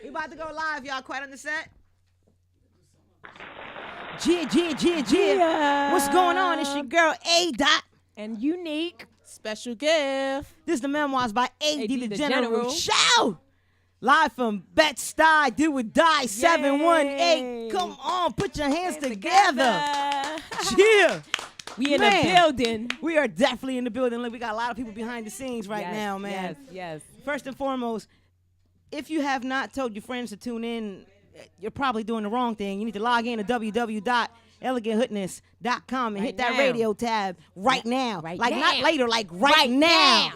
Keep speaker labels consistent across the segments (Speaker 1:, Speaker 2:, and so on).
Speaker 1: We about to go live, y'all. Quiet on the set. What's going on? It's your girl A. Dot
Speaker 2: and Unique.
Speaker 3: Special gift.
Speaker 1: This is the Memoirs by A.D. the General.
Speaker 2: Shout!
Speaker 1: Shout! Live from Bed-Stuy, Do or Die 718. Come on, put your hands together. Yeah.
Speaker 2: We in the building.
Speaker 1: We are definitely in the building. Look, we got a lot of people behind the scenes right now, man.
Speaker 2: Yes.
Speaker 1: First and foremost, if you have not told your friends to tune in, you're probably doing the wrong thing. You need to log in to www.eleganthoodness.com and hit that radio tab right now. Not later, like right now.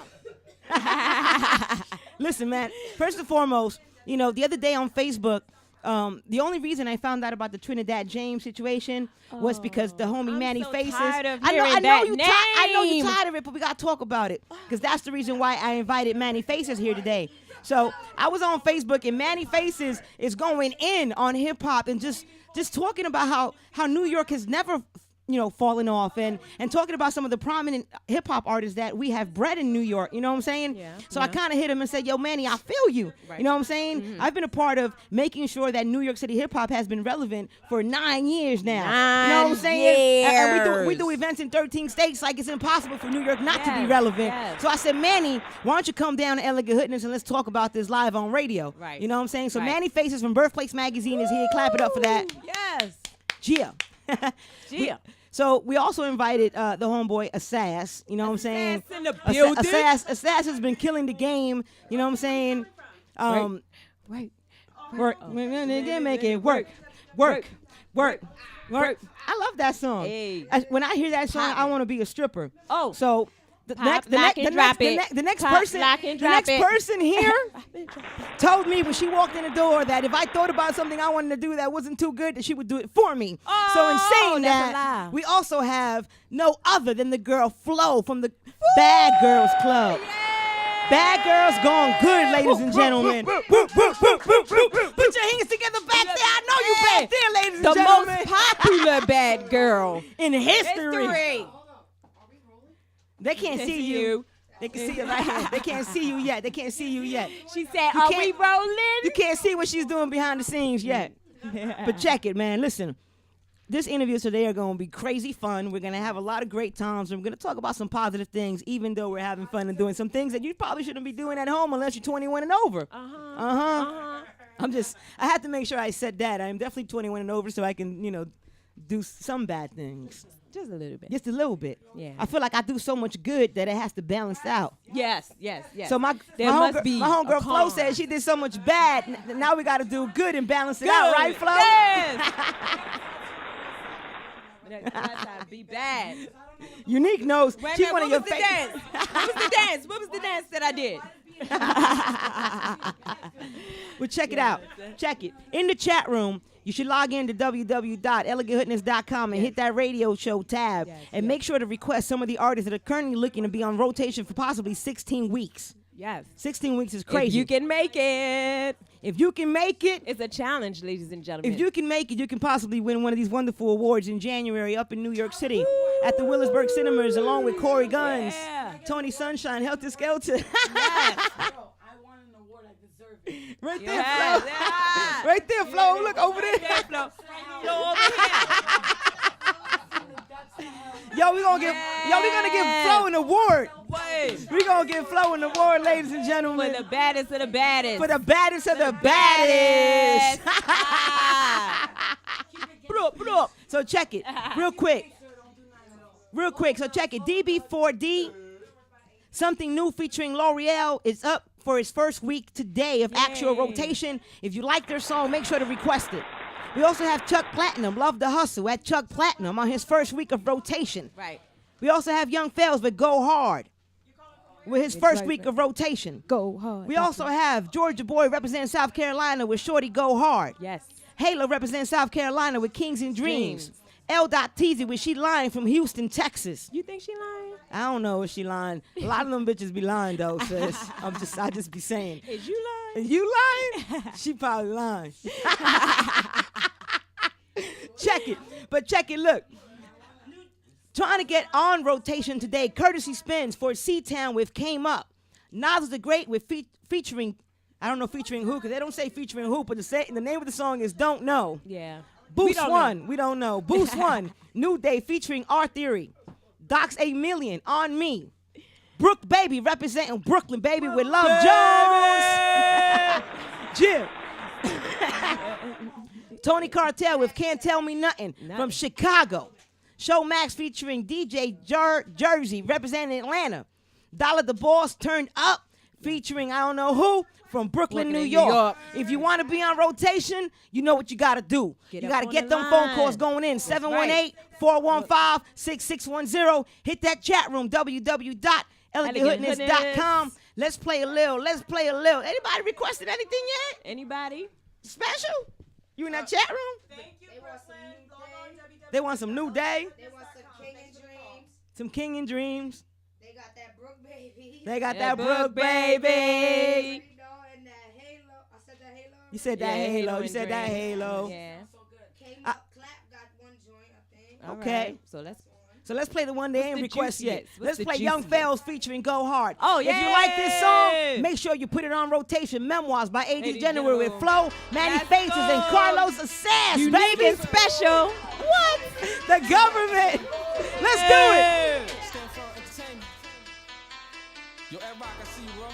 Speaker 1: Listen, man, first and foremost, you know, the other day on Facebook, the only reason I found out about the Trinidad James situation was because the homie Manny Faces.
Speaker 2: Tired of
Speaker 1: I know you're tired of it, but we gotta talk about it because that's the reason why I invited Manny Faces here today. So I was on Facebook and Manny Faces is going in on hip hop and just talking about how New York has never, you know, fallen off and talking about some of the prominent hip hop artists that we have bred in New York. You know what I'm saying?
Speaker 2: Yeah.
Speaker 1: So I kind of hit him and said, yo, Manny, I feel you.
Speaker 2: Right.
Speaker 1: You know what I'm saying? Mm-hmm. I've been a part of making sure that New York City hip hop has been relevant for 9 years now. You know what I'm saying? And we do events in 13 states like it's impossible for New York not to be relevant.
Speaker 2: Yes.
Speaker 1: So I said, Manny, why don't you come down to Elegant Hoodness and let's talk about this live on radio.
Speaker 2: Right.
Speaker 1: You know what I'm saying? So
Speaker 2: Right.
Speaker 1: Manny Faces from Birthplace Magazine is here. Clap it up for that.
Speaker 2: Yes.
Speaker 1: Yeah. So we also invited the homeboy ASSAS, you know what I'm saying?
Speaker 2: ASSAS in the building.
Speaker 1: ASSAS has been killing the game, you know what I'm saying?
Speaker 2: Right.
Speaker 1: Work. They make it work. I love that song.
Speaker 2: Hey.
Speaker 1: When I hear that song, I want to be a stripper.
Speaker 2: Oh.
Speaker 1: So the next person here told me when she walked in the door that if I thought about something I wanted to do that wasn't too good, that she would do it for me.
Speaker 2: Oh,
Speaker 1: so in saying
Speaker 2: that's
Speaker 1: that,
Speaker 2: a lie.
Speaker 1: we also have no other than the girl FLO from the Bad Girls Club.
Speaker 2: Yeah.
Speaker 1: Bad Girls gone good, ladies and gentlemen. Put your hands together back there. I know you back there, ladies and
Speaker 2: The
Speaker 1: gentlemen.
Speaker 2: most popular bad girl
Speaker 1: in history. They can't see you. They can see you right here. They can't see you yet.
Speaker 2: She said, are we rolling?
Speaker 1: You can't see what she's doing behind the scenes yet. But check it, man. Listen, this interview today are going to be crazy fun. We're going to have a lot of great times. And we're going to talk about some positive things, even though we're having fun and doing some things that you probably shouldn't be doing at home unless you're 21 and over. I have to make sure I said that. I'm definitely 21 and over so I can, you know, do some bad things.
Speaker 2: Just a little bit.
Speaker 1: Just a little bit.
Speaker 2: Yeah.
Speaker 1: I feel like I do so much good that it has to balance out.
Speaker 2: Yes.
Speaker 1: So my homegirl Flo said she did so much bad. Now we got to do good and balance it out, right, Flo?
Speaker 2: Yes. That's how to be bad.
Speaker 1: Unique knows. She's one of your
Speaker 2: dance? What was the dance that I did?
Speaker 1: Well, check it out. Check it. In the chat room, you should log in to www.eleganthoodness.com and hit that radio show tab and make sure to request some of the artists that are currently looking to be on rotation for possibly 16 weeks.
Speaker 2: Yes.
Speaker 1: 16 weeks is crazy.
Speaker 2: If you can make it.
Speaker 1: It's
Speaker 2: a challenge, ladies and gentlemen.
Speaker 1: If you can make it, you can possibly win one of these wonderful awards in January up in New York City at the Willisburg Cinemas along with Corey Guns, Tony Sunshine, Helter Skelter.
Speaker 3: I won an award. I deserve it.
Speaker 1: Right there, Flo. Right there, Flo. Look over there.
Speaker 2: Flo over here.
Speaker 1: We're gonna give Flo an award. We're gonna give Flo an award, ladies and gentlemen.
Speaker 2: For the baddest of the baddest.
Speaker 1: For the baddest of the baddest. So check it real quick. So check it. DB4D, something new featuring L'Oreal is up for its first week today of actual rotation. If you like their song, make sure to request it. We also have Chuck Platinum, Love the Hustle, at Chuck Platinum on his first week of rotation.
Speaker 2: Right.
Speaker 1: We also have Young Fells with Go Hard with his first week of rotation.
Speaker 2: Go Hard.
Speaker 1: We also have Georgia Boy representing South Carolina with Shorty Go Hard.
Speaker 2: Yes.
Speaker 1: Halo representing South Carolina with Kings and Dreams. L.Teezy with She Lying from Houston, Texas.
Speaker 2: You think she lying?
Speaker 1: I don't know if she lying. A lot of them bitches be lying though, sis. I just be saying.
Speaker 2: Is you lying?
Speaker 1: You lying? She probably lying. Check it. But check it, look. Trying to get on rotation today, Courtesy Spins for C-Town with Came Up. Nas the Great with featuring I don't know featuring who, because they don't say featuring who, but the name of the song is Don't Know.
Speaker 2: Yeah.
Speaker 1: Boost
Speaker 2: don't
Speaker 1: One,
Speaker 2: know.
Speaker 1: we don't know. Boost One, New Day featuring R Theory. Docs A Million, On Me. Brook Baby representing Brooklyn, baby, with Love Jones. Jim. Tony Cartel with Can't Tell Me Nothing from Chicago. Show Max featuring DJ Jersey representing Atlanta. Dollar the Boss Turned Up featuring I don't know who from Brooklyn, New York. If you want to be on rotation, you know what you got to do. You got to get them phone calls going in. 718-415-6610. Hit that chat room, www.eleganthoodness.com. Let's play a little. Anybody requested anything yet?
Speaker 2: Anybody?
Speaker 1: Special? You in that chat room?
Speaker 3: Thank you, Brooklyn.
Speaker 1: They want some New Day.
Speaker 4: They want some King and Dreams.
Speaker 1: Some King and Dreams.
Speaker 4: They got that Brook Baby.
Speaker 1: They got
Speaker 2: Yeah,
Speaker 1: that Brook
Speaker 2: Baby.
Speaker 1: Baby.
Speaker 4: You know, and that Halo. I said that Halo.
Speaker 1: You said that
Speaker 2: Yeah,
Speaker 1: Halo. You
Speaker 2: and
Speaker 1: said that
Speaker 2: Dreams.
Speaker 1: Halo.
Speaker 2: Yeah.
Speaker 4: Came
Speaker 1: I-
Speaker 4: up, Clap got one joint, I think.
Speaker 2: All
Speaker 1: Okay.
Speaker 2: right. So let's.
Speaker 1: So let's play the one they
Speaker 2: What's
Speaker 1: ain't
Speaker 2: the
Speaker 1: request yet.
Speaker 2: juiciest? What's
Speaker 1: Let's
Speaker 2: the
Speaker 1: play Young
Speaker 2: juiciest?
Speaker 1: Fells featuring Go Hard.
Speaker 2: Oh,
Speaker 1: If you like this song,
Speaker 2: yay!
Speaker 1: make sure you put it on rotation. Memoirs by AD
Speaker 2: AD
Speaker 1: General with
Speaker 2: General.
Speaker 1: FLO, Manny
Speaker 2: Let's
Speaker 1: Faces, and
Speaker 2: go.
Speaker 1: Carlos Assas.
Speaker 2: Unique
Speaker 1: baby.
Speaker 2: and special.
Speaker 1: What? The government. Let's do it.
Speaker 5: Stand for entertainment. Yo, Ed Rock, I see you, bro.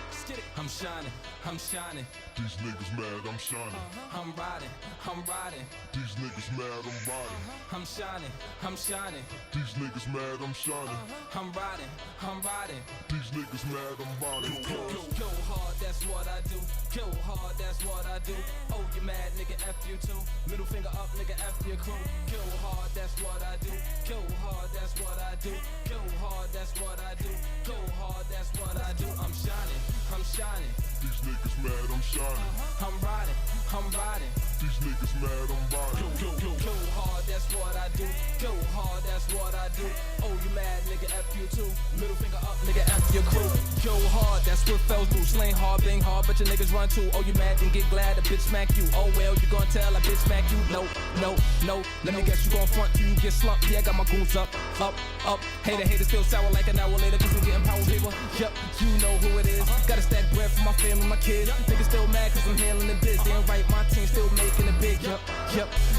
Speaker 5: Let's get it. I'm shining.
Speaker 6: These niggas mad, I'm shining.
Speaker 5: I'm riding.
Speaker 6: These niggas mad, I'm riding.
Speaker 5: I'm shining.
Speaker 6: These niggas mad, I'm shining.
Speaker 5: I'm riding.
Speaker 6: These niggas mad, I'm riding.
Speaker 5: Go hard, that's what I do. Go hard, that's what I do. Oh, you mad, nigga, F you too. Middle finger up, nigga, F your crew. Go hard, that's what I do. Go hard, that's what I do. Go hard, that's what I do. Go hard, that's what I do. I'm shining.
Speaker 6: These niggas mad, I'm shining.
Speaker 5: I'm riding.
Speaker 6: These niggas mad, I'm riding.
Speaker 5: Go hard, that's what I do. Go hard, that's what I do. Oh, you mad, nigga, F you too. Middle finger up, nigga, F your crew. Go hard, that's what fells do. Slang hard, bang hard, but your niggas run too. Oh, you mad, then get glad a bitch smack you. Oh, well, you gon' tell a bitch smack you. No. Let me guess, you gon' front till you get slumped. Yeah, I got my goons up. Haters feel sour like an hour later, cause I'm getting power paper. Yup, you know who it is. Gotta stack bread for my family, my kids. Niggas still mad cause I'm handling the biz. They ain't right, my team still making it big. Yup,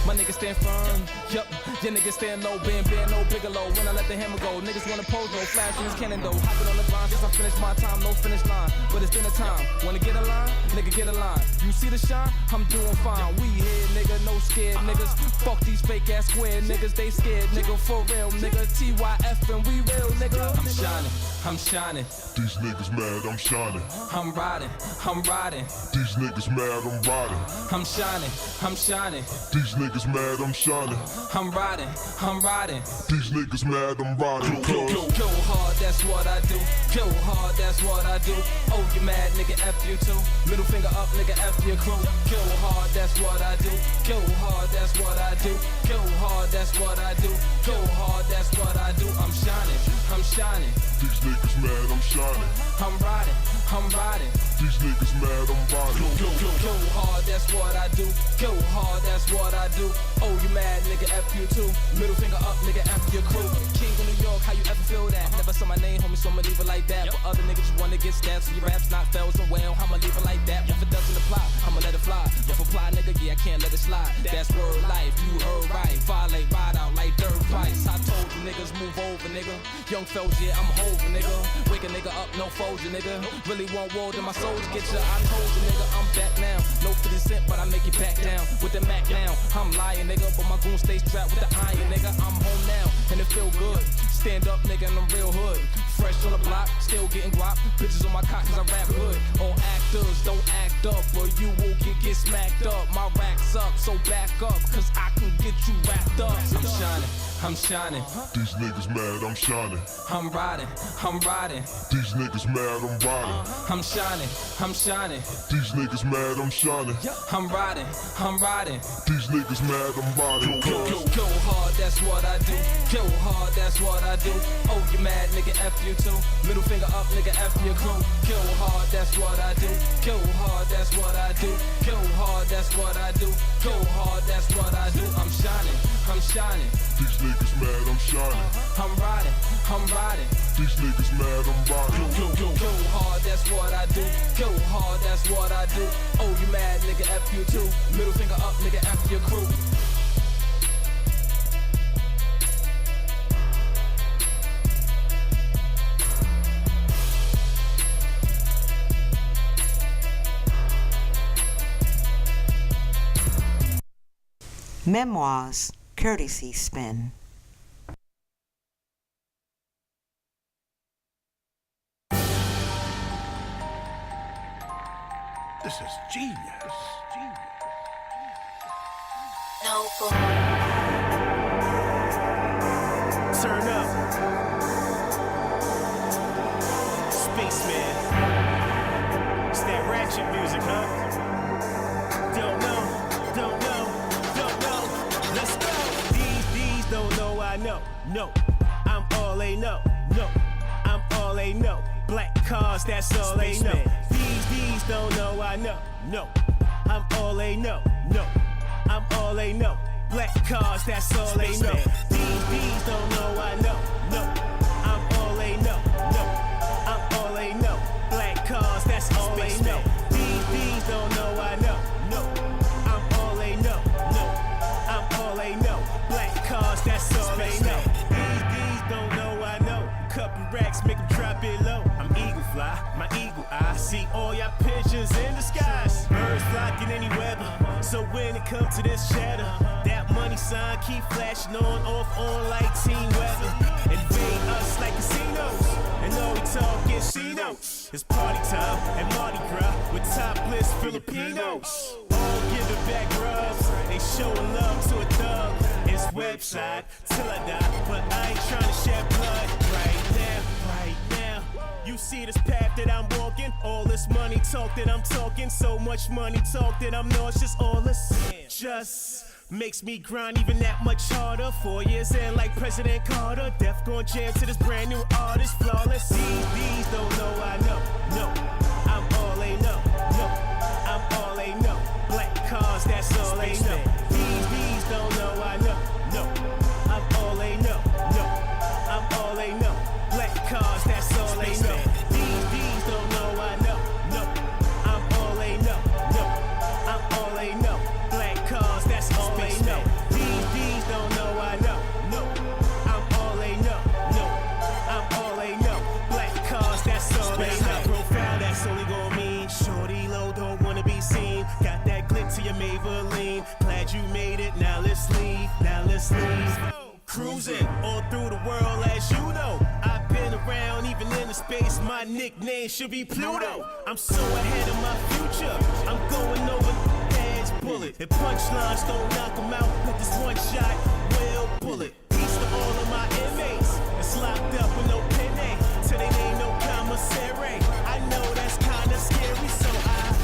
Speaker 5: my niggas stand firm. Yup, your niggas stand low, band, no Bigelow. When I let the hammer go, niggas wanna pose, no flash in this cannon though. Hopping on the grind since I finished my time, no finish line. But it's dinner time. Wanna get a line? Nigga, get a line. You see the shine? I'm doing fine. We here, nigga, no scared niggas. Fuck these fake ass square niggas, they scared, nigga, for real, nigga. TYF and we real, nigga. I'm shining.
Speaker 6: These niggas mad, I'm shining.
Speaker 5: I'm riding.
Speaker 6: These niggas mad, I'm riding.
Speaker 5: I'm shining.
Speaker 6: These niggas mad, I'm shining.
Speaker 5: I'm riding.
Speaker 6: These niggas mad, I'm riding.
Speaker 5: Go hard, that's what I do. Go hard, that's what I do. Oh, you mad, nigga, F you too. Middle finger up, nigga, F your crew. Go hard, that's what I do. Go hard, that's what I do. Go hard, that's what I do. Go hard, that's what I do. I'm shining.
Speaker 6: These niggas mad, I'm shining.
Speaker 5: I'm riding.
Speaker 6: These niggas mad, I'm riding.
Speaker 5: Go hard, that's what I do. Go hard, that's what I do. Oh, you mad, nigga, F you too. Middle finger up, nigga, F your crew. King of New York, how you ever feel that? Never saw my name, homie, so I'ma leave it like that. But other niggas just wanna get stabbed, so your raps not fells and well, I'ma leave it like that. If it doesn't apply, I'ma let it fly. If apply, nigga, yeah, I can't let it slide. That's word life, you heard right. Violate, ride out like dirt price. I told you niggas, move over, nigga. Young fellas, yeah, I'm over, nigga. Wake a nigga up, no fold you, nigga. Really want war, then my soldiers get ya. I told you, nigga, I'm back now. No 50 cent, but I make you back down. With the Mac now, I'm lying, nigga, but my goon stays strapped with the iron, nigga. I'm home now, and it feel good. Stand up, nigga, and I'm real hood. Fresh on the block, still getting guap. Bitches on my cock, cause I rap good. All actors don't act up, or you will get smacked up. My rack's up, so back up, cause I can get you wrapped up. I'm shining.
Speaker 6: These niggas mad, I'm shining.
Speaker 5: I'm riding.
Speaker 6: These niggas mad, I'm riding.
Speaker 5: I'm shining.
Speaker 6: These niggas mad, I'm shining.
Speaker 5: I'm riding.
Speaker 6: These niggas mad, I'm riding.
Speaker 5: Go hard, that's what I do. Go hard, that's what I do. Oh, you mad, nigga, F you too. Middle finger up, nigga, F your crew. Go hard, that's what I do. Go hard, that's what I do. Go hard, that's what I do. Go hard, that's what I do. I'm shining.
Speaker 6: These niggas mad, I'm shining.
Speaker 5: I'm riding.
Speaker 6: These niggas mad, I'm riding.
Speaker 5: Go hard, that's what I do. hard, that's what I do. Oh, you mad, nigga, F you too. Middle finger up, nigga, F your crew.
Speaker 7: Memoirs, courtesy spin.
Speaker 6: This is genius.
Speaker 8: No boy.
Speaker 9: Turn up. Spaceman. It's that ratchet music, huh? Don't know. Let's go. These don't know I know. No, I'm all they know. No, I'm all they know. Black cars, that's all they know. These don't know I know. No, I'm all they know. No, I'm all they know. Black cars, that's all they know. These don't know I know. No, I'm all they know. No, I'm all they know. Black cars, that's all they know. These don't know I know. No, I'm all they know. No, I'm all they know. Black cars, that's all they know. These don't know I know. Couple racks make them drop it low. I'm eagle fly, my eagle eye. See all y'all pigeons in the skies. Birds flocking any weather. So when it comes to this chatter, that money sign keep flashing off on like teen weather. Invade us like casinos, and all we talk is C-notes. It's party time at Mardi Gras with topless Filipinos. All giving back rubs, they showing love to a thug. It's website till I die, but I ain't trying to shed blood right now. You see this path that I'm walking, all this money talk that I'm talking, so much money talk that I'm nauseous. All this just makes me grind even that much harder. 4 years in like President Carter, Def gon' jam to this brand new artist, flawless. These don't know I know. No, I'm all they know. No, I'm all they know. Black cars, that's all they know. These don't know I know. No, I'm all they know. No, I'm all they know. Black cars, that's all they know. These don't know I know. No, I'm all they know. No, I'm all they know. Black cars, that's all they know. These don't know I know. No, I'm all they know. No, I'm all they know. Black cars, that's all they know. Profile, that's only gon' mean shorty low, don't wanna be seen. Got that glint to your Maybelline. Glad you made it, now let's leave. Cruising all through the world, as you know. I've been around, even in the space. My nickname should be Pluto. I'm so ahead of my future. I'm going over heads, bullet. And punchlines don't knock them out. With this one shot, will bullet. Peace to all of my inmates. It's locked up with no penne. Till they ain't no commissary. I know that's kinda scary, so I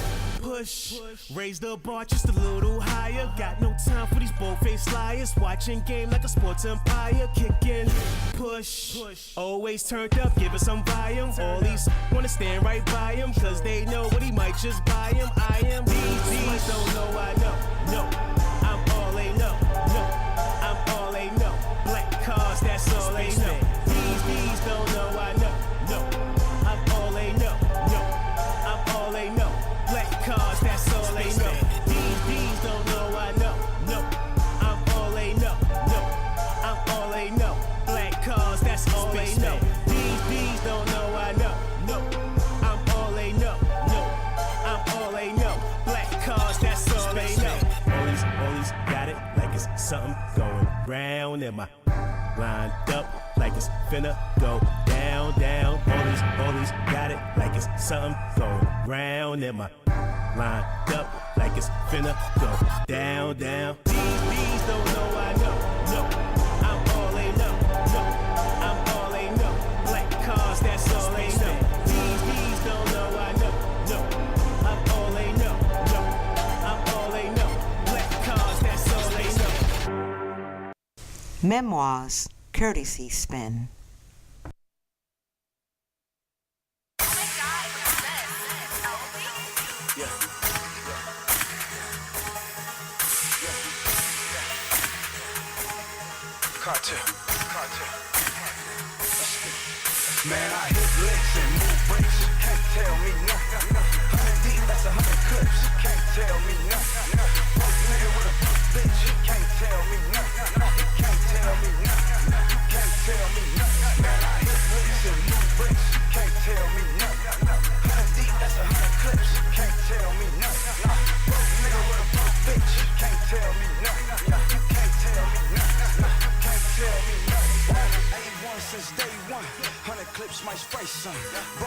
Speaker 9: push, raise the bar just a little higher. Got no time for these bold-faced liars. Watching game like a sports empire. Kicking, push, always turned up, give it some volume. All these wanna stand right by him, cause they know what he might just buy him. I am these don't know I know. No, I'm all they know. No, I'm all they know. Black cars, that's all they know. These don't know I know. No, I'm all they know. No, I'm all they know. Black cars, that's all they know. These don't know I know. No, I'm all they know. No, I'm all they know. Black cars, that's all they know. These don't know I know. No, I'm all they know. No, I'm all they know. Black cars, that's all they know. Always got it like it's something going round. Am I lined up like it's finna go down? Always got it like it's something going round. Am I lined up like it's finna go down? These don't know I know. No, I'm all they know. No, I'm all they know. Black cars, that's all they know. These don't know I know. No, I'm all they know. No, I'm all they know. Black cars, that's all they know.
Speaker 7: Memoirs, courtesy spin.
Speaker 6: Cartel. Man, I hit licks and move bricks. Can't tell me nothing.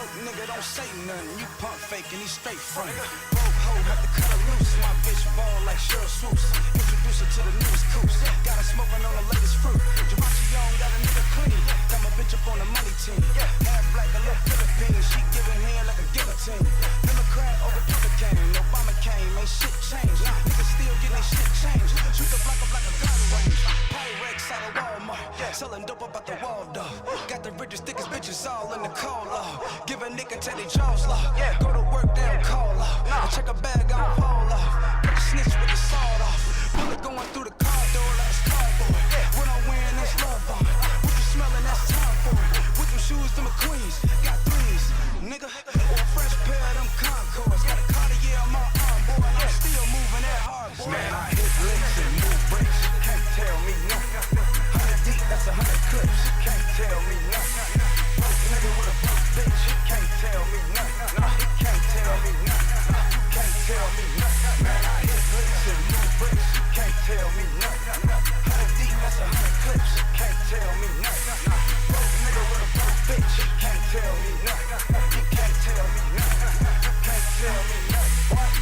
Speaker 6: Broke nigga don't say nothing. You pump faking, he straight front. Broke hoe have to cut her loose. My bitch ball like Cheryl Swoops. Introduce her to the newest coops. Got her smoking on the latest fruit. Jirachi Young got a nigga clean. Got my bitch up on the money team. Half black, a little Philippine. She giving hand like a guillotine. Democrat over Republican. Obama came, ain't shit changed. Niggas still getting their shit changed. Shoot the block up like a gun range. Pyrex out of Walmart. Selling dope up at the wall, though. Got the richest, thickest bitches all in the call off. Give a nigga till they jaws lock. Go to work, they don't call off. I check a bag, I don't fall off. Put the snitch with the sawed off. Bullet going through the car door like it's cardboard. When I win, that's love on. What you smelling, that's time for it. With them shoes, them McQueens. Got threes, nigga. Or a fresh pair of them Concords. Got a Cartier on my arm, boy, and I'm still moving that hard, boy. Man, I hit licks and move bricks. Can't tell me nothing. 100 deep, that's 100 clips. Can't tell me nothing. Broke nigga with a broke bitch. Can't tell me nothing. No, he can't tell me nothing. You can't tell me nothing. Man, I hit licks and move bricks. Can't tell me nothing. 100 deep, that's 100 clips. Can't tell me nothing. Broke nigga with a broke bitch. Can't tell me nothing. You can't tell me nothing. You can't tell me nothing.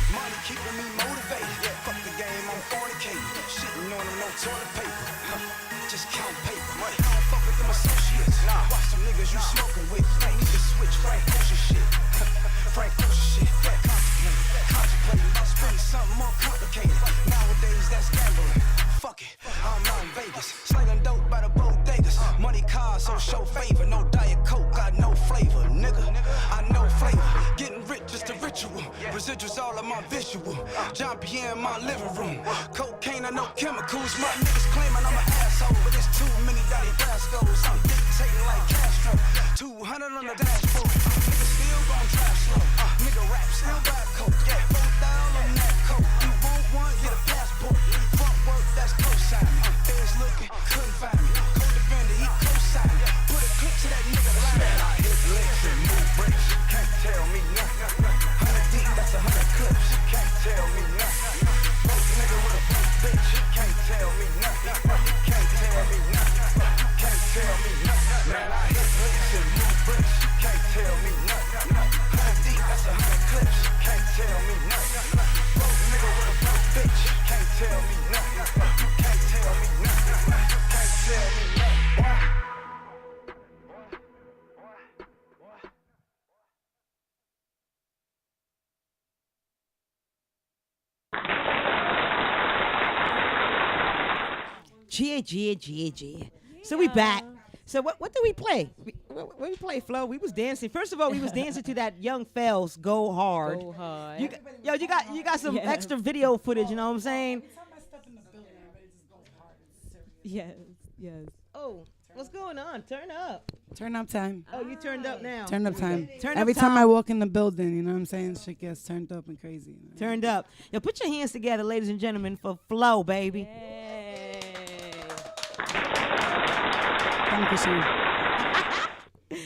Speaker 6: Money keeping me motivated. Fuck the game, I'm fornicating. Shitting on them, no toilet paper. Just count paper. I don't fuck with them associates. Watch some niggas you smoking with. They need to switch Frank Ocean shit. Frank Ocean shit. Contemplating about spending something more complicated. Nowadays that's gambling. Fuck it, I'm out in Vegas. Slinging dope by the bodegas. Money cars, so show favor. No Diet Coke, got no flavor. Nigga, I know flavor. Getting rich just a ritual. Residuals all of my visual. John Pierre in my living room. Cocaine and no chemicals. My niggas claiming I'm an asshole, but there's too many Donnie Brascos. I'm dictating like Castro. 200 on the dashboard. Niggas still gon' drive slow. Nigga rap, still buy coke. $4,000 on that coke. You want one, get a passport. Front work, that's co-sign. Feds looking, couldn't find me. Co-defender, he co-signed. Put a clip to that nigga line. Man, I hit licks and move bricks. Can't tell me nothing. 100 deep, that's 100 clips. Can't tell me nothing. Broke nigga with a broke bitch. Can't tell me nothing. You can't tell me nothing. You can't tell me nothing. Man, I hit licks and move bricks. Can't tell me nothing. 100 deep, that's 100 clips. Can't tell me nothing. Broke nigga with a broke bitch. Can't tell me nothing. You can't tell me nothing. You can't tell me nothing.
Speaker 1: Gia. So we back. So what did we play? What did we play, Flo? We was dancing. First of all, we was dancing to that Young Fells Go Hard.
Speaker 2: Go hard.
Speaker 1: You got some extra video footage, you know what I'm saying?
Speaker 2: Yes, yes.
Speaker 1: Oh, what's going on? Turn up.
Speaker 3: Turn up time.
Speaker 1: Oh, you turned up now.
Speaker 3: Turn up time.
Speaker 1: Turn up
Speaker 3: Every time
Speaker 1: time.
Speaker 3: I walk in the building, you know what I'm saying? Shit gets turned up and crazy. You know?
Speaker 1: Turned up. Yo, put your hands together, ladies and gentlemen, for Flo, baby.
Speaker 2: Hey.
Speaker 3: Dankeschön.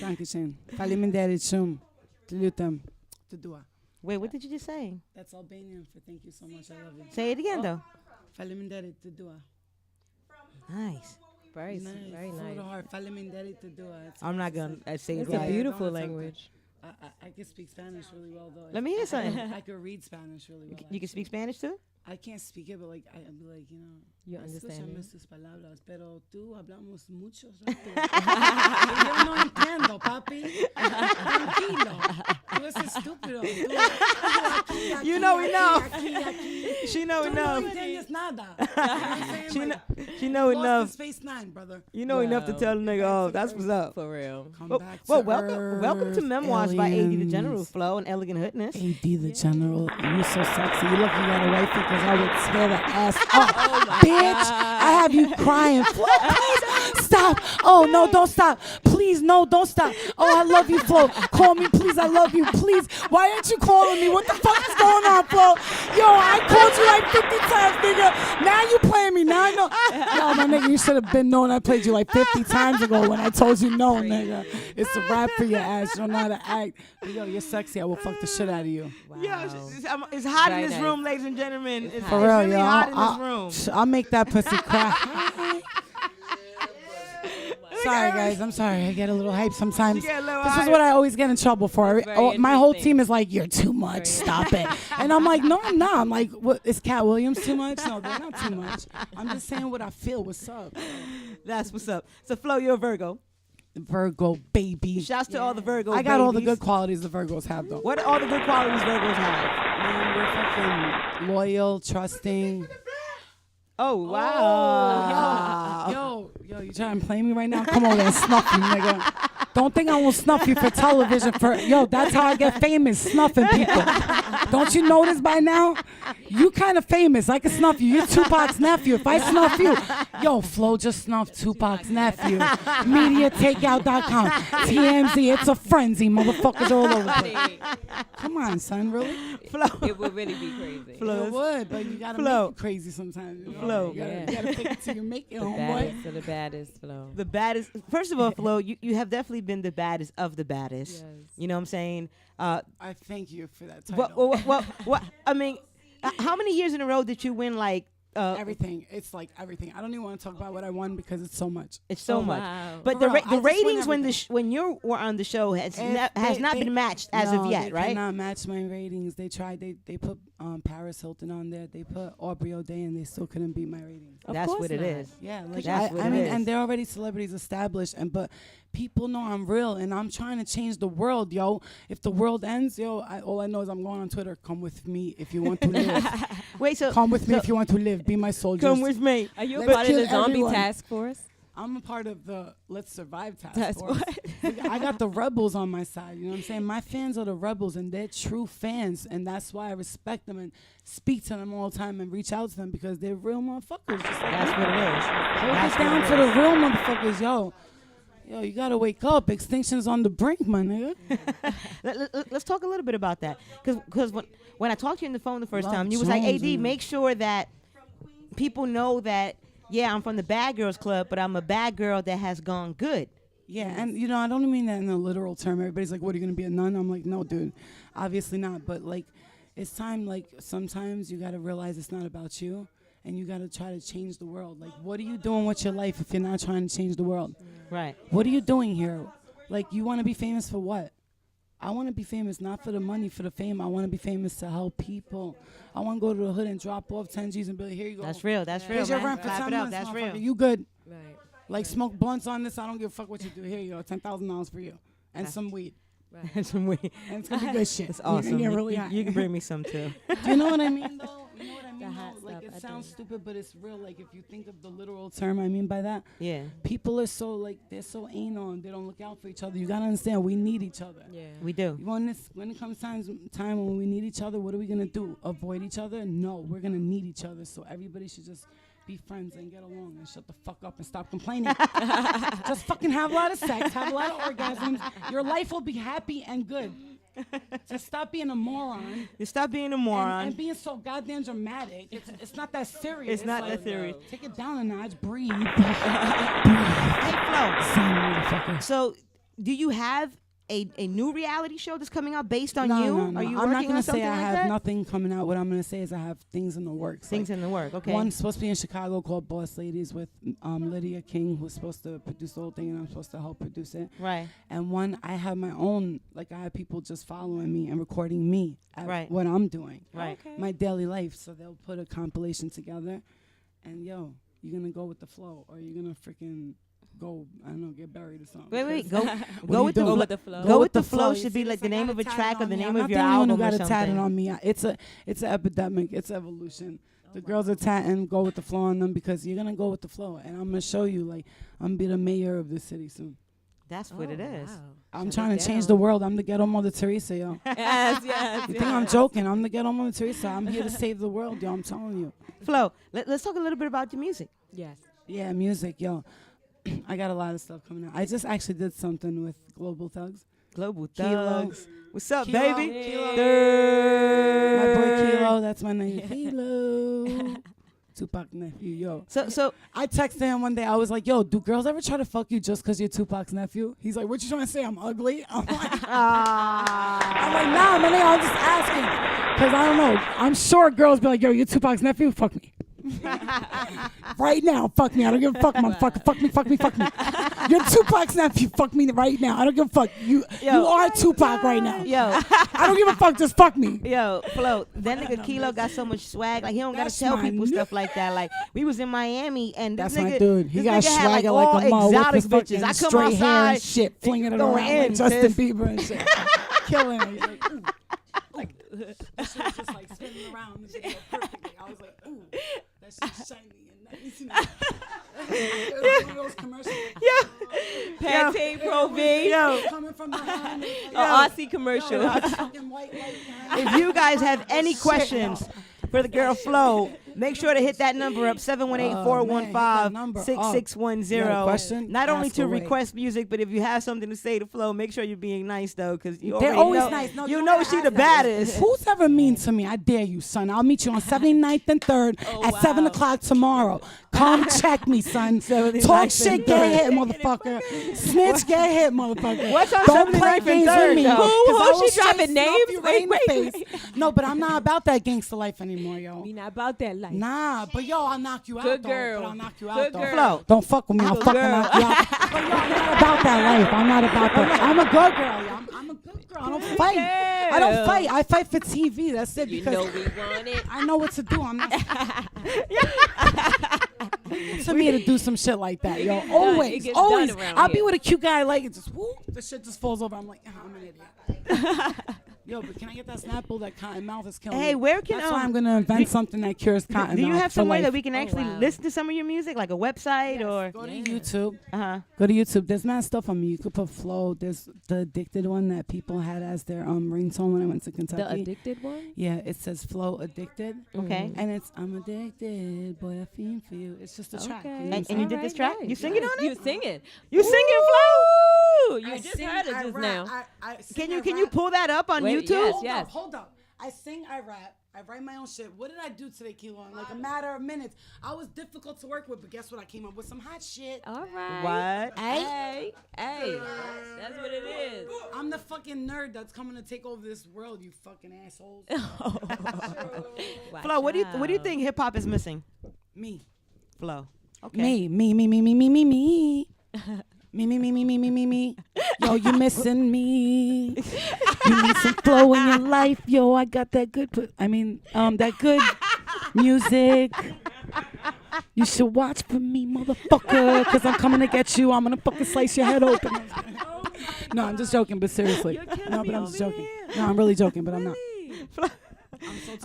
Speaker 3: Dankeschön. Faliminderit Tlutam. Tudua.
Speaker 1: Wait, what did you just say?
Speaker 3: That's Albanian for thank you so much. I love you.
Speaker 1: Say it again, though.
Speaker 3: Faliminderit Tudua.
Speaker 1: Nice.
Speaker 2: Very
Speaker 3: Nice.
Speaker 2: very
Speaker 3: Full
Speaker 2: nice.
Speaker 3: of heart. Faliminderit Tudua.
Speaker 1: I'm not going to say it
Speaker 2: It's
Speaker 1: right.
Speaker 2: a beautiful
Speaker 3: Don't attempt
Speaker 2: language.
Speaker 3: I can speak Spanish really well, though.
Speaker 1: Let me hear something.
Speaker 3: I could read Spanish really well.
Speaker 1: You can speak Spanish, too?
Speaker 3: I can't speak it, but like I'd be like, you know,
Speaker 2: You understand
Speaker 3: escúchame
Speaker 2: me?
Speaker 3: sus palabras, pero tú hablamos mucho rato. Yo no entiendo, papi. Tranquilo. Tú eres estúpido. Tú
Speaker 1: You know we know.
Speaker 3: Aquí.
Speaker 1: She know
Speaker 3: Tú no
Speaker 1: enough.
Speaker 3: entiendes nada. You know what I'm saying?
Speaker 1: She
Speaker 3: Like,
Speaker 1: She know
Speaker 3: lost
Speaker 1: enough.
Speaker 3: his face 9, brother.
Speaker 1: You know enough to
Speaker 2: Wow.
Speaker 1: tell the nigga, oh, that's what's up.
Speaker 2: For real.
Speaker 3: Come
Speaker 1: Well,
Speaker 3: back
Speaker 1: well,
Speaker 3: to
Speaker 1: welcome to
Speaker 3: Earth,
Speaker 1: Memoirs by AD the General,
Speaker 3: aliens.
Speaker 1: Flo, and Elegant Hoodness.
Speaker 3: AD the General, you're so sexy. You lucky you got a wifey because I would tear the ass off.
Speaker 2: Oh my
Speaker 3: Bitch, I have you crying. Flo, please stop. Oh, no, don't stop. Please, no, don't stop. Oh, I love you, Flo. Call me, please. I love you, please. Why aren't you calling me? What the fuck is going on, Flo? Yo, I called you like 50 times, nigga. Now you playing me. Now I know. Yo, my nigga, you should have been known I played you like 50 times ago when I told you no, nigga. It's a rap for your ass. You don't know how to act. But yo, you're sexy. I will fuck the shit out of you.
Speaker 2: Wow.
Speaker 1: Yeah, it's hot
Speaker 2: Very
Speaker 1: in this
Speaker 2: nice.
Speaker 1: room, ladies and gentlemen. It's
Speaker 3: For real,
Speaker 1: really
Speaker 3: yo.
Speaker 1: hot in this room.
Speaker 3: I'll make that pussy cry. sorry, guys. I'm sorry. I get a little hype sometimes.
Speaker 1: You get a little
Speaker 3: This is
Speaker 1: hype.
Speaker 3: what I always get in trouble for.
Speaker 2: That's very
Speaker 3: Oh, my whole
Speaker 2: interesting.
Speaker 3: team is like, "You're too much. Stop it." And I'm like, "No, I'm not." I'm like, "What is Cat Williams too much?" No, they're not too much. I'm just saying what I feel. What's up?
Speaker 1: That's what's up. So, Flo, you're a Virgo.
Speaker 3: Virgo baby.
Speaker 1: Shouts to all the Virgo
Speaker 3: I got all the
Speaker 1: babies.
Speaker 3: good qualities the Virgos have, though.
Speaker 1: What are all the good qualities Virgos have?
Speaker 3: Man, we're fucking loyal, trusting.
Speaker 1: Oh, wow.
Speaker 3: Yo, you trying to play me right now? Come on, and snuff you, nigga. Don't think I won't snuff you for television. That's how I get famous, snuffing people. Don't you notice by now? You kind of famous. I can snuff you. You're Tupac's nephew. If I snuff you, yo, Flo just snuffed Tupac's nephew. MediaTakeout.com. TMZ. It's a frenzy. Motherfuckers all over the place. Come on, son. Really?
Speaker 1: Flo.
Speaker 2: It would really be crazy.
Speaker 1: Flo.
Speaker 3: It would, but you gotta
Speaker 1: Flo.
Speaker 3: make it crazy sometimes. You know?
Speaker 1: Flo.
Speaker 3: You gotta fake it till you make it,
Speaker 2: The
Speaker 3: homeboy.
Speaker 2: baddest of the baddest, Flo.
Speaker 1: The baddest. First of all, Flo, you have definitely been the baddest of the baddest.
Speaker 2: Yes.
Speaker 1: You know what I'm saying?
Speaker 3: I thank you for that title.
Speaker 1: What? I mean, how many years in a row did you win? Like
Speaker 3: Everything. It's like everything. I don't even want to talk about what I won because it's so much.
Speaker 1: it's so
Speaker 2: Oh,
Speaker 1: much.
Speaker 2: wow.
Speaker 1: But
Speaker 3: For
Speaker 1: the
Speaker 3: real, I just win
Speaker 1: ratings when
Speaker 3: everything.
Speaker 1: when you were on the show has not been matched as
Speaker 3: no,
Speaker 1: of yet,
Speaker 3: they
Speaker 1: right?
Speaker 3: cannot match my ratings. They tried. They put Paris Hilton on there. They put Aubrey O'Day, and they still couldn't beat my ratings.
Speaker 2: Of
Speaker 1: That's
Speaker 2: course
Speaker 1: what it
Speaker 2: not.
Speaker 1: is.
Speaker 3: Yeah, like
Speaker 1: That's what
Speaker 3: I
Speaker 1: it
Speaker 3: mean,
Speaker 1: is.
Speaker 3: and they're already celebrities established, but people know I'm real, and I'm trying to change the world, yo. If the world ends, yo, all I know is I'm going on Twitter. Come with me if you want to live.
Speaker 1: Wait, so
Speaker 3: Come with me if you want to live. Be my soldiers.
Speaker 1: come with me.
Speaker 2: Are you a
Speaker 3: Let's
Speaker 2: part of the
Speaker 3: kill
Speaker 2: zombie
Speaker 3: everyone.
Speaker 2: task force?
Speaker 3: I'm a part of the Let's Survive task
Speaker 2: Task
Speaker 3: force.
Speaker 2: force.
Speaker 3: I got the rebels on my side. You know what I'm saying? My fans are the rebels, and they're true fans, and that's why I respect them and speak to them all the time and reach out to them because they're real motherfuckers. Just like
Speaker 1: That's what it is.
Speaker 3: hold
Speaker 1: That's
Speaker 3: it
Speaker 1: what
Speaker 3: down
Speaker 1: it
Speaker 3: for
Speaker 1: is.
Speaker 3: the real motherfuckers, yo. Yo, you gotta wake up. Extinction's on the brink, my nigga.
Speaker 1: Let's talk a little bit about that, because when I talked to you on the phone the first
Speaker 3: Love
Speaker 1: time, you was like,
Speaker 3: Jones
Speaker 1: "AD,
Speaker 3: and-
Speaker 1: make sure that people know that I'm from the Bad Girls Club, but I'm a bad girl that has gone good."
Speaker 3: Yeah, and you know, I don't mean that in a literal term. Everybody's like, what, are you gonna be a nun? I'm like, no, dude, obviously not. But like, it's time, like, sometimes you gotta realize it's not about you, and you gotta try to change the world. Like, what are you doing with your life if you're not trying to change the world?
Speaker 1: Right.
Speaker 3: What are you doing here? Like, you wanna be famous for what? I wanna be famous not for the money, for the fame. I wanna be famous to help people. I wanna go to the hood and drop off 10 G's and be like, here you go.
Speaker 1: That's real. That's real,
Speaker 3: Here's your
Speaker 1: man.
Speaker 3: rent for
Speaker 1: Clap
Speaker 3: 10
Speaker 1: it up.
Speaker 3: months,
Speaker 1: That's
Speaker 3: motherfucker.
Speaker 1: real.
Speaker 3: You good.
Speaker 2: Right.
Speaker 3: Like, smoke blunts on this. I don't give a fuck what you do. Here you go. $10,000 for you. And some weed.
Speaker 1: That's some weed.
Speaker 3: And it's gonna be good shit.
Speaker 1: That's
Speaker 3: You're gonna
Speaker 1: awesome.
Speaker 3: get
Speaker 1: You-
Speaker 3: really
Speaker 1: you,
Speaker 3: high.
Speaker 1: you can bring me some too.
Speaker 3: Do you know what I mean, though? You know what I mean?
Speaker 2: The hot
Speaker 3: though? Like,
Speaker 2: stuff,
Speaker 3: it
Speaker 2: I
Speaker 3: sounds
Speaker 2: do.
Speaker 3: stupid, but it's real. Like, if you think of the literal term I mean by that,
Speaker 1: Yeah,
Speaker 3: people are so, like, they're so anal and they don't look out for each other. You gotta understand, we need each other.
Speaker 2: Yeah.
Speaker 1: we do.
Speaker 3: When it comes time when we need each other, what are we gonna do? Avoid each other? No, we're gonna need each other. So everybody should just be friends and get along and shut the fuck up and stop complaining. Just fucking have a lot of sex, have a lot of orgasms. Your life will be happy and good. Just stop being a moron.
Speaker 1: You stop being a moron.
Speaker 3: And being so goddamn dramatic. It's not that serious.
Speaker 1: It's not
Speaker 3: like,
Speaker 1: that serious.
Speaker 3: Take it down a notch. Breathe.
Speaker 1: Hey, Flo.
Speaker 3: Son, motherfucker.
Speaker 1: So, do you have a new reality show that's coming out based on
Speaker 3: No,
Speaker 1: you?
Speaker 3: no, no.
Speaker 1: Are you
Speaker 3: I'm not
Speaker 1: working
Speaker 3: gonna
Speaker 1: on
Speaker 3: say
Speaker 1: something
Speaker 3: I
Speaker 1: like
Speaker 3: have
Speaker 1: that?
Speaker 3: nothing coming out. What I'm gonna say is I have things in the works.
Speaker 1: Things in the work. Okay.
Speaker 3: One's supposed to be in Chicago called Boss Ladies with Lydia King, who's supposed to produce the whole thing, and I'm supposed to help produce it.
Speaker 1: Right.
Speaker 3: And one, I have my own, like I have people just following me and recording me at
Speaker 1: Right.
Speaker 3: what I'm doing,
Speaker 1: Right.
Speaker 3: my daily life. So they'll put a compilation together, and yo, you're gonna go with the flow, or you're gonna freaking go, I don't know, get buried or something.
Speaker 1: Wait.
Speaker 3: Because
Speaker 1: Go.
Speaker 3: are
Speaker 1: Go
Speaker 3: you
Speaker 1: with the
Speaker 3: doing?
Speaker 2: Go
Speaker 1: flow.
Speaker 2: with the flow.
Speaker 1: Go with the flow
Speaker 3: You
Speaker 1: should
Speaker 3: see
Speaker 1: be like
Speaker 3: this?
Speaker 1: the
Speaker 3: I
Speaker 1: name
Speaker 3: got
Speaker 1: of a
Speaker 3: it tatted
Speaker 1: track or
Speaker 3: on
Speaker 1: the
Speaker 3: me.
Speaker 1: name
Speaker 3: I'm
Speaker 1: of
Speaker 3: not
Speaker 1: your
Speaker 3: the only one
Speaker 1: album
Speaker 3: who
Speaker 1: or
Speaker 3: got it tatted
Speaker 1: something.
Speaker 3: on me. It's an epidemic. It's evolution. The girls are tatting, go with the flow on them because you're gonna go with the flow, and I'm gonna show you. Like, I'm gonna be the mayor of this city soon.
Speaker 1: That's what it is.
Speaker 3: I'm
Speaker 2: Shut
Speaker 3: trying
Speaker 2: it
Speaker 3: to change
Speaker 2: down.
Speaker 3: the world. I'm the ghetto Mother Teresa, yo.
Speaker 2: Yes, yes.
Speaker 3: You think I'm joking? I'm the ghetto Mother Teresa. I'm here to save the world, yo. I'm telling you.
Speaker 1: Flo, let's talk a little bit about your music.
Speaker 2: Yes.
Speaker 3: Yeah, music, yo. I got a lot of stuff coming out. I just actually did something with Global Thugs.
Speaker 1: Global
Speaker 3: Kilo.
Speaker 1: Thugs. What's up,
Speaker 3: Kilo,
Speaker 1: baby?
Speaker 3: Kilo. My
Speaker 1: Third.
Speaker 3: boy Kilo, that's my name. Kilo. Tupac nephew, yo.
Speaker 1: So
Speaker 3: I texted him one day. I was like, yo, do girls ever try to fuck you just because you're Tupac's nephew? He's like, what you trying to say? I'm ugly? I'm like, nah, man, I'm just asking. Because I don't know. I'm sure girls be like, yo, you're Tupac's nephew? Fuck me. Right now, fuck me. I don't give a fuck, motherfucker. Fuck me, fuck me, fuck me. You're Tupac's nephew. Fuck me right now. I don't give a fuck. You are Tupac right now.
Speaker 1: Yo,
Speaker 3: I don't give a fuck. Just fuck me.
Speaker 1: yo, Flo, that nigga Kilo got so much swag. Like, he don't got
Speaker 3: That's
Speaker 1: to tell
Speaker 3: my
Speaker 1: people
Speaker 3: nigga.
Speaker 1: stuff like that. Like, we was in Miami, and this
Speaker 3: That's
Speaker 1: nigga,
Speaker 3: my dude. He
Speaker 1: this
Speaker 3: got
Speaker 1: nigga had,
Speaker 3: swagger
Speaker 1: all
Speaker 3: like a mother with
Speaker 1: exotic
Speaker 3: his
Speaker 1: bitches.
Speaker 3: fucking
Speaker 1: I come
Speaker 3: straight hair
Speaker 1: outside,
Speaker 3: and shit, flinging it
Speaker 1: going
Speaker 3: around
Speaker 1: in,
Speaker 3: like Justin
Speaker 1: sis.
Speaker 3: Bieber and shit. Killing it. Like, ooh. Like, that shit was just like spinning around the video perfectly. I was like, ooh, that shit's shiny and nice. You know? It was one of those commercials. Like,
Speaker 2: Pantene Pro V.
Speaker 1: Yo,
Speaker 3: coming from behind.
Speaker 2: A Aussie commercial.
Speaker 3: Fucking white light.
Speaker 1: if you guys have any questions for the girl Flo, make sure to hit that number up, 718-415-6610.
Speaker 3: Question?
Speaker 1: Not only
Speaker 3: Ask
Speaker 1: to
Speaker 3: away.
Speaker 1: request music, but if you have something to say to Flo, make sure you're being nice, though, because you
Speaker 3: They're
Speaker 1: already
Speaker 3: always
Speaker 1: know,
Speaker 3: nice. No,
Speaker 1: you know she the baddest.
Speaker 3: Who's ever mean to me? I dare you, son. I'll meet you on 79th and 3rd at 7 o'clock tomorrow. Come check me, son.
Speaker 1: 79th
Speaker 3: Talk
Speaker 1: and
Speaker 3: shit,
Speaker 1: 3rd.
Speaker 3: get hit, motherfucker. Snitch, get hit, motherfucker.
Speaker 1: What's on
Speaker 3: Don't
Speaker 1: 79th
Speaker 3: play
Speaker 1: and
Speaker 3: games
Speaker 1: 3rd,
Speaker 3: with me.
Speaker 1: though?
Speaker 3: 'cause
Speaker 2: Who?
Speaker 3: I will
Speaker 2: She dropping
Speaker 3: straight
Speaker 2: names?
Speaker 3: snuff you right in the
Speaker 2: Wait.
Speaker 3: face. No, but I'm not about that gangster life anymore, yo.
Speaker 2: We not about that life.
Speaker 3: Nah, but yo, I'll knock you out,
Speaker 2: Good
Speaker 3: though.
Speaker 2: girl.
Speaker 3: But I'll knock you
Speaker 2: Good
Speaker 3: out, though.
Speaker 2: girl.
Speaker 1: Flo.
Speaker 3: Don't fuck with me. I'll
Speaker 2: Good
Speaker 3: fucking
Speaker 2: girl.
Speaker 3: knock you out. But yo, I'm not about that life. I'm not about that. I'm a good girl. Yo. I'm a good girl. I don't fight. I don't fight. I fight for TV. That's it.
Speaker 2: You
Speaker 3: Because
Speaker 2: know we want it.
Speaker 3: I know what to do. I'm not. To me to do some shit like that, yo.
Speaker 2: It
Speaker 3: Always,
Speaker 2: gets
Speaker 3: always.
Speaker 2: done around
Speaker 3: I'll be
Speaker 2: here.
Speaker 3: with a cute guy like it, just whoop, the shit just falls over. I'm like, I'm an idiot. Yo, but can I get that Snapple? That cotton mouth is killing me.
Speaker 1: Hey, where can
Speaker 3: That's why I'm gonna invent something that cures cotton
Speaker 1: Do you
Speaker 3: mouth
Speaker 1: have
Speaker 3: for
Speaker 1: somewhere
Speaker 3: life.
Speaker 1: that we can actually
Speaker 2: wow.
Speaker 1: listen to some of your music, like a website or?
Speaker 3: Go to YouTube.
Speaker 1: Go
Speaker 3: to YouTube. There's mad stuff on me. You could put Flow. There's the Addicted one that people had as their ringtone when I went to Kentucky.
Speaker 2: The addicted one?
Speaker 3: Yeah, it says Flow Addicted.
Speaker 1: Okay.
Speaker 3: And it's I'm addicted, boy, I fiend for you. It's just a track.
Speaker 2: Okay.
Speaker 3: You know what I'm
Speaker 1: And you
Speaker 3: saying?
Speaker 1: did this track? You singing on it?
Speaker 2: You singing?
Speaker 1: You singing, Flo?
Speaker 2: You
Speaker 3: I
Speaker 2: just
Speaker 3: sing,
Speaker 2: heard it
Speaker 3: I
Speaker 2: just
Speaker 3: rap,
Speaker 2: now.
Speaker 3: I sing, I
Speaker 1: Can you
Speaker 3: rap.
Speaker 1: pull that up on
Speaker 2: Wait,
Speaker 1: YouTube?
Speaker 2: yes.
Speaker 3: Hold up. I sing, I rap, I write my own shit. What did I do today, Kilo? In like a matter of minutes. I was difficult to work with, but guess what? I came up with some hot shit.
Speaker 2: All right.
Speaker 1: What?
Speaker 2: Hey. That's what it is.
Speaker 3: I'm the fucking nerd that's coming to take over this world, you fucking assholes.
Speaker 1: Flo, what do you think hip hop is missing?
Speaker 3: Me.
Speaker 1: Flo. Okay.
Speaker 3: Me. Me. Yo, you missing me. You need some flow in your life. Yo, I got that good, that good music. You should watch for me, motherfucker, because I'm coming to get you. I'm going to fucking slice your head open. No, I'm just joking, but seriously. No, but I'm just joking. No, I'm really joking, but I'm not.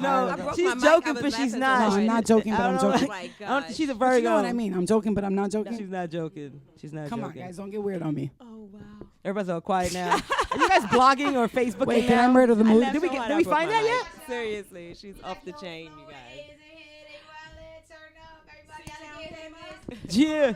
Speaker 1: No,
Speaker 2: broke
Speaker 1: she's
Speaker 2: my mic.
Speaker 1: joking,
Speaker 2: I was
Speaker 1: but she's
Speaker 2: laughing so
Speaker 1: not.
Speaker 3: No, I'm not joking, but I'm
Speaker 1: I don't
Speaker 3: joking.
Speaker 1: know.
Speaker 2: Oh my
Speaker 1: I don't-
Speaker 2: God.
Speaker 1: She's a
Speaker 3: But you
Speaker 1: Virgo.
Speaker 3: know what I mean? I'm joking, but I'm not joking.
Speaker 1: She's not joking. She's not
Speaker 3: Come on,
Speaker 1: joking.
Speaker 3: guys, don't get weird on me.
Speaker 2: Oh, wow.
Speaker 1: Everybody's all quiet now. Are you guys blogging or Facebooking
Speaker 3: Wait,
Speaker 1: now?
Speaker 3: did I murder the mood?
Speaker 1: Did we find that yet?
Speaker 2: Seriously, she's off the chain, you guys.
Speaker 1: Yeah.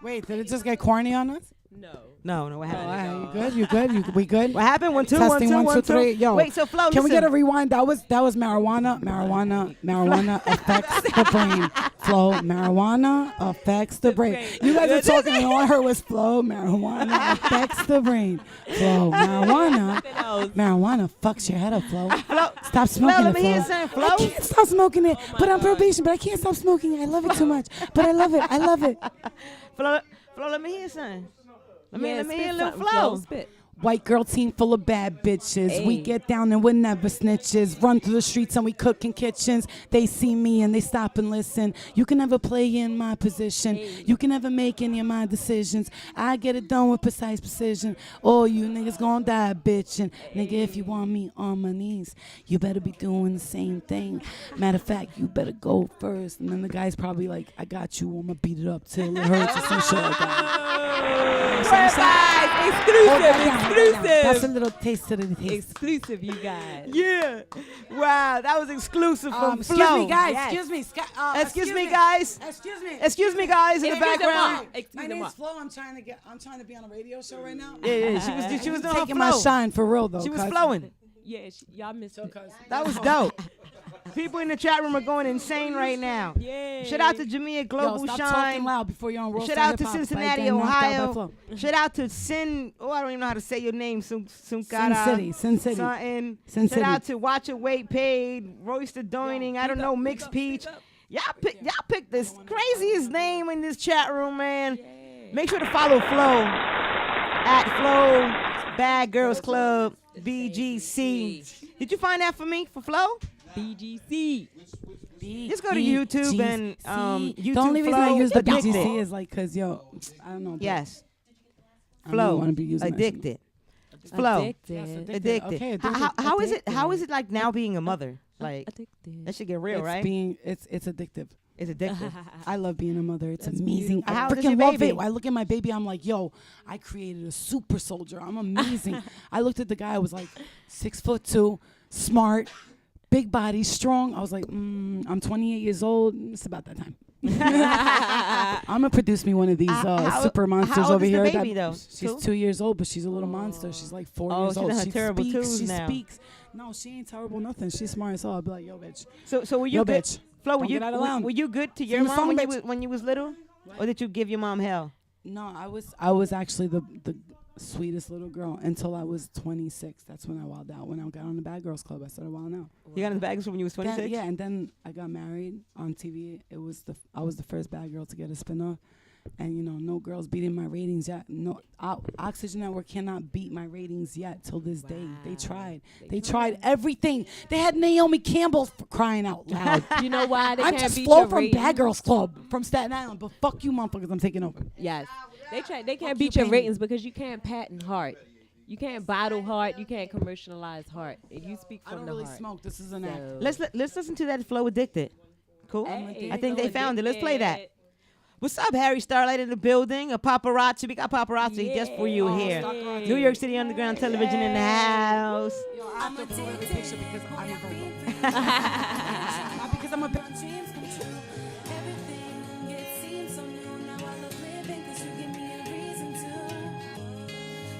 Speaker 3: Wait, did it just get corny on us?
Speaker 2: No.
Speaker 1: No, what
Speaker 3: Oh,
Speaker 1: happened?
Speaker 3: all right, you good? We good?
Speaker 1: What happened? 1 2
Speaker 3: Testing 1 2 3. Yo,
Speaker 1: Wait, so Flo,
Speaker 3: can we
Speaker 1: listen.
Speaker 3: get a rewind? That was marijuana. Marijuana affects the brain. Flow. Marijuana affects the brain. You guys are talking, and all I heard was flow. Marijuana affects the brain. Flow. Marijuana fucks your head up. Flow. Stop smoking
Speaker 1: let
Speaker 3: it.
Speaker 1: me hear
Speaker 3: Flow.
Speaker 1: something, Flo.
Speaker 3: I can't stop smoking it. But I'm probation. But I can't stop smoking it. I love it too much. But I love it.
Speaker 1: Flo, let me hear something. Let me hear a little
Speaker 2: something,
Speaker 1: Flo.
Speaker 2: Spit.
Speaker 3: White girl team full of bad bitches. We
Speaker 2: Hey.
Speaker 3: get down and we're never snitches. Run through the streets and we cook in kitchens. They see me and they stop and listen. You can never play in my position. You can never make any of my decisions. I get it done with precise precision. All you niggas gon' die bitchin'. Nigga, if you want me on my knees, you better be doing the same thing. Matter of fact, you better go first. And then the guy's probably like, I got you. I'ma beat it up till it hurts or some shit like that.
Speaker 2: Exclusive.
Speaker 3: That's a little taste of the taste.
Speaker 2: Exclusive, you guys.
Speaker 1: Yeah. Wow, that was exclusive from
Speaker 3: Excuse
Speaker 1: Flo.
Speaker 3: me, guys.
Speaker 2: Yes.
Speaker 3: Excuse me.
Speaker 1: Excuse me, guys.
Speaker 3: Excuse me, guys.
Speaker 1: In the
Speaker 2: Excuse
Speaker 1: background.
Speaker 2: them.
Speaker 3: My name's Flo. I'm trying to be on a radio show right now.
Speaker 1: Yeah, she was doing her
Speaker 3: Taking my
Speaker 1: flow.
Speaker 3: shine for real though.
Speaker 1: She was
Speaker 3: cuz-
Speaker 1: flowing.
Speaker 2: Yeah, y'all missed it.
Speaker 1: That was dope. People in the chat room are going insane right now.
Speaker 2: Yeah.
Speaker 1: Shout out to Jamia Global
Speaker 3: Yo, stop
Speaker 1: Shine.
Speaker 3: talking loud before you're on Roll
Speaker 1: Shout
Speaker 3: Star
Speaker 1: out to
Speaker 3: Hip Hop by
Speaker 1: Cincinnati,
Speaker 3: getting knocked out by
Speaker 1: Ohio.
Speaker 3: Flo.
Speaker 1: Shout out to Sin. Oh, I don't even know how to say your name. Sin
Speaker 3: Sin City.
Speaker 1: Something.
Speaker 3: Sin
Speaker 1: Shout
Speaker 3: City.
Speaker 1: out to Watch Your Weight Paid, Royster Doining. I don't know, Mixed Peach. Y'all picked this craziest name in this chat room, man. Make sure to follow Flo at Flo Bad Girls Club BGC. Did you find that for me for Flo?
Speaker 2: BGC.
Speaker 1: Just go to YouTube and YouTube
Speaker 3: The only reason I
Speaker 1: Flo
Speaker 3: use the
Speaker 1: Addicted.
Speaker 3: BGC is like, cause yo, I don't know. but
Speaker 1: Yes.
Speaker 3: I don't
Speaker 1: Flo
Speaker 3: want to be using that shit.
Speaker 1: Addicted. Flo
Speaker 2: Addicted.
Speaker 1: Addicted.
Speaker 3: Okay,
Speaker 1: How is it? How is it like now being a mother? Like
Speaker 2: Addicted.
Speaker 1: that should get real,
Speaker 3: It's
Speaker 1: right?
Speaker 3: it's addictive.
Speaker 1: It's addictive.
Speaker 3: I love being a mother. It's
Speaker 2: That's
Speaker 3: amazing.
Speaker 2: beautiful.
Speaker 3: I
Speaker 1: How old is your
Speaker 3: freaking love
Speaker 1: baby?
Speaker 3: it. I look at my baby. I'm like, yo, I created a super soldier. I'm amazing. I looked at the guy. I was like, 6'2", smart, big body, strong. I was like, I'm 28 years old. It's about that time. I'm gonna produce me one of these super monsters
Speaker 1: how old
Speaker 3: over
Speaker 1: is the
Speaker 3: here.
Speaker 1: baby, though?
Speaker 3: She's 2 years old, but she's a little monster. She's like 4 years
Speaker 1: she's
Speaker 3: old.
Speaker 1: in her
Speaker 3: She
Speaker 1: terrible
Speaker 3: speaks.
Speaker 1: twos
Speaker 3: She
Speaker 1: now.
Speaker 3: speaks. No, she ain't terrible. Nothing. She's smart as hell. I'll be like, yo, bitch.
Speaker 1: So were you
Speaker 3: Yo,
Speaker 1: good?
Speaker 3: bitch.
Speaker 1: Flo,
Speaker 3: Don't get out of line.
Speaker 1: were you good to
Speaker 3: Sing
Speaker 1: your
Speaker 3: the
Speaker 1: mom
Speaker 3: song,
Speaker 1: when you was little, or did you give your mom hell?
Speaker 3: No, I was actually the sweetest little girl until I was 26. That's when I wilded out. When I got on the Bad Girls Club, I started wilding out.
Speaker 1: You got in the bags when you was 26.
Speaker 3: Yeah, and then I got married on TV. I was the first bad girl to get a spinoff, and no girls beating my ratings yet. No, Oxygen Network cannot beat my ratings yet till this day. They tried. They tried everything. They had Naomi Campbell crying out loud.
Speaker 2: You know why they
Speaker 3: I'm
Speaker 2: can't
Speaker 3: just
Speaker 2: beat
Speaker 3: Flo
Speaker 2: your
Speaker 3: from
Speaker 2: ratings?
Speaker 3: Bad Girls Club from Staten Island, but fuck you, motherfuckers. I'm taking over.
Speaker 2: Yes. They
Speaker 3: Fuck
Speaker 2: can't
Speaker 3: you,
Speaker 2: beat your
Speaker 3: Penny.
Speaker 2: ratings because you can't patent heart. You can't bottle heart. You can't commercialize heart. And you speak
Speaker 3: I
Speaker 2: from
Speaker 3: don't
Speaker 2: the
Speaker 3: really
Speaker 2: heart.
Speaker 3: smoke. This is an act.
Speaker 2: So-
Speaker 1: Let's listen to that Flo Addicted. Cool.
Speaker 2: Hey,
Speaker 1: I think
Speaker 2: Flo
Speaker 1: they found it. Let's play that.
Speaker 2: Addicted.
Speaker 1: What's up, Harry Starlight in the building? A paparazzi. We got paparazzi just for you here. New York City Underground Television in the house.
Speaker 3: Yo, I have to pull every picture because I'm a Virgo. Not because I'm a bitch.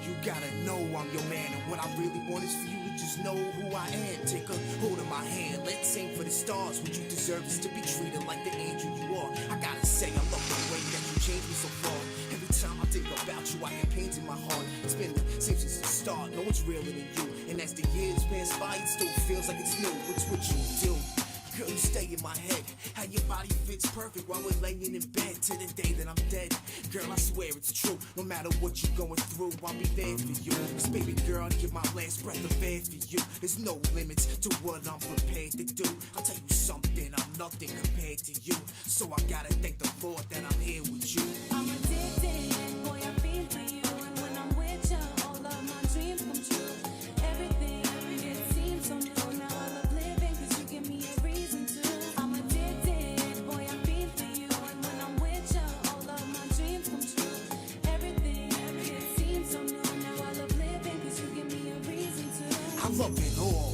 Speaker 6: You gotta know I'm your man, and what I really want is for you to just know who I am. Take a hold of my hand, let's aim for the stars. What you deserve is to be treated like the angel you are. I gotta say, I love the way that you changed me so far. Every time I think about you, I get pains in my heart. It's been the same since the start, no one's realer than you. And as the years pass by, it still feels like it's new. It's what you do. Girl, you stay in my head. How your body fits perfect while we're laying in bed to the day that I'm dead. Girl, I swear it's true. No matter what you're going through, I'll be there for you. Cause baby girl, I give my last breath of air for you. There's no limits to what I'm prepared to do. I'll tell you something, I'm nothing compared to you. So I gotta thank the Lord that I'm here with you.
Speaker 10: I'm addicted, boy, I feel for you. And when I'm with you, all of my dreams come true. Everything, it seems so new. Now I love living cause you give me a reason to. I'm addicted, boy, I feel for you. And when I'm with you, all of my dreams come true. Everything, it seems so new. Now I love living cause you give me a reason to.
Speaker 6: I love it all.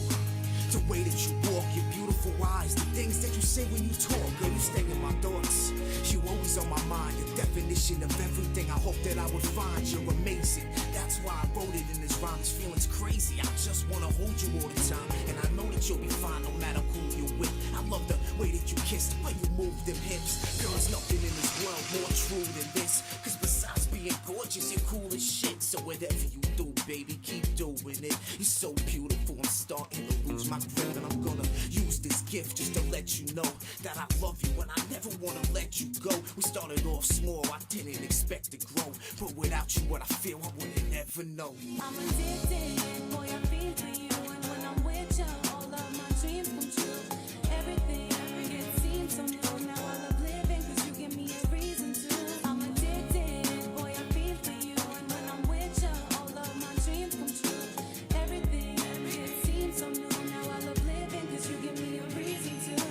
Speaker 6: The way that you walk, your beautiful eyes, the things that you say when you talk, girl, you stay in my thoughts. You always on my mind, the definition of everything I hope that I would find. You're amazing. That's why I wrote it in this rhyme. This feeling's crazy. I just wanna hold you all the time, and I know that you'll be fine no matter who you're with. I love the way that you kiss, the way you move them hips. Girl, there's nothing in this world more true than this. Cause besides being gorgeous, you're cool as shit. So whatever you do, baby, keep doing it. You're so beautiful, I'm starting to lose my grip, and I'm gonna use this gift just to let you know that I love you and I never wanna let you go. We started off small, I didn't expect to grow, but without you, what I feel, I wouldn't ever know.
Speaker 10: I'm addicted, boy, I feel for you. And when I'm with you, all of my dreams come true. Everything, it seems so new. Now I love living cause you give me a reason to. I'm addicted, boy, I feel for you. And when I'm with you, all of my dreams come true. Everything, it seems so new. Now I love living cause you give me a reason to.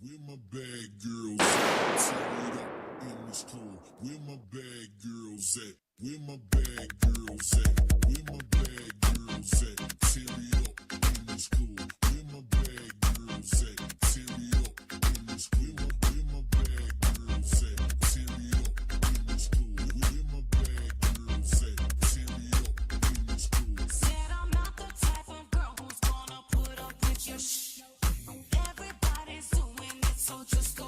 Speaker 11: Where my bad girls at? Tear it up in this club. Where my bad girls at? Where my bad girls at? Where my bad girls at? Tear it up in this club. Where my bad girls at? Tear it up in this club. Where my bad girls at? Tear it up in this club. Where my bad girls at? Tear it up in this club.
Speaker 10: Said I'm not the type of girl who's gonna put up with your shit. Everybody's doing it, so just go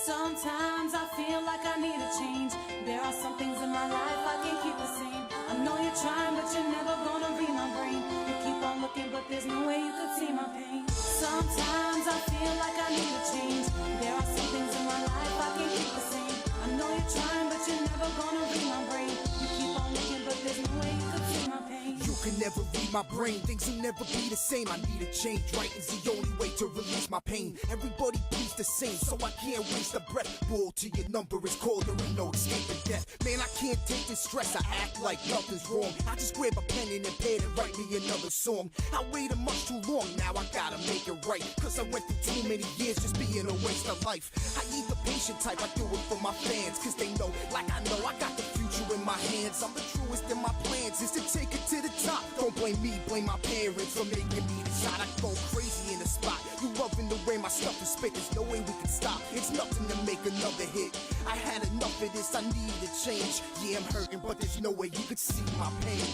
Speaker 10: Sometimes I feel like I need a change. There are some things in my life I can't keep the same. I know you're trying, but you're never gonna read my brain. You keep on looking, but there's no way you could see my pain. Sometimes I feel like I need a change. There are some things in my life I can't keep the same. I know you're trying, but you're never gonna read my brain. You keep on looking, but there's no way you could see my pain.
Speaker 12: You can never read my brain, things will never be the same. I need a change, writing's the only way to release my pain. Everybody breathes the same, so I can't waste a breath. Bull to your number is called, there ain't no escaping death. Man, I can't take this stress, I act like nothing's wrong. I just grab a pen and a pad and write me another song. I waited much too long, now I gotta make it right. Cause I went through too many years just being a waste of life. I ain't the patient type, I do it for my fans. Cause they know, like I know, I got the future in my hands. I'm the truest in my plans, is to take it to the top. Don't blame me, blame my parents for making me decide. I go crazy in the spot. You loving the way my stuff is spit, there's no way we can stop. It's nothing to make another hit. I had enough of this, I need a change. Yeah, I'm hurting, but there's no way you could see my pain.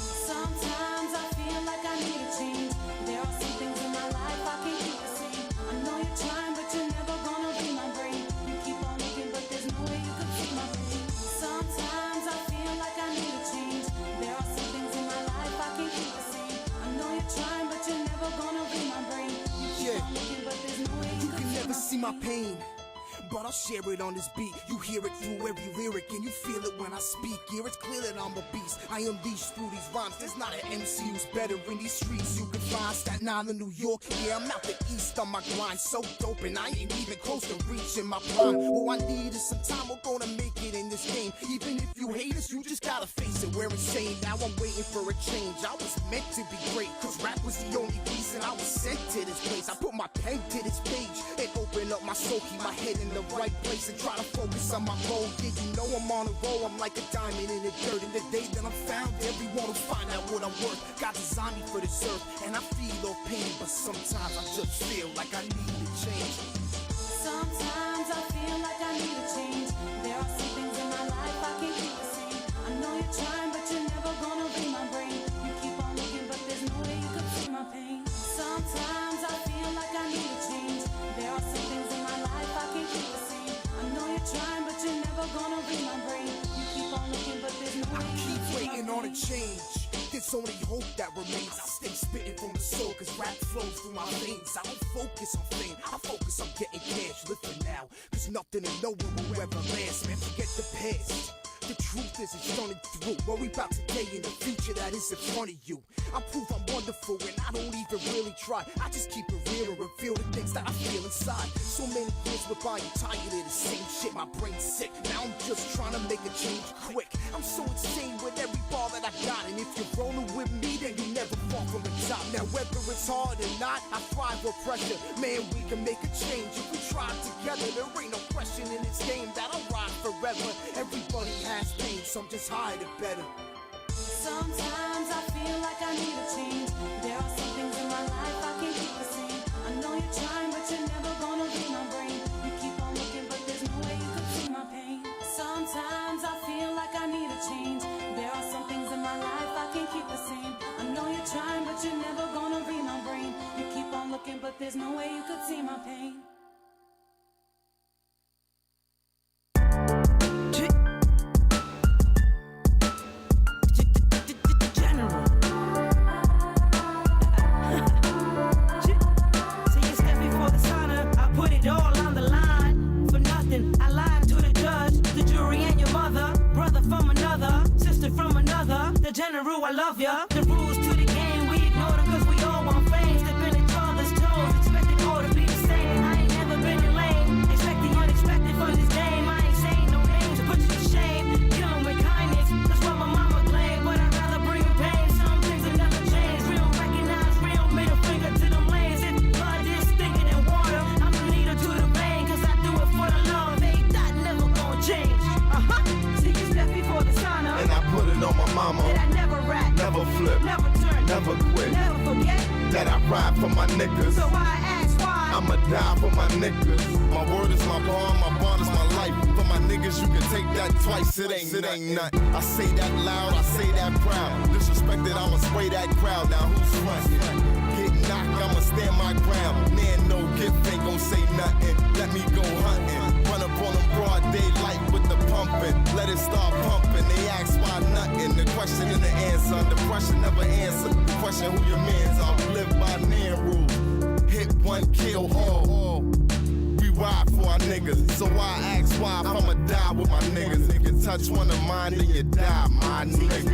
Speaker 10: Sometimes I feel like I need a change. There are some things in my life I can't keep the same. I know you're trying, but you're never gonna read my brain. You keep on looking, but there's no way you could see my pain. Sometimes I feel like I need a change. There are some things in my life I can't keep the same. I know you're trying, but you're never gonna read my brain. You keep on looking, but there's no way you could
Speaker 12: Never see my pain, but I'll share it on this beat. You hear it through every lyric and you feel it when I speak. Yeah, it's clear that I'm a beast. I unleash through these rhymes. There's not an MC who's better in these streets. You can find Staten Island, New York. Yeah, I'm out the east on my grind. So dope and I ain't even close to reaching my prime. All I need is some time. We're gonna make it in this game. Even if you hate us, you just gotta face it. We're insane. Now I'm waiting for a change. I was meant to be great, cause rap was the only reason I was sent to this place. I put my pen to this page and open up my soul, keep my head in the right place and try to focus on my goal. Yeah, you know I'm on a roll, I'm like a diamond in the dirt. And the day that I'm found, everyone will find out what I'm worth. God designed me for this earth, and I feel no pain, but sometimes I just feel like I need a change.
Speaker 10: Sometimes I feel like I need a change. There are some things in my life I can't keep the same. I know you're trying, but you're never gonna read my brain. You keep on looking, but there's no way you could see my pain. Sometimes I feel like I need a change. There are some things in my life I can't keep the same. I know you're trying, but you're never gonna read my brain. You keep on looking, but there's no way you
Speaker 12: Keep
Speaker 10: could see my
Speaker 12: waiting on a
Speaker 10: pain.
Speaker 12: change. There's only hope that remains. I stay spitting from the soul, cause rap flows through my veins. I don't focus on fame, I focus on getting cash. Live for now, cause nothing and no one will ever last. Man, forget the past. The truth is it's running through. Worry about today and the future that is in front of you. I prove I'm wonderful and I don't even really try. I just keep it real and reveal the things that I feel inside. So many years went by, I'm tired of the same shit. My brain's sick, now I'm just trying to make a change quick. I'm so insane with every ball that I got. And if you're rolling with me, then you never fall from the top. Now whether it's hard or not, I thrive with pressure. Man, we can make a change if we try together. There ain't no question in this game that I'll ride forever. Everybody has pain, some just hide it better.
Speaker 10: Sometimes I feel like I need a change. There are some things in my life I can't keep the same. I know you're trying, but you're never gonna read my brain. You keep on looking, but there's no way you could see my pain. Sometimes I feel like I need a change. There are some things in my life I can't keep the same. I know you're trying, but you're never gonna read my brain. You keep on looking, but there's no way you could see my pain.
Speaker 1: The general, I love ya. The rules to the game, we ignore them cause we all want fame. Stepping each other's toes, expecting all to be the same. I ain't never been in lane, expect the unexpected from this game. I ain't saying no names to put you to shame. Kill 'em with kindness, that's what my mama claimed. But I'd rather bring in pain, some things will never change. We don't recognize real, middle finger to them lanes. If blood is stinking in water, I'm a leader to the vein. Cause I do it for the love, ain't that never gonna change. See you step before the sun up.
Speaker 13: And I put it on my mama.
Speaker 1: That I never rap,
Speaker 13: never flip,
Speaker 1: never turn,
Speaker 13: never quit,
Speaker 1: never forget
Speaker 13: that I ride for my niggas.
Speaker 1: So I ask why
Speaker 13: I'ma die for my niggas. My word is my bond is my life. For my niggas, you can take that twice. It ain't nothing. I say that loud, I say that proud. Disrespected, I'ma spray that crowd. Now who's frontin'? Get knocked, I'ma stand my ground. Man, no gift ain't gon' say nothing. Let me go hunting. question never answered. The question who your mans are. We live by man rules. Hit one, kill all. We ride for our niggas. So I ask why if I'ma die with my niggas. If you touch one of mine, then you die, my nigga.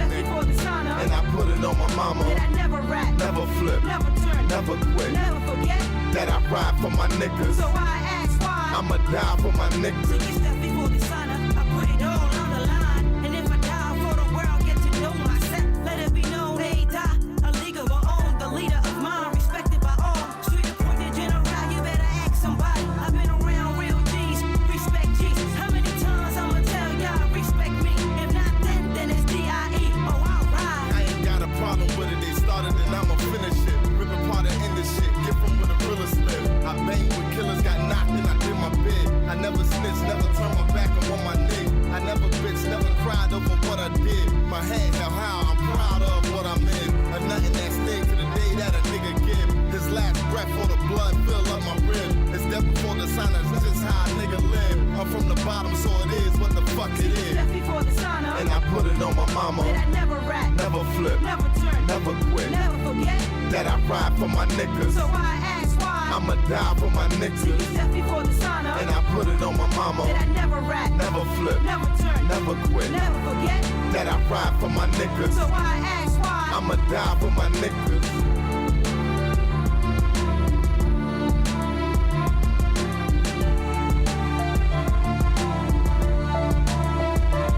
Speaker 13: And I put it on my mama.
Speaker 10: That I never rap,
Speaker 13: Never flip,
Speaker 10: never turn,
Speaker 13: never quit.
Speaker 10: never forget.
Speaker 13: That I ride for my niggas.
Speaker 10: So I ask why.
Speaker 13: I'ma die for my niggas.
Speaker 10: Take a step before dishonor. I put it all on the line. And if I die for the world, get to know my set. Let it be known they die. A league of our own, the leader of mine, respected by all. Street appointed general, you better ask somebody. I've been around real G's, respect G's. How many times I'ma tell y'all respect me? If not then it's D.I.E. Oh, I'll ride.
Speaker 13: I ain't got a problem with it. They started and I'ma finish it. Rip apart and end this shit. Get from where the realest live. I bang with killers, got knocked and I did my bid. I never snitched, never turned my back on my nigga. I never bitch, never cried over what I did. My head held high, I'm proud of what I'm in. A nothing that stayed to the day that a nigga give. His last breath for the blood fill up my rib. It's death before the sign, that's just how a nigga live. I'm from the bottom, so it is what the fuck it is.
Speaker 10: Step before dishonor.
Speaker 13: And I put it on my mama.
Speaker 10: That I never rap,
Speaker 13: Never flip,
Speaker 10: never turn,
Speaker 13: never quit.
Speaker 10: never forget.
Speaker 13: That I ride for my niggas.
Speaker 10: So I ask why.
Speaker 13: I'ma die for my
Speaker 10: Take a
Speaker 13: niggas.
Speaker 10: step before dishonor.
Speaker 13: And I put it on my mama.
Speaker 10: That I never rap,
Speaker 13: Never flip,
Speaker 10: never turn,
Speaker 13: never quit.
Speaker 10: never forget.
Speaker 13: That I ride for my niggas.
Speaker 10: So I ask why.
Speaker 13: I'ma die for my niggas.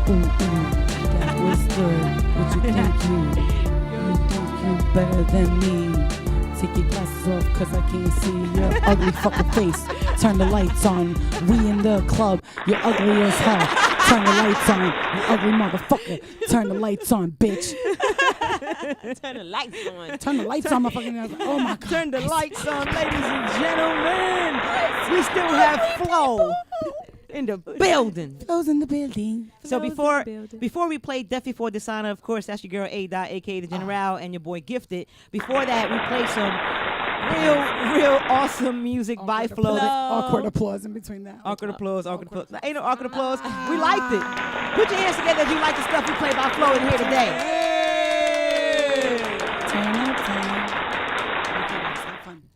Speaker 3: That was good. What you think you better than me? Take your glasses off cause I can't see your ugly fucking face. Turn the lights on. We in the club. You're ugly as hell. Turn the lights on. You ugly motherfucker. Turn the lights on, bitch.
Speaker 2: Turn the lights on.
Speaker 3: Turn the lights on, motherfucking. Oh my god.
Speaker 1: Turn the lights on, ladies and gentlemen. We still have FLO in the building.
Speaker 3: Those in the building.
Speaker 1: So
Speaker 2: Flo's
Speaker 1: before
Speaker 2: in the building.
Speaker 1: before we played Death Before Dishonor, of course, that's your girl A. Dot, aka the General, and your boy Gifted. Before that, we played some real awesome music by FLO.
Speaker 3: Awkward applause in between that.
Speaker 1: Awkward applause. Ain't no awkward applause. We liked it. Put your hands together if you like the stuff we played by FLO in here today.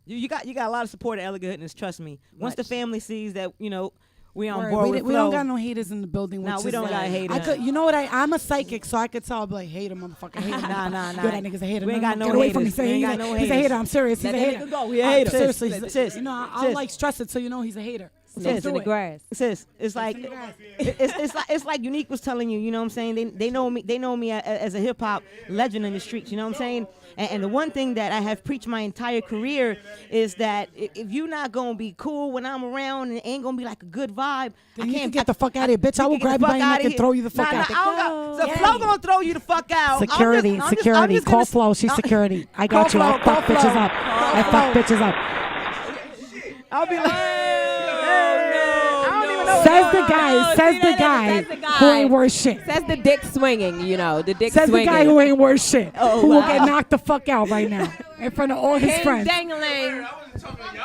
Speaker 1: You got a lot of support at Elegant Goodness, trust me. Once the family sees that, we on board with
Speaker 3: we
Speaker 1: FLO.
Speaker 3: don't got no haters in the building.
Speaker 1: No,
Speaker 3: which
Speaker 1: we
Speaker 3: is
Speaker 1: don't got haters.
Speaker 3: I could, you know what? I'm a psychic, so I could tell. I'll be like, hater, motherfucker, hater.
Speaker 1: Nah.
Speaker 3: Yo, that nigga's a hater.
Speaker 1: We ain't got no
Speaker 3: Get away from me.
Speaker 1: haters.
Speaker 3: Say
Speaker 1: We ain't
Speaker 3: he's
Speaker 1: got
Speaker 3: a-
Speaker 1: no
Speaker 3: He's a
Speaker 1: haters.
Speaker 3: hater. I'm serious. He's
Speaker 2: Let
Speaker 3: a
Speaker 2: that
Speaker 3: hater.
Speaker 2: nigga go. We a hater.
Speaker 3: Seriously,
Speaker 1: Sis.
Speaker 3: I'll like stress it so you know he's a hater.
Speaker 2: Snakes in the grass.
Speaker 1: Sis, it's like it's like Unique was telling you, you know what I'm saying? They know me as a hip hop legend in the streets, you know what I'm saying? And the one thing that I have preached my entire career is that if you're not gonna be cool when I'm around and it ain't gonna be like a good vibe,
Speaker 3: Then you can get the fuck out of here, bitch. I will grab you by your neck and throw you the fuck out.
Speaker 1: So FLO gonna throw you the fuck out.
Speaker 3: Security. Call FLO. She's security. I got you. I fuck bitches up. I fuck bitches up.
Speaker 1: I'll be like,
Speaker 3: Says the guy who ain't worth shit.
Speaker 2: Says the dick swinging, the dick
Speaker 3: Says
Speaker 2: swinging.
Speaker 3: the guy who ain't worth shit.
Speaker 2: Oh,
Speaker 3: who will
Speaker 2: wow.
Speaker 3: get knocked the fuck out right now in front of all his
Speaker 2: King
Speaker 3: friends.
Speaker 2: Dangling.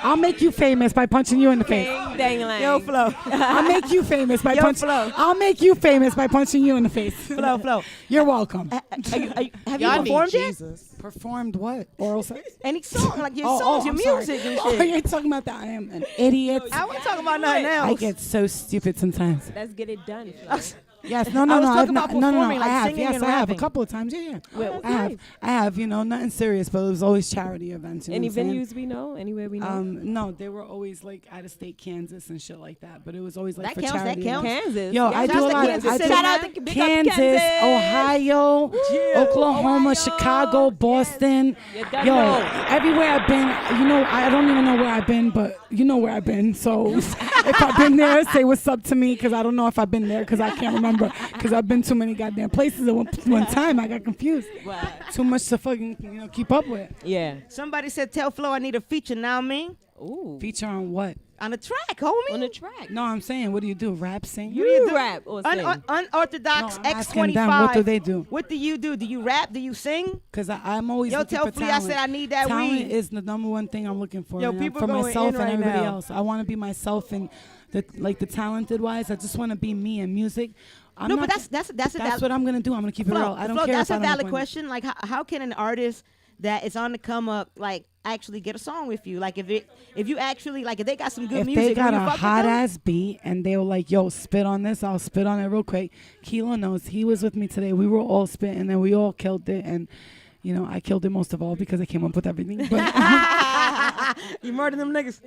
Speaker 3: I'll make you famous by punching you in the face.
Speaker 2: King Dangling.
Speaker 1: Yo, FLO.
Speaker 3: I'll make you famous by punching.
Speaker 1: FLO.
Speaker 3: I'll make you famous by punching you in the face.
Speaker 1: FLO.
Speaker 3: You're welcome.
Speaker 1: Have you performed yet?
Speaker 3: Performed what? Oral sex?
Speaker 1: Any song, like your songs, your
Speaker 3: I'm
Speaker 1: music
Speaker 3: sorry.
Speaker 1: and
Speaker 3: Oh,
Speaker 1: shit.
Speaker 3: you're talking about that. I am an idiot.
Speaker 1: I wasn't talking about nothing else.
Speaker 3: I get so stupid sometimes.
Speaker 2: Let's get it done. Flo.
Speaker 3: Yes,
Speaker 1: I
Speaker 3: no.
Speaker 1: was talking
Speaker 3: I've
Speaker 1: about
Speaker 3: not, no.
Speaker 1: performing,
Speaker 3: I
Speaker 1: like
Speaker 3: have.
Speaker 1: singing
Speaker 3: Yes,
Speaker 1: and
Speaker 3: I have a
Speaker 1: rapping.
Speaker 3: couple of times. Yeah.
Speaker 2: Well,
Speaker 3: I have. Nothing serious, but it was always charity events. You know
Speaker 2: Any
Speaker 3: what I'm saying?
Speaker 2: venues we know? Anywhere we know?
Speaker 3: No, they were always like out of state Kansas and shit like that. But it was always like
Speaker 1: That
Speaker 3: for
Speaker 1: counts,
Speaker 3: charity.
Speaker 1: that counts.
Speaker 3: events.
Speaker 2: Kansas.
Speaker 3: Yo,
Speaker 2: Yeah,
Speaker 3: I
Speaker 2: shout
Speaker 3: do a
Speaker 2: out to
Speaker 3: lot.
Speaker 2: Kansas
Speaker 3: I
Speaker 2: City.
Speaker 3: do
Speaker 2: Shout out to big up
Speaker 3: Kansas, Ohio, Oklahoma, Chicago, Boston.
Speaker 2: done
Speaker 3: Yo,
Speaker 2: know.
Speaker 3: everywhere I've been, I don't even know where I've been, but you know where I've been. So if I've been there, say what's up to me, because I don't know if I've been there, because I can't remember, because I've been too many goddamn places at one time. I got confused.
Speaker 2: Wow.
Speaker 3: Too much to fucking keep up with.
Speaker 2: Yeah.
Speaker 1: Somebody said, tell FLO I need a feature, now me.
Speaker 2: Ooh.
Speaker 3: Feature on what?
Speaker 1: On the track, homie.
Speaker 2: On the track.
Speaker 3: No, I'm saying, what do you do? Rap, sing?
Speaker 2: You rap or sing.
Speaker 1: Unorthodox
Speaker 3: No, I'm asking
Speaker 1: X25.
Speaker 3: them, what do they do?
Speaker 1: What do you do? Do you rap? Do you sing?
Speaker 3: Because I'm always
Speaker 1: Yo,
Speaker 3: looking
Speaker 1: tell
Speaker 3: for
Speaker 1: Flea I
Speaker 3: talent.
Speaker 1: said I need that
Speaker 3: talent
Speaker 1: weed.
Speaker 3: is the number one thing I'm looking for.
Speaker 1: Yo,
Speaker 3: man.
Speaker 1: people
Speaker 3: for
Speaker 1: going
Speaker 3: myself
Speaker 1: in
Speaker 3: and
Speaker 1: right
Speaker 3: everybody
Speaker 1: now.
Speaker 3: else. I want to be myself and the talented wise. I just want to be me in music. I'm
Speaker 1: No,
Speaker 3: not
Speaker 1: but that's
Speaker 3: what I'm gonna do. I'm gonna keep it real. I don't care
Speaker 1: That's
Speaker 3: if I
Speaker 1: a
Speaker 3: don't make
Speaker 1: valid
Speaker 3: money.
Speaker 1: question. Like, how can an artist that is on the come up, like, actually get a song with you? Like, if you actually, like, if they got some good
Speaker 3: If
Speaker 1: music,
Speaker 3: they got
Speaker 1: will you
Speaker 3: a
Speaker 1: fuck with
Speaker 3: hot
Speaker 1: them?
Speaker 3: ass beat and they were like, yo, spit on this, I'll spit on it real quick. Kilo knows, he was with me today. We were all spitting and we all killed it. And, you know, I killed it most of all because I came up with everything. But
Speaker 1: You murder them niggas.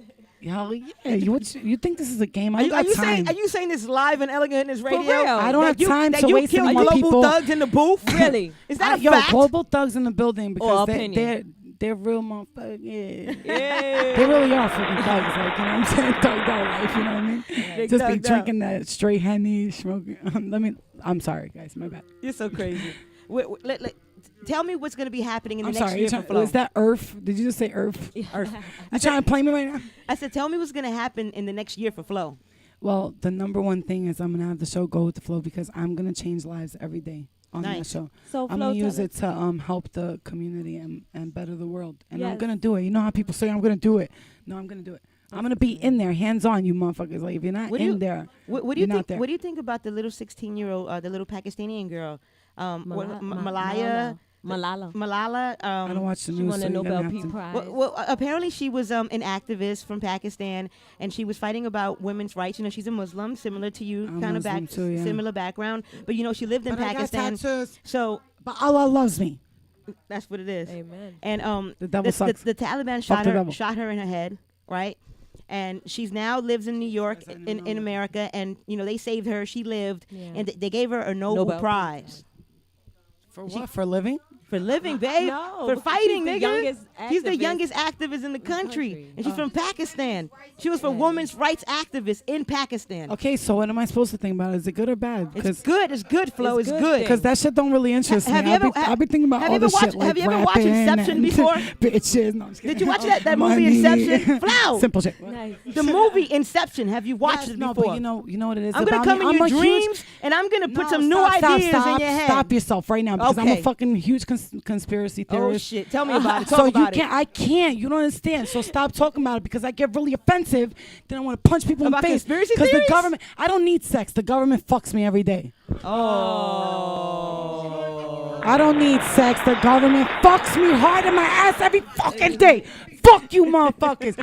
Speaker 3: hell yeah. You think this is a game? I
Speaker 1: Are you,
Speaker 3: got time.
Speaker 1: are you saying this live and elegant in this radio?
Speaker 2: real.
Speaker 3: I don't
Speaker 1: That
Speaker 3: have
Speaker 1: you-
Speaker 3: time
Speaker 1: that
Speaker 3: to
Speaker 1: you
Speaker 3: waste
Speaker 1: killed
Speaker 3: any more
Speaker 1: global
Speaker 3: people.
Speaker 1: thugs in the booth?
Speaker 2: Really?
Speaker 1: Is that a
Speaker 3: Yo,
Speaker 1: fact?
Speaker 3: global thugs in the building because
Speaker 2: opinion.
Speaker 3: they're real motherfuckers. Yeah.
Speaker 2: Yeah.
Speaker 3: They really are freaking thugs, like, you know what I'm saying? Thugged out life, you know what I mean?
Speaker 1: They
Speaker 3: Just be
Speaker 1: thugged out.
Speaker 3: drinking that straight Henny, smoking. I'm sorry, guys, my bad.
Speaker 1: You're so crazy. Tell me what's going to be happening in the
Speaker 3: I'm
Speaker 1: next
Speaker 3: sorry.
Speaker 1: year for Flo.
Speaker 3: Was that Earth? Did you just say Earth?
Speaker 1: Earth.
Speaker 3: You trying to play me right now?
Speaker 1: I said, tell me what's going to happen in the next year for Flo.
Speaker 3: Well, the number one thing is I'm gonna have the show go with the flow because I'm gonna change lives every day on that
Speaker 1: Nice.
Speaker 3: show.
Speaker 2: So
Speaker 3: I'm
Speaker 2: Flo,
Speaker 3: gonna use
Speaker 2: tell
Speaker 3: it to help the community and better the world. And I'm
Speaker 2: Yes.
Speaker 3: gonna do it. You know how people say I'm gonna do it. No, I'm gonna do it. I'm gonna be in there, hands on, you motherfuckers. Like if you're not
Speaker 1: What do you-
Speaker 3: in there,
Speaker 1: What do you
Speaker 3: you're not
Speaker 1: think?
Speaker 3: there.
Speaker 1: What do you think about the little 16-year-old, the little Pakistani girl,
Speaker 2: Malala.
Speaker 1: Malala.
Speaker 3: I don't watch the
Speaker 2: She
Speaker 3: news.
Speaker 2: won
Speaker 3: so
Speaker 2: a
Speaker 3: you're gonna
Speaker 2: Nobel
Speaker 3: have
Speaker 2: Peace
Speaker 3: to-
Speaker 2: Prize.
Speaker 1: Well, apparently she was an activist from Pakistan, and she was fighting about women's rights. You know, she's a Muslim, similar to you,
Speaker 3: I'm
Speaker 1: kind of
Speaker 3: Muslim too, yeah.
Speaker 1: similar background. But you know, she lived in
Speaker 3: But I got
Speaker 1: Pakistan,
Speaker 3: tattoos.
Speaker 1: so
Speaker 3: But Allah loves me.
Speaker 1: that's what it is.
Speaker 2: Amen.
Speaker 1: And
Speaker 3: The devil sucks.
Speaker 1: the Taliban
Speaker 3: Fuck the devil.
Speaker 1: shot her in her head, right? And she's now lives in New York, in America, and you know they saved her. She lived,
Speaker 2: Yeah.
Speaker 1: and they gave her a Nobel
Speaker 2: Nobel Peace
Speaker 1: Prize.
Speaker 3: For what? For living?
Speaker 1: For living, babe.
Speaker 2: No,
Speaker 1: for
Speaker 2: because
Speaker 1: fighting,
Speaker 2: she's the
Speaker 1: nigga.
Speaker 2: youngest
Speaker 1: She's the
Speaker 2: activist
Speaker 1: youngest activist in the country.
Speaker 2: country.
Speaker 1: And she's from Pakistan. She was for women's rights activists in Pakistan.
Speaker 3: Okay, so what am I supposed to think about? Is it good or bad?
Speaker 1: It's good. It's good, Flo. It's
Speaker 2: good
Speaker 1: good.
Speaker 2: thing.
Speaker 3: Because that shit don't really interest
Speaker 1: Have
Speaker 3: me.
Speaker 1: you ever-
Speaker 3: I've been thinking about
Speaker 1: have
Speaker 3: all
Speaker 1: you ever
Speaker 3: this shit
Speaker 1: watched-
Speaker 3: like
Speaker 1: have you ever watched
Speaker 3: rapping
Speaker 1: Inception
Speaker 3: and
Speaker 1: before?
Speaker 3: Bitches. No, I'm just kidding.
Speaker 1: Did you watch that movie
Speaker 3: Money.
Speaker 1: Inception? Flo.
Speaker 3: Simple shit.
Speaker 2: Nice.
Speaker 1: The movie Inception. Have you watched
Speaker 3: Yes,
Speaker 1: it
Speaker 3: no,
Speaker 1: before?
Speaker 3: but you know what it is.
Speaker 1: I'm gonna
Speaker 3: about
Speaker 1: come
Speaker 3: me?
Speaker 1: in
Speaker 3: I'm
Speaker 1: your
Speaker 3: a huge-
Speaker 1: dreams, and I'm gonna put
Speaker 3: No,
Speaker 1: some new
Speaker 3: stop,
Speaker 1: ideas
Speaker 3: stop,
Speaker 1: in your head.
Speaker 3: Stop yourself right now because I'm
Speaker 1: Okay.
Speaker 3: a fucking huge conspiracy
Speaker 1: Oh
Speaker 3: theorist.
Speaker 1: shit! Tell me about it.
Speaker 3: So
Speaker 1: Talk
Speaker 3: you
Speaker 1: about
Speaker 3: can't. I can't. You don't understand. So stop talking about it because I get really offensive. Then I want to punch people
Speaker 1: About
Speaker 3: in the face.
Speaker 1: conspiracy
Speaker 3: Because the
Speaker 1: theories?
Speaker 3: government. I don't need sex. The government fucks me every day.
Speaker 1: Oh.
Speaker 3: I don't need sex. The government fucks me hard in my ass every fucking day. Fuck you, motherfuckers.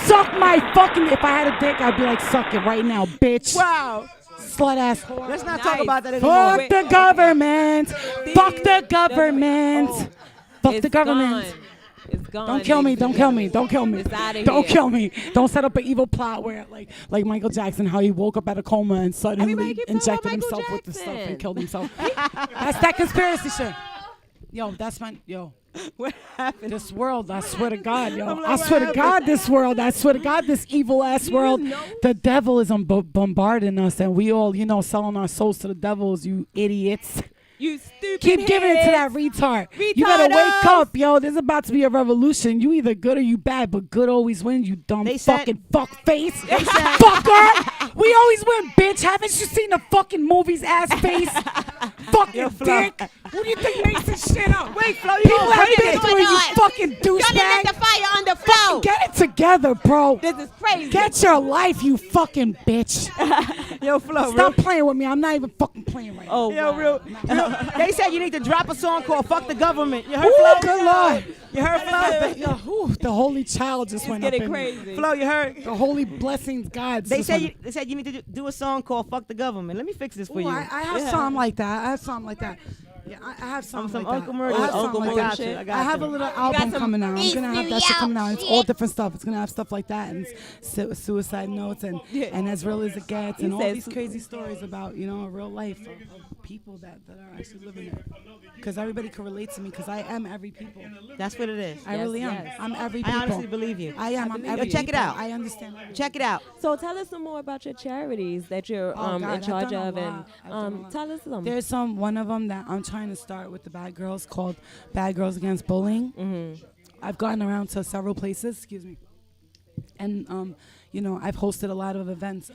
Speaker 3: Suck my fucking. If I had a dick, I'd be like, suck it right now, bitch.
Speaker 1: Wow.
Speaker 3: Slut ass whore.
Speaker 1: Let's not talk about that
Speaker 3: Fuck
Speaker 1: anymore.
Speaker 3: the government. Fuck the government. Fuck
Speaker 2: It's
Speaker 3: the government.
Speaker 2: gone. It's gone.
Speaker 3: Don't kill me.
Speaker 2: ladies
Speaker 3: Don't
Speaker 2: and
Speaker 3: kill me.
Speaker 2: gentlemen.
Speaker 3: Don't kill me.
Speaker 2: It's outta
Speaker 3: Don't
Speaker 2: here.
Speaker 3: kill me. Don't set up an evil plot where like Michael Jackson, how he woke up out of coma and
Speaker 2: Everybody
Speaker 3: suddenly
Speaker 2: keep talking about
Speaker 3: injected
Speaker 2: Michael
Speaker 3: himself with the stuff
Speaker 2: Jackson.
Speaker 3: and killed himself. That's that conspiracy shit. Yo, that's my
Speaker 1: What happened?
Speaker 3: This world, I swear to God, yo.
Speaker 1: I'm like,
Speaker 3: I
Speaker 1: what
Speaker 3: swear to
Speaker 1: happened?
Speaker 3: God, this world. I swear to God, this evil ass world. The devil is bombarding us, and we all, selling our souls to the devils, you idiots.
Speaker 2: You stupid.
Speaker 3: Keep giving it to that retard. You better wake up, yo. There's about to be a revolution. You either good or you bad, but good always wins, you dumb
Speaker 1: They said-
Speaker 3: fucking fuck face. Fucker. We always win, bitch. Haven't you seen the fucking movies, ass face? Fucking dick. Who do you think makes this shit up?
Speaker 1: Wait, Flo, you
Speaker 3: People
Speaker 1: don't
Speaker 3: have
Speaker 1: break
Speaker 3: been
Speaker 1: it.
Speaker 3: through it, you fucking douchebag.
Speaker 2: fire on the floor.
Speaker 3: Get it together, bro.
Speaker 2: This is crazy.
Speaker 3: Get your life, you fucking bitch.
Speaker 1: Yo, Flo,
Speaker 3: Stop playing with me. I'm not even fucking playing right now.
Speaker 2: Oh,
Speaker 1: Yo,
Speaker 2: wow.
Speaker 1: real. They said you need to drop a song called "Fuck the Government." You heard
Speaker 3: Ooh,
Speaker 1: Flo?
Speaker 3: good Lord.
Speaker 1: You heard Flo?
Speaker 3: Yo, the holy child just went up
Speaker 2: Getting
Speaker 3: in me.
Speaker 2: crazy.
Speaker 1: Flo, you heard?
Speaker 3: The holy blessings, God.
Speaker 1: They said you need to do a song called "Fuck the Government." Let me fix this for you.
Speaker 3: I have something like that. I have something like that. Yeah, I have something
Speaker 1: Some
Speaker 3: like
Speaker 1: Uncle
Speaker 3: that.
Speaker 1: Murder.
Speaker 3: I have
Speaker 1: Uncle
Speaker 3: something like
Speaker 1: Murder
Speaker 3: that.
Speaker 1: shit. I got
Speaker 3: I have
Speaker 1: you.
Speaker 3: a little album
Speaker 2: some
Speaker 3: coming out. I'm
Speaker 2: East
Speaker 3: gonna have
Speaker 2: New
Speaker 3: that shit coming
Speaker 2: York
Speaker 3: out. It's all different stuff. It's gonna have stuff like that and suicide notes and as real as it gets and all
Speaker 2: said
Speaker 3: these crazy stories about real life of people that are actually living it. Because everybody can relate to me because I am every people.
Speaker 1: That's what it is.
Speaker 3: I really am.
Speaker 2: yes.
Speaker 3: I'm every
Speaker 1: I
Speaker 3: people.
Speaker 1: honestly believe you.
Speaker 3: I am. I'm
Speaker 1: Yo,
Speaker 3: every
Speaker 1: check it
Speaker 3: people.
Speaker 1: out.
Speaker 3: I understand.
Speaker 1: Check it out.
Speaker 2: So tell us some more about your charities that you're
Speaker 3: God,
Speaker 2: in
Speaker 3: I've
Speaker 2: charge
Speaker 3: done a
Speaker 2: of, and
Speaker 3: lot. I've done a lot.
Speaker 2: tell us some.
Speaker 3: There's one of them that I'm trying to start with the bad girls called Bad Girls Against Bullying.
Speaker 2: Mm-hmm.
Speaker 3: I've gotten around to several places. Excuse me. And you know, I've hosted a lot of events,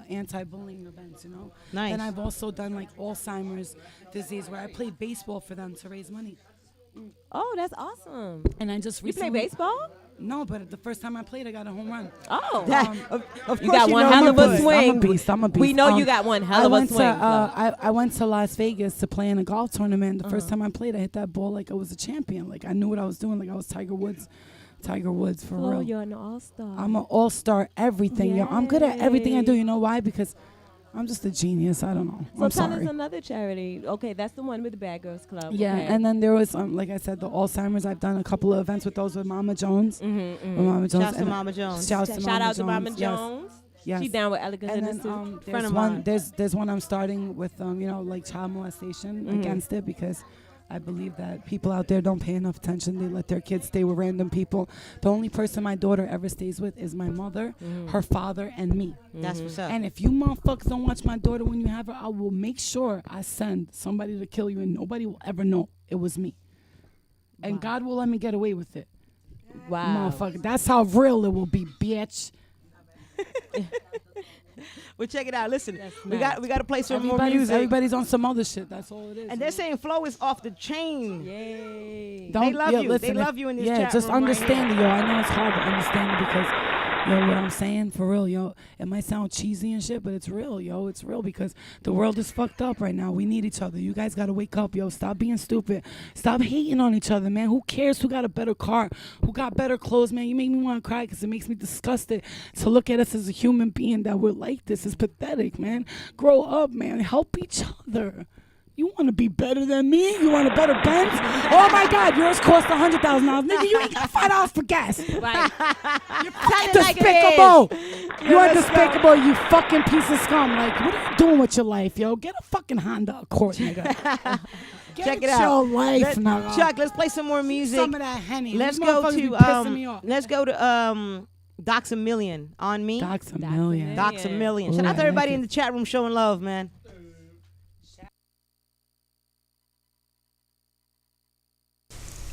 Speaker 3: anti-bullying events, you know.
Speaker 1: Nice.
Speaker 3: And I've also done like Alzheimer's disease where I played baseball for them to raise money.
Speaker 2: Oh, that's awesome.
Speaker 3: And I just
Speaker 2: You play
Speaker 3: recently,
Speaker 2: baseball?
Speaker 3: No, but the first time I played, I got a home run.
Speaker 2: Oh,
Speaker 1: of
Speaker 2: you
Speaker 1: course
Speaker 2: got
Speaker 1: you
Speaker 2: one
Speaker 1: know
Speaker 2: hell
Speaker 1: I'm
Speaker 2: of
Speaker 1: a
Speaker 2: a
Speaker 1: beast.
Speaker 2: swing.
Speaker 3: I'm a beast. I'm a beast.
Speaker 2: We know you got one hell of a swing.
Speaker 3: I went to Las Vegas to play in a golf tournament. The first time I played, I hit that ball like I was a champion. Like I knew what I was doing. Like I was Tiger Woods. Tiger Woods for
Speaker 2: Flo,
Speaker 3: real.
Speaker 2: you're an all-star.
Speaker 3: I'm an all-star everything. Yo, I'm good at everything I do. You know why? Because I'm just a genius. I don't know.
Speaker 2: So
Speaker 3: I'm
Speaker 2: tell
Speaker 3: sorry.
Speaker 2: us another charity. Okay, that's the one with the Bad Girls Club.
Speaker 3: Yeah,
Speaker 2: okay.
Speaker 3: and then there was, like I said, the Alzheimer's. I've done a couple of events with those with Mama Jones. With Mama Jones.
Speaker 1: Shouts to
Speaker 3: and
Speaker 1: Mama Jones.
Speaker 3: Shouts to
Speaker 2: Shout out to Mama
Speaker 3: Yes.
Speaker 2: Jones.
Speaker 3: Yes.
Speaker 2: She down with Elegance
Speaker 3: And
Speaker 2: in
Speaker 3: then
Speaker 2: the Suit.
Speaker 3: there's
Speaker 1: of
Speaker 3: one.
Speaker 1: mine.
Speaker 3: There's one I'm starting with. You know, like child molestation against it because I believe that people out there don't pay enough attention. They let their kids stay with random people. The only person my daughter ever stays with is my mother, her father, and me.
Speaker 1: That's what's up.
Speaker 3: And if you motherfuckers don't watch my daughter when you have her, I will make sure I send somebody to kill you, and nobody will ever know it was me. And God will let me get away with it.
Speaker 2: Wow.
Speaker 3: Motherfucker, that's how real it will be, bitch.
Speaker 1: Well, check it out. Listen, we
Speaker 2: nice.
Speaker 1: got to play some more music.
Speaker 3: Everybody's on some other shit. That's all it is.
Speaker 1: And they're saying Flo is off the chain.
Speaker 2: Yay.
Speaker 1: They love you.
Speaker 3: Listen,
Speaker 1: they love you in this
Speaker 3: yeah,
Speaker 1: chat
Speaker 3: just
Speaker 1: room right
Speaker 3: understand
Speaker 1: here.
Speaker 3: it, yo. I know it's hard to understand it because, yo, what I'm saying for real, yo. It might sound cheesy and shit, but it's real, yo. It's real because the world is fucked up right now. We need each other. You guys gotta wake up, yo. Stop being stupid. Stop hating on each other, man. Who cares who got a better car? Who got better clothes, man? You make me want to cry because it makes me disgusted to look at us as a human being that we're like this. It's pathetic, man. Grow up, man. Help each other. You want to be better than me? You want a better Benz? Oh my God, yours cost $100,000. Nigga, you ain't got $5 for gas.
Speaker 2: Right.
Speaker 3: You're despicable. You are despicable, you fucking piece of scum. Like, what are you doing with your life, yo? Get a fucking Honda Accord, nigga.
Speaker 1: Check it
Speaker 3: Get
Speaker 1: out.
Speaker 3: your life, nigga.
Speaker 1: Chuck, let's play some more music.
Speaker 3: Some of that Henny.
Speaker 1: Let's
Speaker 3: These
Speaker 1: go
Speaker 3: motherfuckers be
Speaker 1: to
Speaker 3: pissing me off.
Speaker 1: let's go to Doxamillion on me.
Speaker 3: Doxamillion.
Speaker 1: Doxamillion. Shout
Speaker 3: Ooh,
Speaker 1: out to
Speaker 3: I
Speaker 1: everybody
Speaker 3: like
Speaker 1: in
Speaker 3: it.
Speaker 1: the chat room showing love, man.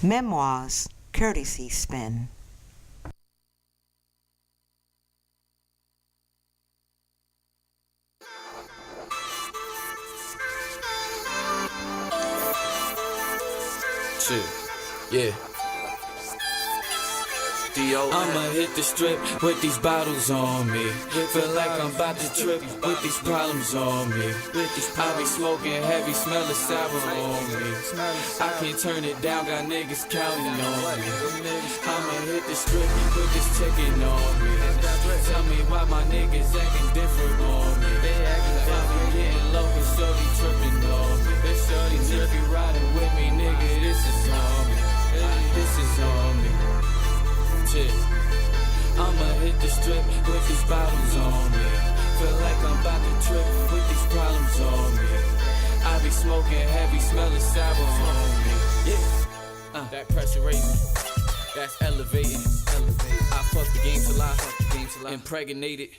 Speaker 7: Memoirs, courtesy spin.
Speaker 5: Shit, yeah. I'ma hit the strip with these bottles on me. Feel like I'm about to trip with these problems on me. I be smoking heavy, smelling sour on me. I can't turn it down, got niggas counting on me. I'ma hit the strip with this chicken on me. Tell me why my niggas acting different on me. Tell me getting low, cause shorty tripping on me. And if you riding with me, nigga, this is on me. This is on me. I'ma hit the strip with these bottles on me. Feel like I'm about to trip with these problems on me. I be smoking heavy, smelling sour on me. Yeah, that pressure raising, that's elevating. I fuck the game till I impregnated.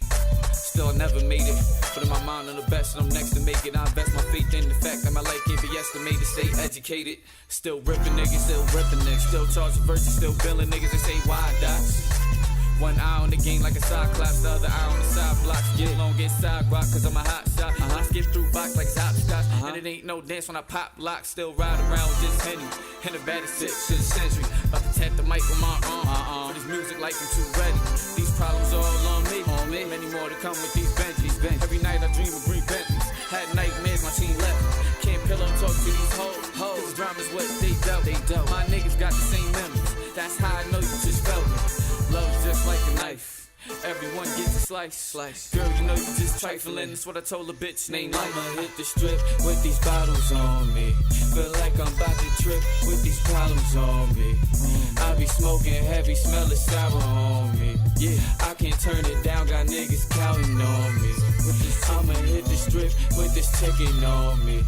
Speaker 5: Still I never made it, but in my mind I'm the best and I'm next to make it. I invest my faith in the fact that my life can't be estimated. Stay educated, still ripping niggas, still charging verses, still billing niggas. They say why dots? One eye on the game like a cyclops, the other eye on the side blocks. Get long, get side rock, cause I'm a hot shot. I skip through box like it's hopscotch. And it ain't no dance when I pop lock. Still ride around with this Henny. And the baddest shit to the century. About to tap the mic with my arm. For this music like I'm too ready. These problems all on me. Many more to come with these Benjis. Every night I dream of green Bentleys. Had nightmares, my team left me. Can't pillow talk to these hoes. Cause the drama's what they dealt. My niggas got the same memories. That's how I know you just felt it. Love's just like a knife. Everyone gets a slice. Girl, you know you just trifling. That's what I told a bitch named Life. I'ma hit the strip with these bottles on me. Feel like I'm about to trip with these problems on me. I be smoking heavy, smelling sour on me. Yeah, I can't turn it down, got niggas counting on me. I'ma hit the strip with this chicken on me.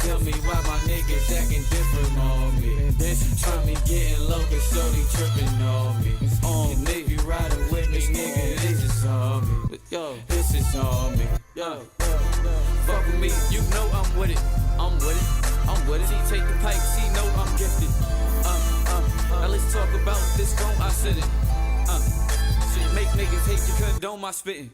Speaker 5: Tell me why my niggas acting different on me. Try me getting low, cause shorty tripping on me. And if you riding with me, nigga, this is on me. Yo, this is on me. Yo, fuck with me, you know I'm with it. I'm with it. She take the pipe, she know I'm gifted. Now let's talk about this phone I sit in.
Speaker 14: make niggas hate to condone my spitting.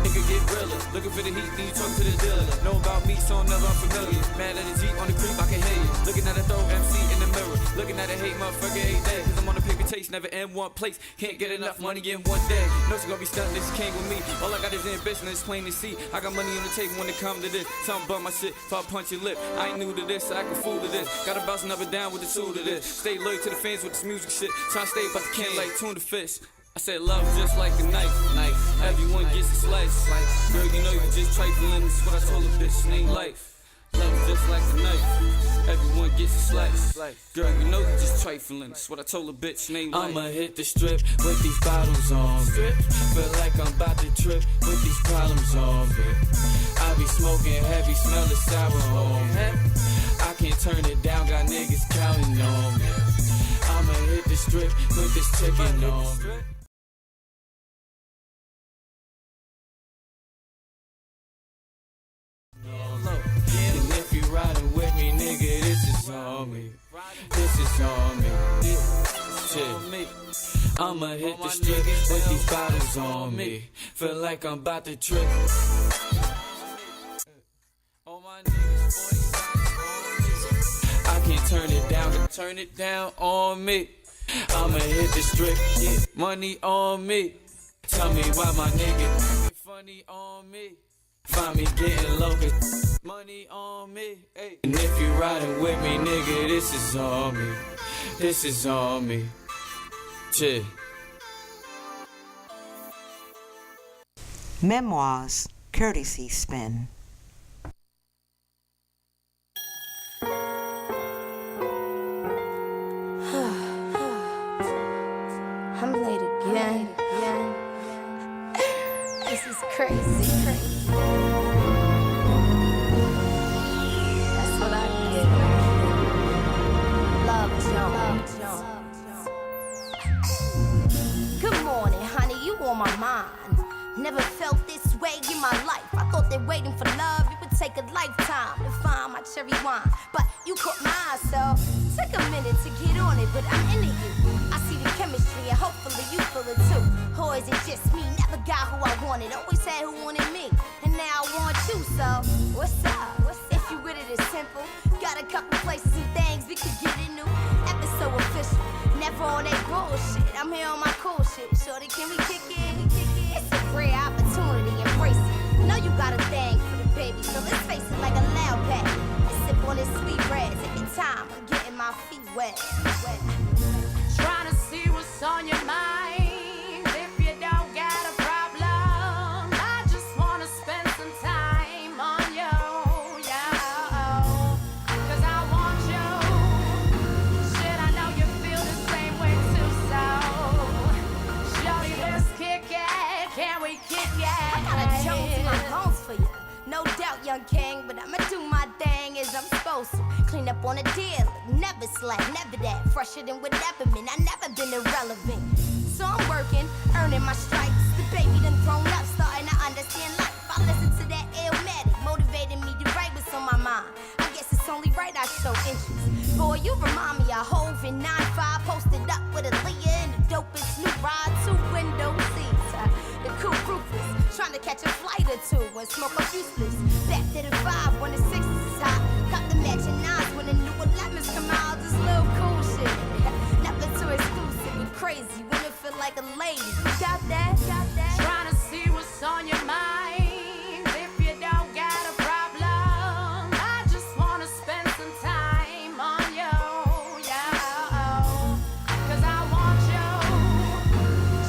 Speaker 14: Nigga get realer, looking for the heat, then you talk to the dealer. Know about me, so I'm never unfamiliar. Mad at the Jeep on the creep, I can hear you. Looking at a throw MC in the mirror. Looking at a hate motherfucker every day. Cause I'm on a paper chase, never in one place. Can't get enough money in one day. No, she gonna be stunting, this came with me. All I got is ambition, it's plain to see. I got money on the table when it come to this. Something about my shit, if I punch your lip. I ain't new to this, so I can fool to this. Gotta bouncing up and down with the tool to this. Stay loyal to the fans with this music shit. Tryna stay about the can like tuna fish. I said love just like a knife. Everyone gets a slice. Girl, you know you just trifling. This is what I told a bitch, it ain't life. Love just like a knife. Everyone gets a slice. Girl, you know you just trifling. This is what I told a bitch, it ain't life. I'ma hit the strip with these bottles on me. Feel like I'm about to trip with these problems on me. I be smoking heavy, smell of sour on me. I can't turn it down, got niggas counting on me. I'ma hit the strip with this chicken on me. And if you riding with me, nigga, this is on me. This is on me. Shit. I'ma hit the strip with these bottles on me. Feel like I'm about to trip. I can't turn it down on me. I'ma hit the strip, get money on me. Tell me why my nigga funny on me. Find me getting low, money on me. Ay. And if you riding with me, nigga, this is on me. This is on me. Chill.
Speaker 7: Memoirs, courtesy spin.
Speaker 15: I'm late again. This is crazy. That's what I get. Love Jones. Good morning, honey. You on my mind. Never felt this way in my life. I thought that waiting for love, it would take a lifetime to find my cherry wine. But you caught my eye, so took a minute to get on it. But I'm into you. I see the chemistry, and hopefully you feel it too. Or is it just me? Never got who I wanted. Always had who wanted me. And now I want you, so what's up? If you with it, it's simple. Got a couple places and things we could get into. Episode official. Never on that bullshit. I'm here on my cool shit. Shorty, can we kick it? It's a rare opportunity, embrace it. Know you got a thing for the baby, so let's face it like a loud pack. And sip on this sweet bread. Take your time, I'm getting my feet wet.
Speaker 10: Trying to see what's on your mind. If you don't got a problem, I just wanna spend some time on you, yeah. Cause I want you. Shit, I know you feel the same way too, so shorty, let's kick it. Can we kick it?
Speaker 15: I got a Jones in my bones for you. No doubt, young king, but I'ma do my thing as I'm supposed to. Clean up on a deal, never slack, never that. Fresher than whatever been, I never been irrelevant. So I'm working, earning my stripes. The baby done grown up, starting to understand life. I listen to that Illmatic, motivating me to write what's on my mind. I guess it's only right I show interest. Boy, you remind me of Hove in 9-5, posted up with a Leah and the dopest new ride, 2 window seats. The cool ruthless, trying to catch a flight or two and smoke a few splits. Back to the 5 when the 6 is hot. Got the matching 9s when the new 11s come out. This little cool shit. Never too exclusive but crazy when it feel like a lady. You got that?
Speaker 10: Trying to see what's on your mind. If you don't got a problem, I just wanna spend some time on you, yeah. Cause I want you.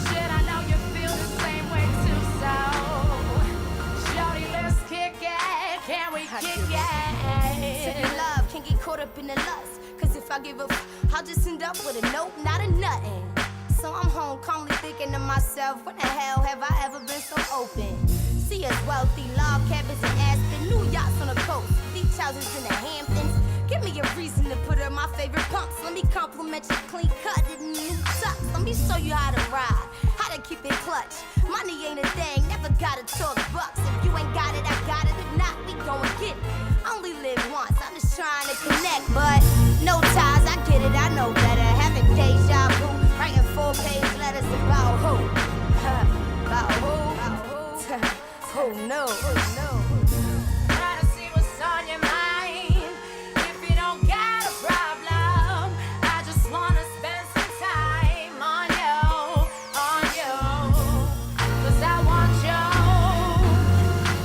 Speaker 10: Shit, I know you feel the same way too, so shorty, let's kick it. Can we kick it?
Speaker 15: Sipping love, can't get caught up in the lust. Cause if I give a I'll just end up with a nope, not a nothing. So I'm home calmly thinking to myself, when the hell have I ever been so open? See us wealthy, log cabins in Aspen, new yachts on the coast, beach houses in the Hamptons. Give me a reason to put on my favorite pumps. Let me compliment you clean cut and new tucks. Let me show you how to ride, how to keep it clutch. Money ain't a thing, never gotta talk bucks. If you ain't got it, I got it. If not, we gon' get it. Only live once, I'm just trying to connect, but no ties, I get it, I know better. Having deja vu, writing 4-page letters about who? Oh no, oh no. Try to see what's on your mind. If you don't got a problem, I just wanna spend some time on you, on you. 'Cause I want you.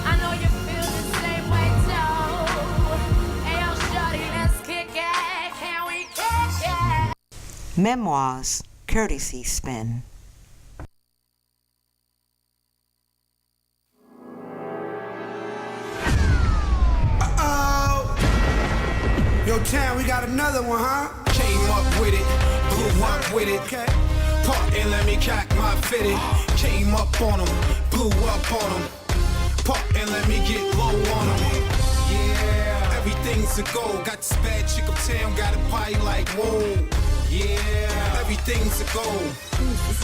Speaker 15: I know you feel the same way too. Hey, yo, shorty, let's kick it. Can we kick it?
Speaker 7: Memoirs, courtesy spin.
Speaker 12: Yo, Town, we got another one, huh?
Speaker 6: Came up with it, blew up with it.
Speaker 12: Okay.
Speaker 6: Park and let me cock my fitted. Came up on them, blew up on them. Park and let me get low on them. Yeah, everything's a go. Got this bad chick uptown, got a party like whoa. Yeah, everything's a go.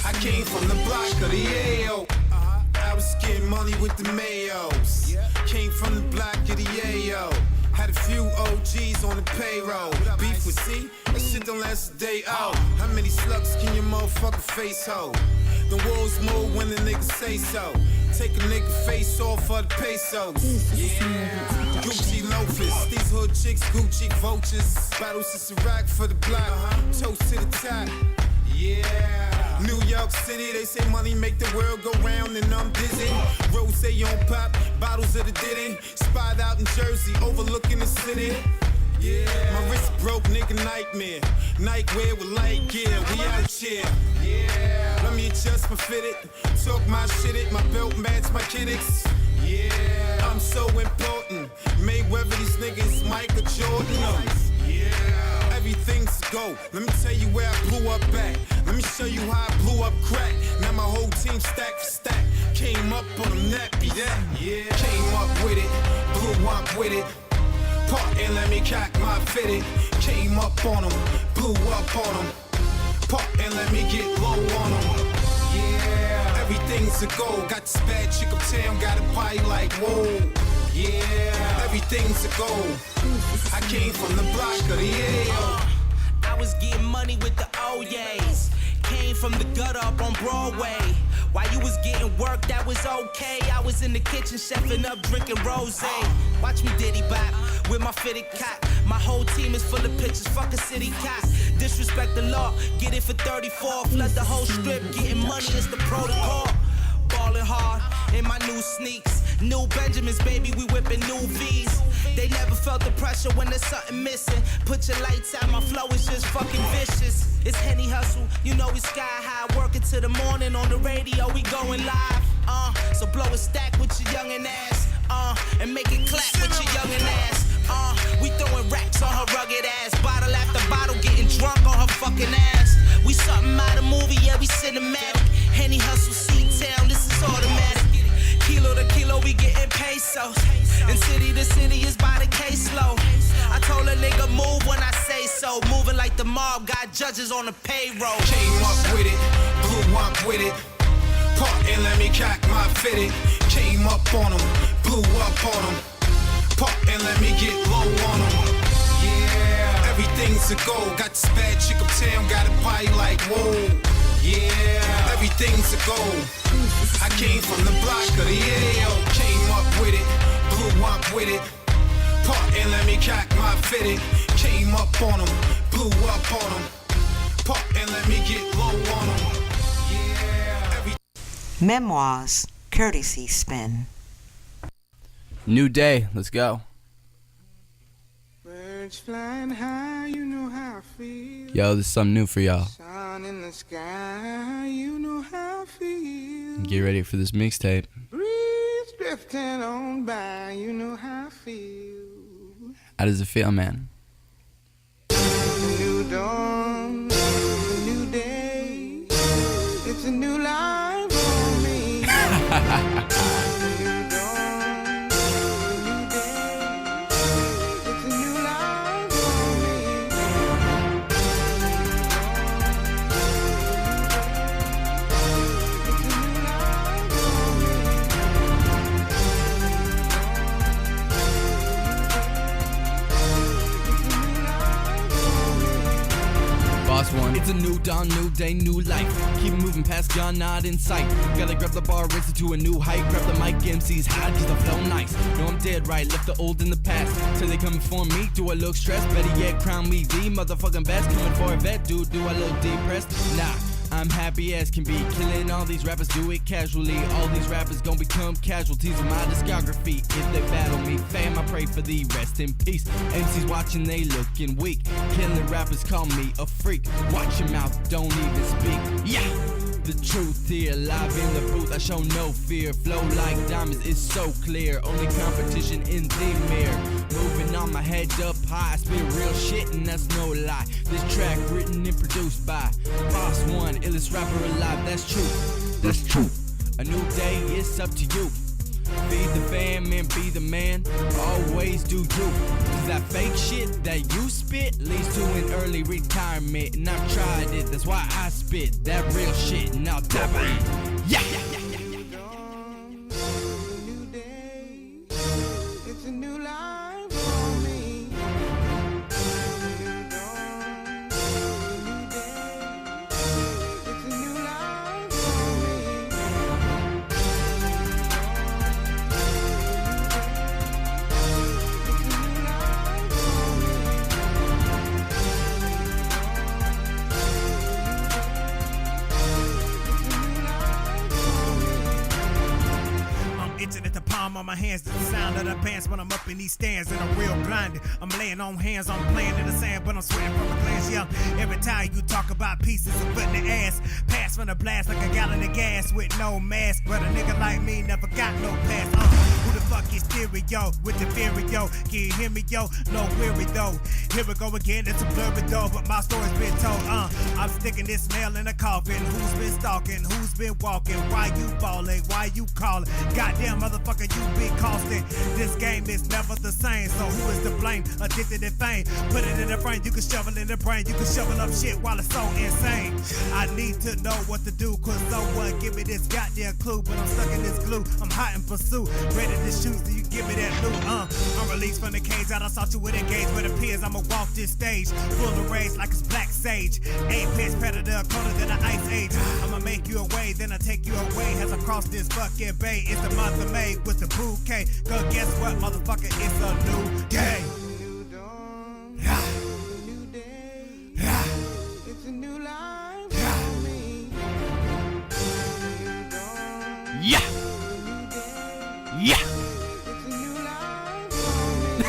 Speaker 6: I came from the block of the AO. I was getting money with the Mayos. Came from the block of the AO. Had a few OGs on the payroll. Beef with C, that shit don't last a day out. How many slugs can your motherfucking face hold? The walls move when the niggas say so. Take a nigga face off for the pesos. Yeah, Gucci loafers, these hood chicks, Gucci vultures. Bottles of Ciroc for the block, toast to the top. Yeah, New York City, they say money make the world go round and I'm dizzy. Rose on pop, bottles of the Diddy. Spot out in Jersey, overlooking the city. Yeah, my wrist broke, nigga nightmare. Nightwear with light gear, we out here. Yeah, let me adjust my fitted. Talk my shit it, my belt match my kiddicks. Yeah, I'm so important. Mayweather, these niggas, Michael Jordan. Yeah, everything's a go. Let me tell you where I blew up at. Let me show you how I blew up crack. Now my whole team stack for stack. Came up on them, nappy that. Yeah, came up with it, blew up with it. Park and let me cock my fitted. Came up on them, blew up on them. Park and let me get low on them. Yeah, everything's a go. Got this bad chick uptown, got a party like whoa. Yeah, everything's a go. I came from the block of the AO.
Speaker 5: I was getting money with the O's. Came from the gutter up on Broadway. While you was getting work, that was okay. I was in the kitchen chefing up, drinking rosé. Watch me diddy bop with my fitted cock. My whole team is full of pictures, fuck a city cop. Disrespect the law, get it for 34. Flood the whole strip, getting money is the protocol. Ballin' hard in my new sneaks. New Benjamins, baby, we whipping new V's. They never felt the pressure when there's something missing. Put your lights out, my flow is just fucking vicious. It's Henny Hustle, you know we sky high. Working till the morning on the radio, we going live. So blow a stack with your youngin' ass. And make it clap with your youngin' ass. We throwing racks on her rugged ass. Bottle after bottle, getting drunk on her fucking ass. We something out of movie, yeah, we cinematic. Henny Hustle, C-Town, this is automatic. Kilo to kilo, we getting pesos. And city to city is by the caseload. I told a nigga move when I say so. Moving like the mob, got judges on the payroll.
Speaker 6: Came up with it, blew up with it. Park and let me cock my fitted. Came up on them, blew up on them. Park and let me get low on them. Yeah, everything's a go. Got this bad chick uptown, got a party like whoa. Yeah, everything's a go. I came from the block of the AO. Came up with it, blew up with it. Park and let me cock my fitted. Came up on them, blew up on them. Park and let me get low on them. Yeah,
Speaker 7: Memoirs, courtesy spin.
Speaker 16: New day, let's go.
Speaker 12: Birds flying high, you know how I feel.
Speaker 16: Yo, this is something new for y'all.
Speaker 12: Sun in the sky, you know how I feel.
Speaker 16: Get ready for this mixtape.
Speaker 12: Breeze drifting on by, you know how I feel.
Speaker 16: How does it feel, man?
Speaker 12: New dawn, a new day. It's a new life for me. New dawn, a new day. It's a new life for me.
Speaker 16: Boss one. It's a new dawn, new day, new life. Keep moving past God, not in sight. Gotta grab the bar, raise it to a new height. Grab the mic, MC's high, cause the flow nice. No, I'm dead right, left the old in the past. Till they coming for me, do I look stressed? Better yet, crown me the motherfucking best. Coming for a vet, dude, do I look depressed? Nah, I'm happy as can be. Killing all these rappers, do it casually. All these rappers gon' become casualties of my discography. If they battle me, fam, I pray for thee, rest in peace. MCs watching, they looking weak. Killing rappers call me a freak. Watch your mouth, don't even speak. Yeah! The truth here, live in the booth, I show no fear. Flow like diamonds, it's so clear. Only competition in the mirror. Moving on my head up high, I spit real shit and that's no lie. This track written and produced by Boss One, illest rapper alive, that's true. That's true. A new day, it's up to you. Feed the fam and be the man. Always do you. Cause that fake shit that you spit leads to an early retirement. And I've tried it, that's why I spit that real shit. And I'll tap it. Yeah!
Speaker 12: It's a new life for me. It's a new life for me.
Speaker 9: Itching at the palm of my hands to the sound of the pants when I'm up in these stands and I'm real blinded. I'm laying on hands, I'm playing in the sand, but I'm sweating from a glance. Yeah, every time you talk about pieces of foot in the ass, pass from the blast like a gallon of gas with no mask. But a nigga like me never got no pass. Who the fuck is stereo with the stereo? Can you hear me, yo? No weary though. Here we go again, it's a blurry though, but my story's been told. I'm sticking this nail in a coffin. Who's been stalking? Who's been walking? Why you balling? Why you calling? Goddamn motherfucker, you be costing. This game is never the same, so who is to blame? Addicted to fame. Put it in the brain, you can shovel in the brain. You can shovel up shit while it's so insane. I need to know what to do, cause someone give me this goddamn clue. But I'm stuck in this glue, I'm hot in pursuit. Ready to shoot, so you give me that loot. I'm released from the cage, I done sought you with a gauge. But it appears I'ma walk this stage full of rage like it's black sage. Apex predator, colder than the ice age. I'ma make you away, then I take you away. As I cross this fucking bay, it's the month of May with the bouquet. Cause guess what, motherfucker, it's a new day.
Speaker 12: It's a new life for me.
Speaker 16: Yeah! Yeah!
Speaker 12: It's a new life for me.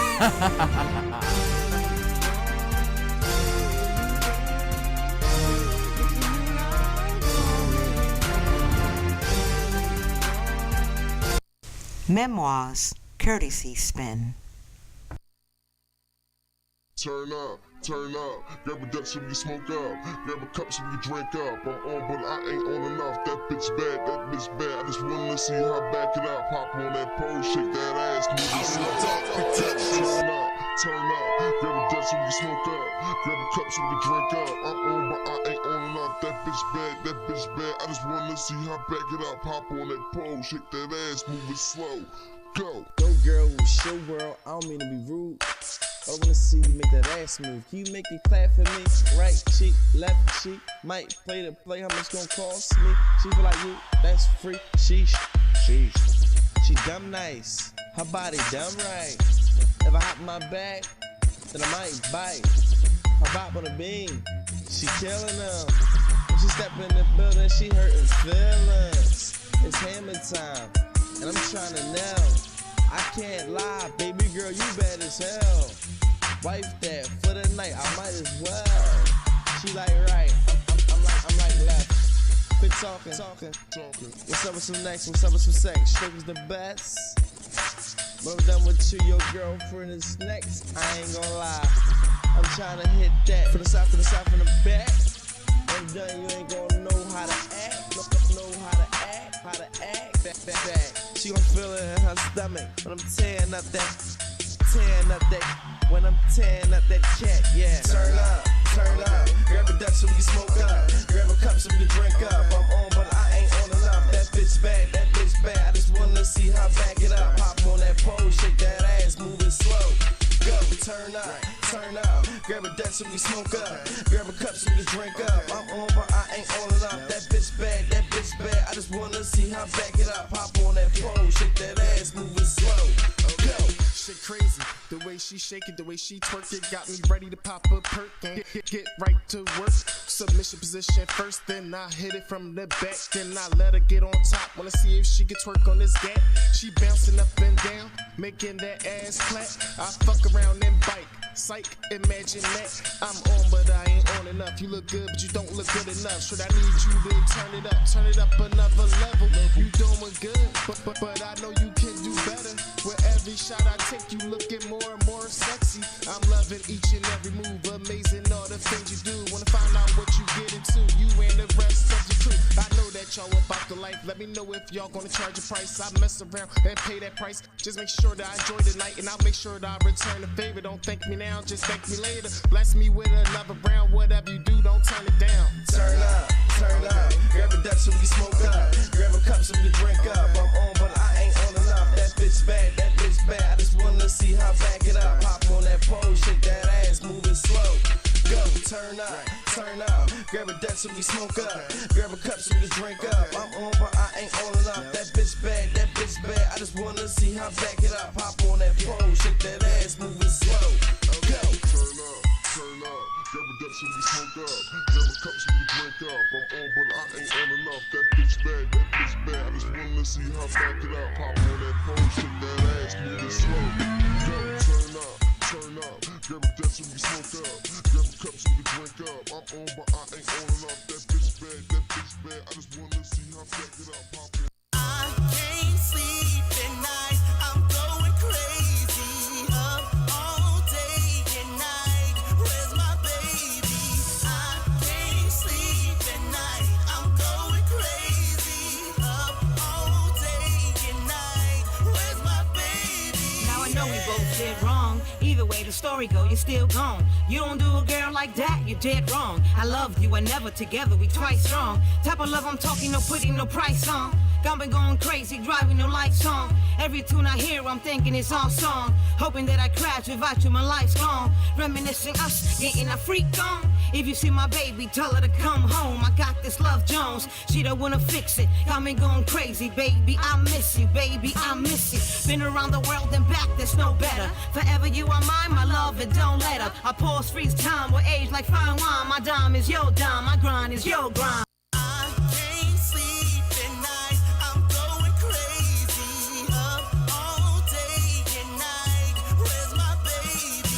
Speaker 7: Memoirs, courtesy spin.
Speaker 11: Turn up, grab a Dutch so we can smoke up, grab a cup so we can drink up. I'm on, but I ain't on enough. That bitch bad, I just wanna see her back it up. Hop on that pole, shake that ass, move it slow. Turn up, grab a Dutch so we can smoke up, grab a cup so we can drink up. I'm on, but I ain't on enough. That bitch bad, I just wanna see her back it up. Hop on that pole, shake that ass, move it slow. Go.
Speaker 17: Go girl, it's your world, I don't mean to be rude. I wanna see you make that ass move. Can you make it clap for me? Right cheek, left cheek. Might play the play, how much gon' cost me? She feel like you, that's free. She dumb nice. Her body dumb right. If I hop in my back, then I might bite. Her bop on the beam, she killing them. When she step in the building, she hurting feelings. It's hammer time, and I'm trying to nail. I can't lie, baby girl, you bad as hell. Wife that for the night, I might as well. She like right, I'm like left. Quit talking. What's up with some next? What's up with some sex? Stroke is the best. But I'm done with you, your girlfriend is next. I ain't gonna lie, I'm trying to hit that from the side, from the back. I'm done, you ain't gonna know how to act. Know how to act. Back. She gon' feel it in her stomach when I'm tearing up that. When I'm tearing up that cat, yeah. Turn up. Grab a Dutch so we can smoke up. Grab a cup so we can drink up. I'm on, but I ain't on enough. That bitch bad. I just wanna see her back it up. Hop on that pole, shake that ass, move it slow. Go, turn up. Grab a a deck so we smoke up. Grab a cup so we can drink up. I'm on, but I ain't on enough. That bitch bad, that bitch bad. I just wanna see how back it up. Hop on that pole, shake that ass, moving slow. Go.
Speaker 9: Shit crazy, the way she shake it, the way she twerk it, got me ready to pop a perk and get right to work. Submission position first, then I hit it from the back, then I let her get on top. Wanna see if she can twerk on this gap. She bouncing up and down, making that ass clap. I fuck around and bite. Psych, imagine that. I'm on, but I ain't on enough. You look good, but you don't look good enough. Should I need you to turn it up another level? You doing good, but I know you can do better. With every shot I take, you looking more and more sexy. I'm loving each and every move, amazing all the things you do. Wanna find out what you get into, you and the rest of your crew. I know that y'all about the life. Let me know if y'all gonna charge a price. I mess around and pay that price. Just make sure that I enjoy the night, and I'll make sure that I return the favor. Don't thank me now, just thank me later. Bless me with another round. Whatever you do, don't turn it down.
Speaker 17: Turn up, turn up. Grab a deck so we can smoke up. Grab a cup so we can drink up. I'm on, but I ain't on enough. That bitch bad, that bitch bad. I just wanna see how back it up. Hop on that pole, shake that ass, moving slow. Go, turn up, turn up. Grab a deck so we smoke up. Grab a cup so we can drink up. I'm on, but I ain't on enough. That bitch bad, that bitch bad. I just wanna see how back it up. Hop on that pole, shake that ass, moving slow. Go.
Speaker 11: Turn up, turn up. Grab a deck so we smoke up. Grab a cup so we drink up. I'm on, but I ain't on enough. That bitch bad, that bitch bad. I just wanna see how back it up. Hop on that pole, shake that ass, moving slow. Go, turn up, turn up. Grab a deck so we smoke up. Grab a cup so we drink up. I'm on, but I ain't on enough. That bitch bad, that bitch bad. I just wanna see how back it up. Hop on.
Speaker 6: I can't sleep at night. I'm going crazy. Up all day and night. Where's my baby? I can't sleep at night. I'm going crazy. Up all day and night. Where's my baby?
Speaker 1: Now I know we both did wrong. Either way the story go, you're still gone. You don't do a girl like that, you're dead wrong. I loved you, I never together, we twice strong. Type of love I'm talking, no putting no price on. Got me going crazy, driving no lights on. Every tune I hear, I'm thinking it's our song. Hoping that I crash without you, my life's gone. Reminiscing us, getting a freak on. If you see my baby, tell her to come home. I got this Love Jones, she don't wanna fix it. Got me going crazy, baby, I miss you, baby, I miss you. Been around the world and back, there's no better. Forever you are mine, my love, and don't let up. I pause, freeze time, with age like fine wine. My dime is your dime, my grind is your grind.
Speaker 6: I can't sleep at night. I'm going crazy. Up all day and night. Where's my baby?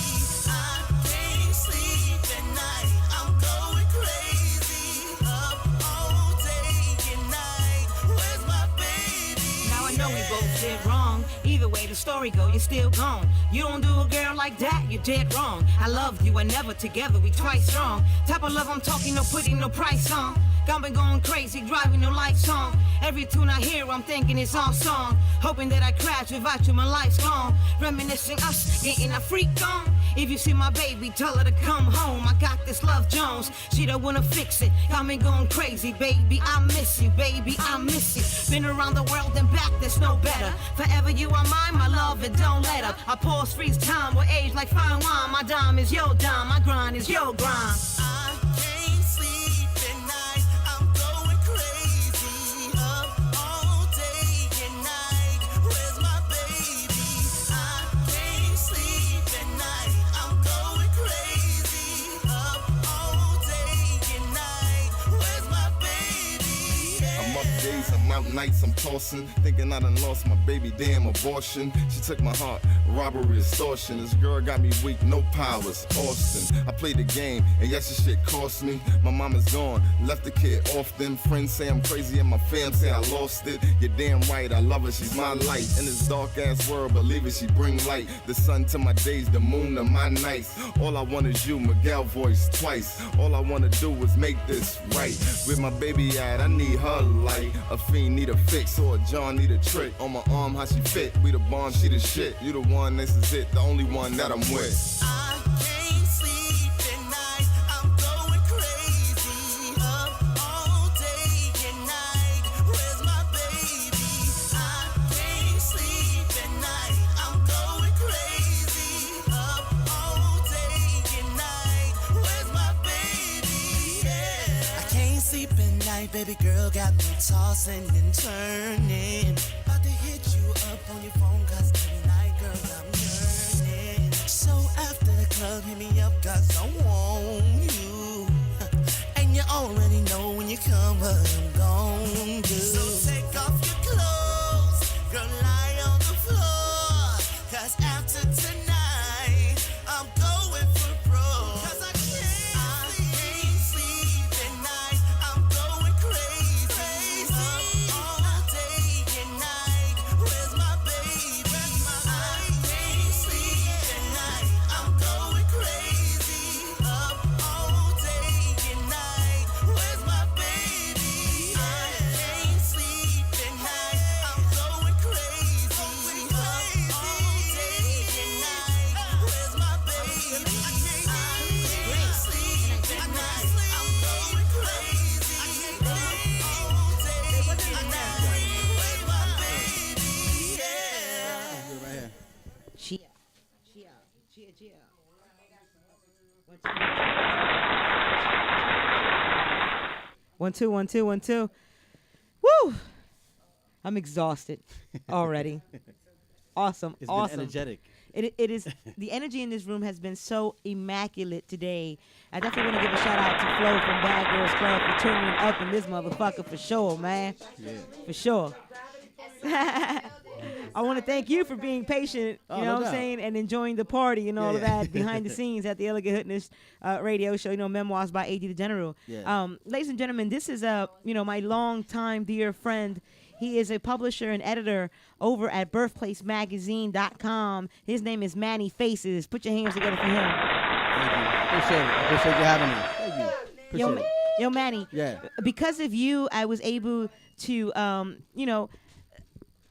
Speaker 6: I can't sleep at night. I'm going crazy. Up all day and night. Where's my baby?
Speaker 1: Now I know we both did wrong. Either way the story go, you're still gone. You don't do a girl like that, you're dead wrong. I loved you, I never together, we twice strong. Type of love I'm talking, no putting no price on. Got me going crazy, driving no lights on. Every tune I hear, I'm thinking it's our song. Hoping that I crash without you, my life's gone. Reminiscing us, getting a freak on. If you see my baby, tell her to come home. I got this Love Jones, she don't wanna fix it. Got me going crazy, baby, I miss you, baby, I miss you. Been around the world and back, there's no better. Forever you are mine, my love, and don't let up. I pause, freeze time, with age like fine wine. My dime is your dime, my grind is your grind.
Speaker 6: I can't sleep at night. I'm going crazy. Up all day and night. Where's my baby? I can't sleep at night. I'm going crazy. Up all day and night. Where's my baby?
Speaker 13: I'm up days, I'm out nights, I'm tossing. Thinking I done lost my baby, damn abortion. She took my heart, robbery, extortion. This girl got me weak, no powers, Austin. I played the game, and yes, this shit cost me. My mama's gone, left the kid often. Friends say I'm crazy, and my fam say I lost it. You're damn right, I love her, she's my light. In this dark ass world, believe it, she bring light. The sun to my days, the moon to my nights. All I want is you, Miguel voice twice. All I wanna do is make this right. Where my baby at, I need her light. A fiend need a fix, or a John need a trick. On my arm, how she fit, we the bond, she the shit. You the one, this is it, the only one that I'm with.
Speaker 6: I can't sleep at night. I'm going crazy. Up all day and night. Where's my baby? I can't sleep at night. I'm going crazy. Up all day and night.
Speaker 12: baby girl got me tossing and turning. About to hit you up on your phone, cause tonight, girl, I'm yearning. So after the club, hit me up, cause I want you. And you already know when you come what I'm gon' do. So take off your clothes, girl, lie on the floor. Cause after tonight, I'm going for broke. Cause I can't sleep at night. I'm going crazy. Up all day and night. Where's my baby? I can't sleep at night. I'm going crazy. Up all day and night. Where's my baby? I can't sleep at night. I'm going crazy. Up all day and night. Where's my baby? I can't sleep at night. I'm going crazy. Up all day and night. Where's my baby? Yeah.
Speaker 1: Chia. One, two, one, two, one, two. Woo! I'm exhausted already. Awesome.
Speaker 18: It's
Speaker 1: awesome.
Speaker 18: been energetic.
Speaker 1: It is. The energy in this room has been so immaculate today. I definitely want to give a shout out to Flo from Bad Girls Club for turning up in this motherfucker for sure, man.
Speaker 18: Yeah.
Speaker 1: For sure. I want to thank you for being patient,
Speaker 18: Oh,
Speaker 1: you know
Speaker 18: no
Speaker 1: what I'm
Speaker 18: doubt.
Speaker 1: saying, and enjoying the party and all of
Speaker 18: Yeah.
Speaker 1: that behind the scenes at the Elegant Hoodness radio show, Memoirs by A.D. the General.
Speaker 18: Yeah.
Speaker 1: Ladies and gentlemen, this is my longtime dear friend. He is a publisher and editor over at birthplacemagazine.com. His name is Manny Faces. Put your hands together for him.
Speaker 18: Thank you. Appreciate it. Appreciate you having me. Thank you. Appreciate it.
Speaker 1: Yo, Manny.
Speaker 18: Yeah.
Speaker 1: Because of you, I was able to,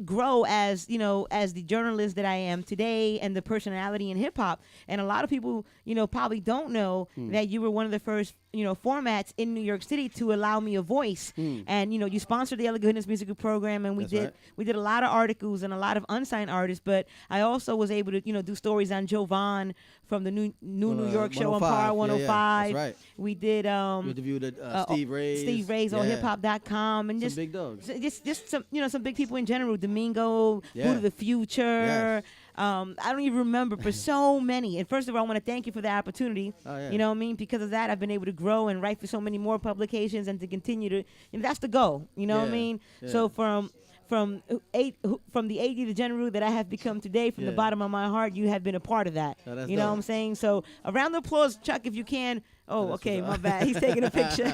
Speaker 1: grow as the journalist that I am today and the personality in hip hop. And a lot of people, probably don't know that you were one of the first, formats in New York City to allow me a voice. And, you sponsored the Elegant Goodness musical program, and we did a lot of articles and a lot of unsigned artists, but I also was able to, do stories on Jovan from the new New York show on Power 105.
Speaker 18: That's right.
Speaker 1: We did
Speaker 18: You interviewed Steve Ray's
Speaker 1: on hiphop.com and
Speaker 18: some
Speaker 1: just
Speaker 18: big dogs.
Speaker 1: Just some some big people in general. Domingo,
Speaker 18: Yeah.
Speaker 1: Buddha the Future.
Speaker 18: Yes.
Speaker 1: I don't even remember, but so many. And first of all, I want to thank you for the opportunity.
Speaker 18: Oh, yeah.
Speaker 1: You know what I mean? Because of that, I've been able to grow and write for so many more publications and to continue to. That's the goal. You know what I
Speaker 18: Yeah.
Speaker 1: mean?
Speaker 18: Yeah.
Speaker 1: So from the AD the General that I have become today, from the
Speaker 18: Yeah.
Speaker 1: bottom of my heart, you have been a part of that.
Speaker 18: Oh, that's
Speaker 1: you know
Speaker 18: dope.
Speaker 1: what I'm saying? So a round of applause, Chuck, if you can. Oh,
Speaker 18: That's
Speaker 1: okay,
Speaker 18: what's
Speaker 1: my
Speaker 18: up.
Speaker 1: bad. He's taking a picture.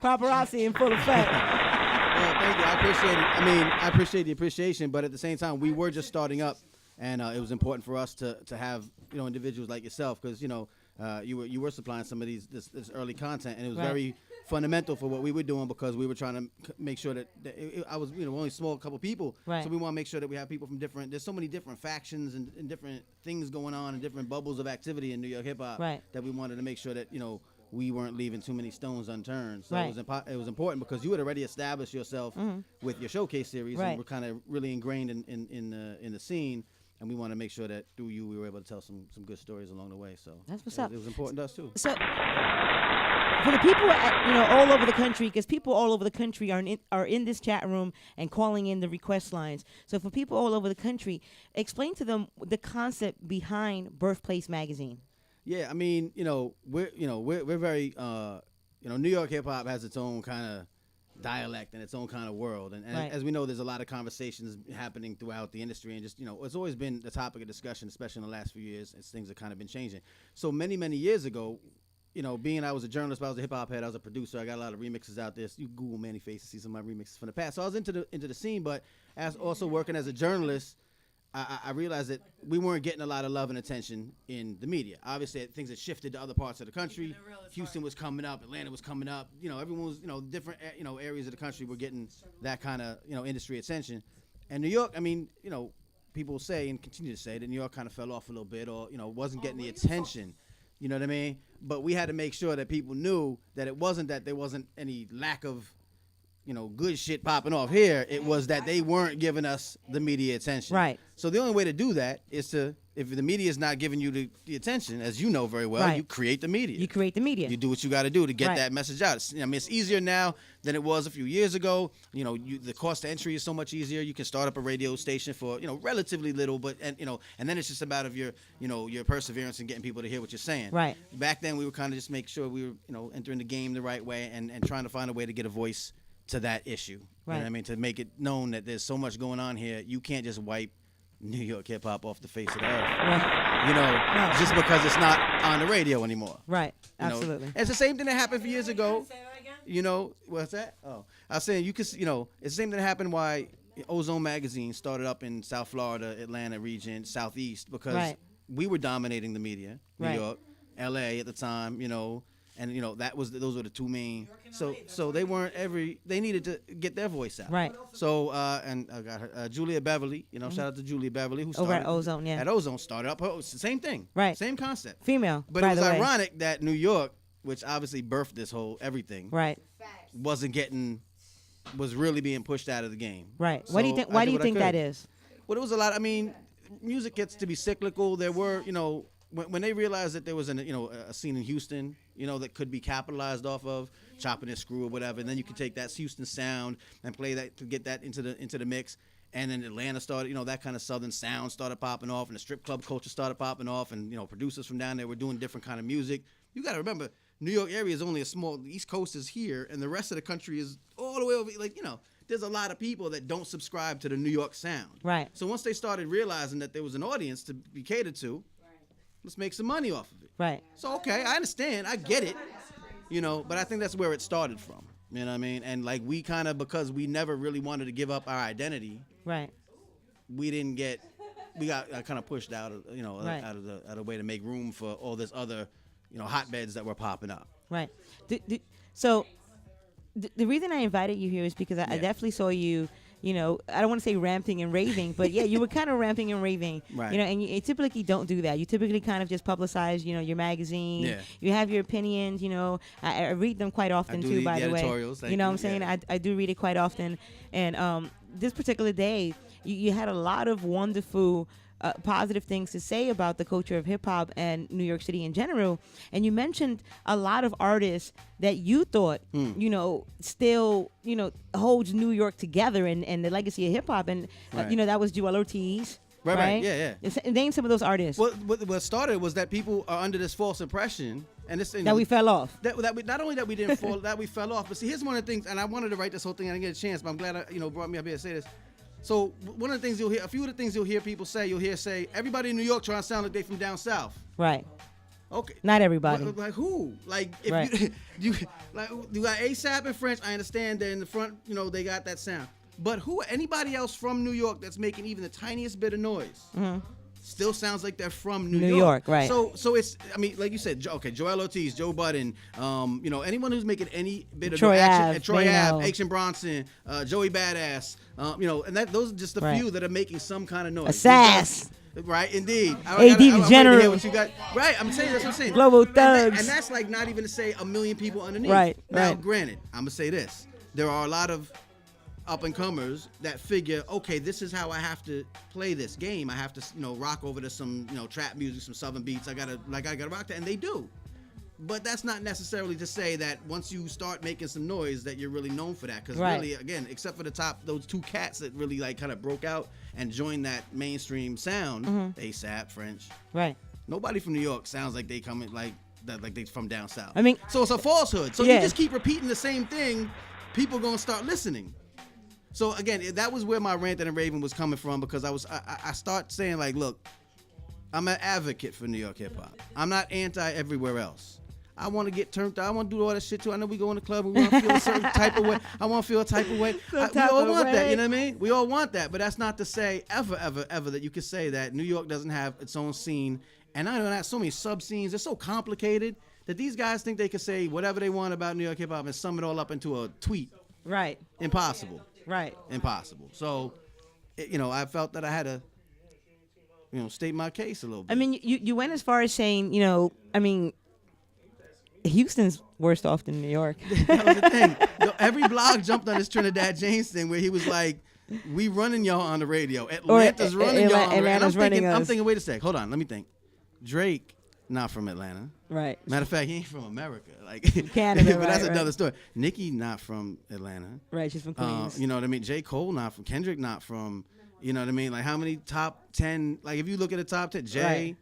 Speaker 1: Paparazzi in full effect.
Speaker 18: Well, thank you. I appreciate it. I mean, I appreciate the appreciation, but at the same time, we were just starting up, and it was important for us to have individuals like yourself, because you were supplying some of this early content, and it was
Speaker 1: Right.
Speaker 18: very fundamental for what we were doing, because we were trying to make sure that I was only a small couple people,
Speaker 1: Right.
Speaker 18: so we want to make sure that we have people from different. There's so many different factions and different things going on and different bubbles of activity in New York hip hop,
Speaker 1: Right.
Speaker 18: that we wanted to make sure that we weren't leaving too many stones unturned. So
Speaker 1: Right.
Speaker 18: it was important because you had already established yourself with your showcase series,
Speaker 1: Right.
Speaker 18: and were kind of really ingrained in the scene. And we want to make sure that through you, we were able to tell some good stories along the way. So
Speaker 1: That's what's
Speaker 18: it,
Speaker 1: up.
Speaker 18: It was important to us too.
Speaker 1: So for the people all over the country, because people all over the country are in this chat room and calling in the request lines. So for people all over the country, explain to them the concept behind Birthplace Magazine.
Speaker 18: Yeah, I mean, we're very, New York hip hop has its own kind of dialect and its own kind of world, and
Speaker 1: Right.
Speaker 18: as we know, there's a lot of conversations happening throughout the industry, and just it's always been the topic of discussion, especially in the last few years, as things have kind of been changing. So many years ago, being I was a journalist, but I was a hip hop head, I was a producer, I got a lot of remixes out there. So you Google Manny Face to see some of my remixes from the past. So I was into the scene, but as also working as a journalist, I realized that we weren't getting a lot of love and attention in the media. Obviously, things had shifted to other parts of the country. Houston was coming up, Atlanta was coming up. Everyone was, different, areas of the country were getting that kind of, industry attention. And New York, I mean, people say and continue to say that New York kind of fell off a little bit, or wasn't getting the attention. You know what I mean? But we had to make sure that people knew that it wasn't that there wasn't any lack of good shit popping off here. It was that they weren't giving us the media attention.
Speaker 1: Right.
Speaker 18: So the only way to do that is to, if the media is not giving you the attention, as you know very well,
Speaker 1: Right.
Speaker 18: you create the media.
Speaker 1: You create the media.
Speaker 18: You do what you got to do to get
Speaker 1: Right.
Speaker 18: that message out. It's easier now than it was a few years ago. The cost of entry is so much easier. You can start up a radio station for relatively little, but and then it's just about of your perseverance and getting people to hear what you're saying.
Speaker 1: Right.
Speaker 18: Back then we were kind of just make sure we were entering the game the right way and trying to find a way to get a voice to that issue.
Speaker 1: Right.
Speaker 18: You know what I mean? To make it known that there's so much going on here. You can't just wipe New York hip hop off the face of the earth.
Speaker 1: Right.
Speaker 18: Just because it's not on the radio anymore.
Speaker 1: Right.
Speaker 18: You know?
Speaker 1: Absolutely.
Speaker 18: It's the same thing that happened for years ago. What's that? Oh, I was saying it's the same thing that happened why Ozone Magazine started up in South Florida, Atlanta region, Southeast, because
Speaker 1: Right.
Speaker 18: we were dominating the media. New
Speaker 1: Right.
Speaker 18: York, LA at the time, and those were the two main. So they weren't they needed to get their voice out.
Speaker 1: Right.
Speaker 18: So and I got her, Julia Beverly. Shout out to Julia Beverly who
Speaker 1: Over
Speaker 18: started
Speaker 1: at Ozone, yeah.
Speaker 18: At Ozone started up. It's the same thing.
Speaker 1: Right.
Speaker 18: Same concept.
Speaker 1: Female.
Speaker 18: But
Speaker 1: by
Speaker 18: it was
Speaker 1: the way.
Speaker 18: ironic that New York, which obviously birthed this whole everything,
Speaker 1: Right.
Speaker 18: was really being pushed out of the game.
Speaker 1: Right.
Speaker 18: So
Speaker 1: What do you think?
Speaker 18: I
Speaker 1: Why
Speaker 18: did
Speaker 1: do you
Speaker 18: what I
Speaker 1: think that
Speaker 18: could.
Speaker 1: is?
Speaker 18: Well, it was a lot. I mean, music gets to be cyclical. There were, when they realized that there was a scene in Houston, that could be capitalized off of, chopping and screw or whatever, and then you can take that Houston sound and play that to get that into the mix. And then Atlanta started, that kind of southern sound started popping off, and the strip club culture started popping off, and producers from down there were doing different kind of music. You got to remember, New York area is only a small. The East Coast is here, and the rest of the country is all the way over. There's a lot of people that don't subscribe to the New York sound.
Speaker 1: Right.
Speaker 18: So once they started realizing that there was an audience to be catered to, let's make some money off of it.
Speaker 1: Right.
Speaker 18: So okay, I understand, I get it, but I think that's where it started from. You know what I mean? And we kind of, because we never really wanted to give up our identity.
Speaker 1: Right.
Speaker 18: We got kind of pushed out of
Speaker 1: Right.
Speaker 18: out of the way to make room for all this other hotbeds that were popping up.
Speaker 1: Right. So the reason I invited you here is because I definitely saw you. I don't want to say ranting and raving, but yeah, you were kind of ranting and raving.
Speaker 18: Right.
Speaker 1: And you typically don't do that. You typically kind of just publicize, your magazine.
Speaker 18: Yeah.
Speaker 1: You have your opinions. I read them quite often
Speaker 18: do
Speaker 1: too. By
Speaker 18: the
Speaker 1: the way,
Speaker 18: editorials, thank
Speaker 1: you know what
Speaker 18: you,
Speaker 1: I'm saying?
Speaker 18: yeah.
Speaker 1: I do read it quite often, and this particular day, you had a lot of wonderful. Positive things to say about the culture of hip hop and New York City in general, and you mentioned a lot of artists that you thought, still, holds New York together and the legacy of hip hop, and
Speaker 18: Right.
Speaker 1: that was Joel Ortiz.
Speaker 18: Right, yeah.
Speaker 1: Name some of those artists
Speaker 18: What started was that people are under this false impression, and this
Speaker 1: that we fell off.
Speaker 18: That we, not only that we didn't fall, that we fell off. But see, here's one of the things, and I wanted to write this whole thing. I didn't get a chance, but I'm glad brought me up here to say this. So one of the things a few of the things you'll hear people say, everybody in New York trying to sound like they from down south.
Speaker 1: Right.
Speaker 18: Okay.
Speaker 1: Not everybody.
Speaker 18: Like who? Like if
Speaker 1: Right.
Speaker 18: you got ASAP and French. I understand that in the front, they got that sound. But anybody else from New York that's making even the tiniest bit of noise still sounds like they're from New
Speaker 1: York, right.
Speaker 18: So it's, like you said, Joel Ortiz, Joe Budden, anyone who's making any bit of
Speaker 1: Troy
Speaker 18: action,
Speaker 1: Ave,
Speaker 18: Troy
Speaker 1: Bano.
Speaker 18: Ave, Action Bronson, Joey Badass, and those are just the
Speaker 1: Right.
Speaker 18: few that are making some kind of noise.
Speaker 1: ASSAS.
Speaker 18: Right, indeed.
Speaker 1: AD
Speaker 18: I'm waiting to
Speaker 1: General.
Speaker 18: hear what you got. Right, I'm saying that's what I'm saying.
Speaker 1: Global Thugs.
Speaker 18: And that's like not even to say a million people underneath.
Speaker 1: Right,
Speaker 18: Now,
Speaker 1: right.
Speaker 18: granted, I'm gonna say this: there are a lot of up and comers that figure, okay, this is how I have to play this game. I have to, rock over to some, trap music, some southern beats. I gotta rock that, and they do. But that's not necessarily to say that once you start making some noise that you're really known for that. Because
Speaker 1: Right.
Speaker 18: really, again, except for those two cats that really kind of broke out and joined that mainstream sound, ASAP, French.
Speaker 1: Right.
Speaker 18: Nobody from New York sounds like they coming like they from down south.
Speaker 1: I mean,
Speaker 18: so it's a falsehood. So
Speaker 1: yeah.
Speaker 18: you just keep repeating the same thing, people gonna start listening. So again, that was where my rant and raving was coming from, because I start saying like, look, I'm an advocate for New York hip hop. I'm not anti everywhere else. I want to get turned out. I want to do all that shit too. I know we go in the club and we want to feel a certain type of way. I want to feel a type of way. We all want that, you know what I mean? We all want that, but that's not to say ever that you could say that New York doesn't have its own scene. And I know that so many sub scenes. They're so complicated that these guys think they can say whatever they want about New York hip hop and sum it all up into a tweet.
Speaker 1: Right.
Speaker 18: Impossible.
Speaker 1: Right.
Speaker 18: Impossible. So, I felt that I had to, state my case a little bit.
Speaker 1: I mean, you went as far as saying, Houston's worse off than New York.
Speaker 18: That was the thing. Yo, every blog jumped on this Trinidad James thing where he was like, we running y'all on the radio. Atlanta's running y'all on the radio. And I'm thinking, wait a sec. Hold on. Let me think. Drake, not from Atlanta.
Speaker 1: Right.
Speaker 18: Matter of fact, he ain't from America. Like
Speaker 1: Canada,
Speaker 18: but that's
Speaker 1: right.
Speaker 18: another story. Nicki, not from Atlanta.
Speaker 1: Right, she's from Queens.
Speaker 18: You know what I mean? J. Cole, not from. Kendrick, not from. You know what I mean? Like how many top 10? Like if you look at the top 10, Jay.
Speaker 1: Right.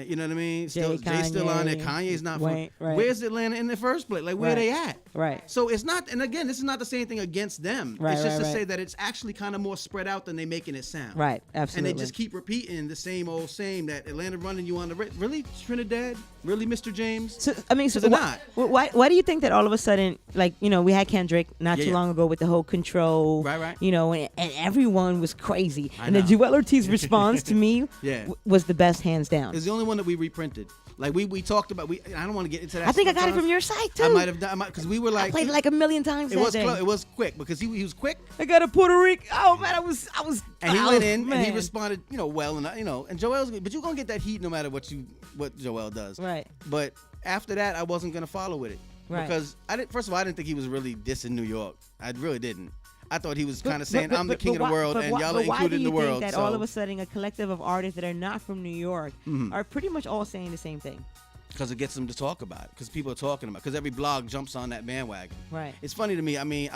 Speaker 18: You know what I mean?
Speaker 1: Jay,
Speaker 18: Jay's still on there.
Speaker 1: Kanye,
Speaker 18: Kanye's not
Speaker 1: Wayne,
Speaker 18: from.
Speaker 1: right.
Speaker 18: Where's Atlanta in the first place? Like where
Speaker 1: Right.
Speaker 18: they at?
Speaker 1: Right.
Speaker 18: So it's not. And again, this is not to say anything against them.
Speaker 1: Right,
Speaker 18: it's just
Speaker 1: right,
Speaker 18: to say
Speaker 1: right.
Speaker 18: that it's actually kind of more spread out than they making it sound.
Speaker 1: Right, absolutely.
Speaker 18: And they just keep repeating the same old same that Atlanta running you on the really Trinidad, really Mr. James.
Speaker 1: So I mean, so
Speaker 18: they're not.
Speaker 1: why do you think that all of a sudden, like we had Kendrick not
Speaker 18: Yeah,
Speaker 1: too
Speaker 18: yeah.
Speaker 1: long ago with the whole control,
Speaker 18: Right.
Speaker 1: And everyone was crazy,
Speaker 18: I
Speaker 1: and the
Speaker 18: know.
Speaker 1: Joel Ortiz response to me
Speaker 18: Yeah.
Speaker 1: was the best, hands down.
Speaker 18: It's the only one that we reprinted. Like we talked about. I don't want to get into that.
Speaker 1: I think I got it
Speaker 18: sometimes.
Speaker 1: from your site too.
Speaker 18: I might have done because we were like
Speaker 1: I played it like a million times.
Speaker 18: It
Speaker 1: that
Speaker 18: was
Speaker 1: day.
Speaker 18: it was quick because he was quick.
Speaker 1: I got a Puerto Rico. Oh man, I was.
Speaker 18: And he
Speaker 1: oh,
Speaker 18: went in and he
Speaker 1: man.
Speaker 18: responded, well, and and Joel's. But you're gonna get that heat no matter what Joel does.
Speaker 1: Right.
Speaker 18: But after that, I wasn't gonna follow with it
Speaker 1: Right.
Speaker 18: because I didn't. First of all, I didn't think he was really dissing New York. I really didn't. I thought he was kind of saying, "I'm the king of the world, and y'all are included in the world."
Speaker 1: Why do you think that all of a sudden a collective of artists that are not from New York are pretty much all saying the same thing?
Speaker 18: Because it gets them to talk about it. Because people are talking about it. Because every blog jumps on that bandwagon.
Speaker 1: Right.
Speaker 18: It's funny to me. I mean,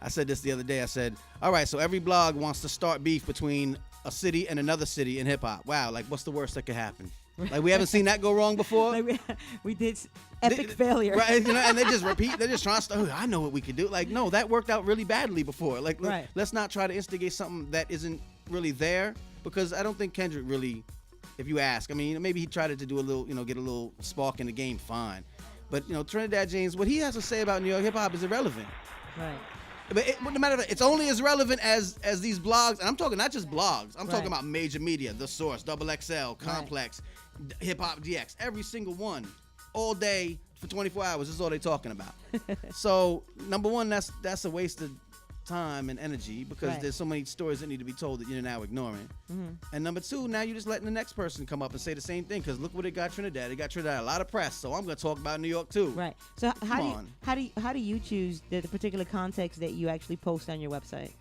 Speaker 18: I said this the other day. I said, all right, so every blog wants to start beef between a city and another city in hip hop. Wow, like what's the worst that could happen? Like we haven't seen that go wrong before.
Speaker 1: Like we did epic failure.
Speaker 18: Right, and they just repeat. They're just trying to start. I know what we could do. Like no, that worked out really badly before. Like
Speaker 1: Right.
Speaker 18: let's not try to instigate something that isn't really there because I don't think Kendrick really. If you ask, I mean, maybe he tried to do a little, get a little spark in the game, fine. But, Trinidad James, what he has to say about New York hip hop is irrelevant.
Speaker 1: Right.
Speaker 18: But no matter what, it's only as relevant as these blogs, and I'm talking not just blogs, I'm talking
Speaker 1: Right.
Speaker 18: about major media, The Source, XXL, Complex, Hip Hop DX, every single one, all day for 24 hours. This is all they're talking about. So, number one, that's a waste of time and energy because
Speaker 1: Right.
Speaker 18: there's so many stories that need to be told that you're now ignoring. And number two, now you're just letting the next person come up and say the same thing because look what it got Trinidad. It got Trinidad a lot of press, so I'm going to talk about New York too.
Speaker 1: Right. So how
Speaker 18: on.
Speaker 1: do you choose the particular context that you actually post on your website?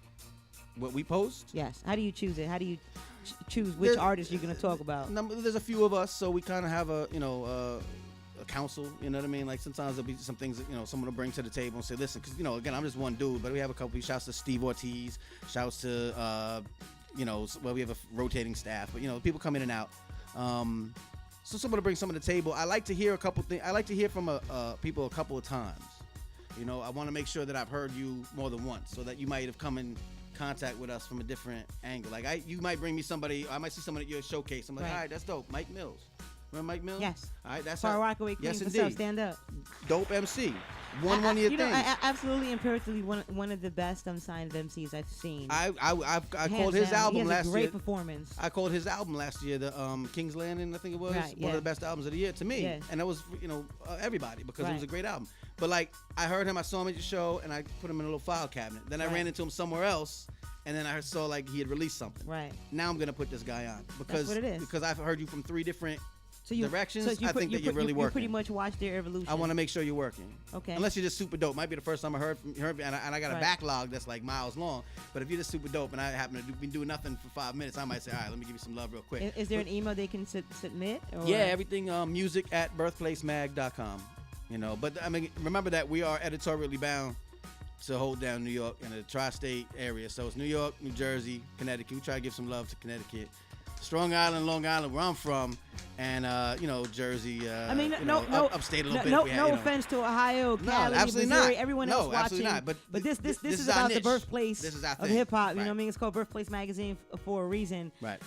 Speaker 18: What we post?
Speaker 1: Yes. How do you choose it? How do you choose which artist you're going to talk about?
Speaker 18: There's a few of us, so we kind of have a council, you know what I mean? Like sometimes there'll be some things that, someone will bring to the table and say, listen, because, again, I'm just one dude, but we have a couple, shouts to Steve Ortiz, shouts to, we have a rotating staff, but, people come in and out. So someone will bring some to the table. I like to hear a couple things. I like to hear from people a couple of times. I want to make sure that I've heard you more than once so that you might have come in contact with us from a different angle. Like you might bring me somebody, I might see someone at your showcase. I'm like, all right, that's dope. Mike Mills. Remember Mike Mills?
Speaker 1: Yes.
Speaker 18: All right, that's
Speaker 1: Far Rockaway Queens.
Speaker 18: Yes,
Speaker 1: What's
Speaker 18: indeed.
Speaker 1: up? Stand up.
Speaker 18: Dope MC. One of your things.
Speaker 1: I absolutely empirically one of the best unsigned MCs I've seen.
Speaker 18: I
Speaker 1: Hands
Speaker 18: called his
Speaker 1: down.
Speaker 18: album
Speaker 1: He has
Speaker 18: last
Speaker 1: a great
Speaker 18: year.
Speaker 1: performance.
Speaker 18: I called his album last year, the King's Landing, I think it was.
Speaker 1: Right,
Speaker 18: One of the best albums of the year to me.
Speaker 1: Yeah.
Speaker 18: And that was, everybody because it was
Speaker 1: Right.
Speaker 18: a great album. But like I heard him, I saw him at your show, and I put him in a little file cabinet. Then I
Speaker 1: Right.
Speaker 18: ran into him somewhere else. And then I saw like he had released something.
Speaker 1: Right.
Speaker 18: Now I'm gonna put this guy on because
Speaker 1: what it is.
Speaker 18: because I've heard you from three different
Speaker 1: So
Speaker 18: directions.
Speaker 1: So
Speaker 18: I think that you're really
Speaker 1: you
Speaker 18: working.
Speaker 1: pretty much watch their evolution.
Speaker 18: I want to make sure you're working.
Speaker 1: Okay.
Speaker 18: Unless you're just super dope. Might be the first time I heard and I got a
Speaker 1: Right.
Speaker 18: backlog that's like miles long. But if you're just super dope and I happen to be doing nothing for 5 minutes, I might say, all right, let me give you some love real quick.
Speaker 1: Is there an email they can submit? Or?
Speaker 18: Yeah, everything music@birthplacemag.com. But I mean, remember that we are editorially bound to hold down New York and the tri-state area. So it's New York, New Jersey, Connecticut. We try to give some love to Connecticut. Strong Island, Long Island, where I'm from, and Jersey.
Speaker 1: I mean,
Speaker 18: upstate a little bit.
Speaker 1: No,
Speaker 18: if we had,
Speaker 1: no offense to Ohio, Cali,
Speaker 18: absolutely
Speaker 1: Missouri,
Speaker 18: not.
Speaker 1: everyone
Speaker 18: No,
Speaker 1: else watching.
Speaker 18: absolutely not. But
Speaker 1: this
Speaker 18: this
Speaker 1: is
Speaker 18: is our
Speaker 1: about the
Speaker 18: niche.
Speaker 1: birthplace
Speaker 18: This is our
Speaker 1: of
Speaker 18: thing.
Speaker 1: hip hop. You know
Speaker 18: Right.
Speaker 1: what I mean? It's called Birthplace Magazine for a reason.
Speaker 18: Right.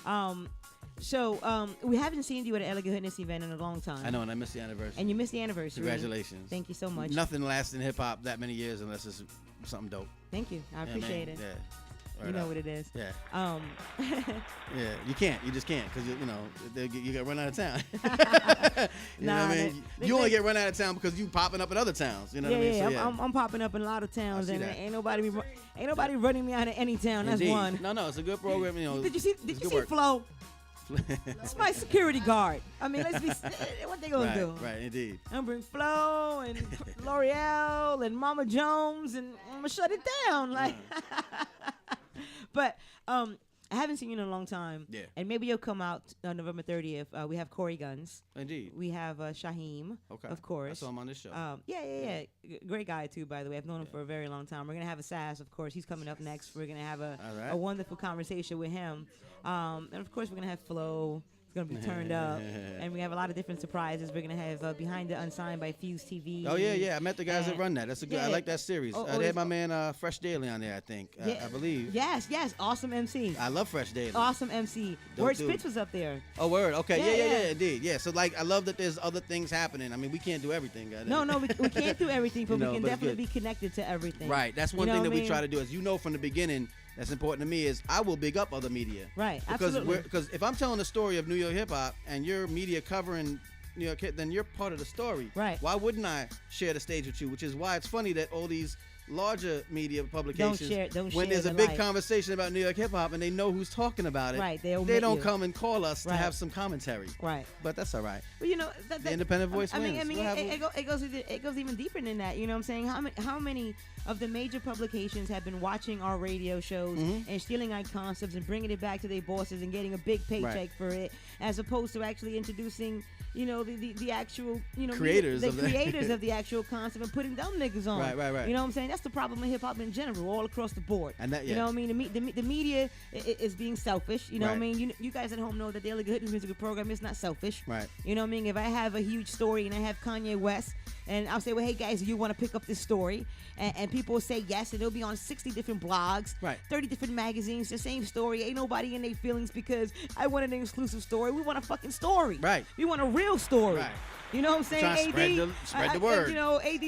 Speaker 1: So we haven't seen you at an Elegant Witness event in a long time.
Speaker 18: I know, and I missed the anniversary.
Speaker 1: And you missed the anniversary.
Speaker 18: Congratulations.
Speaker 1: Thank you so much.
Speaker 18: Nothing lasts in hip hop that many years unless it's something dope.
Speaker 1: Thank you. I appreciate it.
Speaker 18: Yeah.
Speaker 1: You know what it is.
Speaker 18: Yeah.
Speaker 1: Yeah,
Speaker 18: you can't. You just can't because you got run out of town. you know
Speaker 1: Nah,
Speaker 18: what I mean? You only get run out of town because you popping up in other towns. You know what I mean?
Speaker 1: Yeah, I'm popping up in a lot of towns, and
Speaker 18: that.
Speaker 1: ain't nobody running me out of any town. That's
Speaker 18: Indeed.
Speaker 1: one.
Speaker 18: No, it's a good program.
Speaker 1: Did you see
Speaker 18: work.
Speaker 1: FLO? It's my security guard. I mean, let's be. What they gonna do?
Speaker 18: Right, indeed.
Speaker 1: I'm gonna bring Flo and L'Oreal and Mama Jones, and I'm gonna shut it down. Like, but I haven't seen you in a long time.
Speaker 18: Yeah.
Speaker 1: And maybe you'll come out on November 30th. We have Corey Guns.
Speaker 18: Indeed.
Speaker 1: We have Shaheem.
Speaker 18: Okay.
Speaker 1: Of course.
Speaker 18: I saw him on this show.
Speaker 1: Yeah. Great guy too, by the way. I've known him for a very long time. We're gonna have ASSAS, of course. He's coming up next. We're gonna have a wonderful conversation with him. And of course, we're gonna have Flo. Going to be turned up, and we have a lot of different surprises. We're going to have Behind the Unsigned by Fuse TV.
Speaker 18: Oh yeah. I met the guys that run that. That's a good. I like that series. They had my man Fresh Daily on there. I think. I believe.
Speaker 1: Yes. Awesome MC.
Speaker 18: I love Fresh Daily.
Speaker 1: Awesome MC. Word Spitz was up there.
Speaker 18: Oh, word. Okay. Yeah. Indeed. Yeah. So like, I love that there's other things happening. I mean, we can't do everything.
Speaker 1: No, we can't do everything, but we can definitely be connected to everything.
Speaker 18: Right. That's one thing that we try to do. As you know from the beginning. That's important to me is I will big up other media.
Speaker 1: Right,
Speaker 18: absolutely. Because if I'm telling the story of New York hip hop and your media covering New York hip, then you're part of the story.
Speaker 1: Right.
Speaker 18: Why wouldn't I share the stage with you? Which is why it's funny that all these larger media publications, when there's a big conversation about New York hip hop and they know who's talking about it,
Speaker 1: right,
Speaker 18: they don't come and call us to have some commentary.
Speaker 1: Right.
Speaker 18: But that's all right.
Speaker 1: But you know,
Speaker 18: the independent voice wins.
Speaker 1: I mean, it goes even deeper than that. You know what I'm saying? How many of the major publications have been watching our radio shows and stealing our concepts and bringing it back to their bosses and getting a big paycheck for it, as opposed to actually introducing, you know, the actual, you know,
Speaker 18: creators
Speaker 1: of the actual concept and putting them niggas on.
Speaker 18: Right.
Speaker 1: You know what I'm saying? That's the problem in hip hop in general, all across the board.
Speaker 18: And that,
Speaker 1: you know what I mean? The media is being selfish. You know what I mean? You guys at home know that Daily Good Music program is not selfish.
Speaker 18: Right.
Speaker 1: You know what I mean? If I have a huge story and I have Kanye West, and I'll say, well, hey guys, you want to pick up this story, and people will say yes, and it'll be on 60 different blogs, 30 different magazines, the same story. Ain't nobody in their feelings because I wanted an exclusive story. We want a fucking story.
Speaker 18: Right.
Speaker 1: We want a real story.
Speaker 18: Right.
Speaker 1: You know what I'm saying, AD?
Speaker 18: Spread the word.
Speaker 1: You know, AD,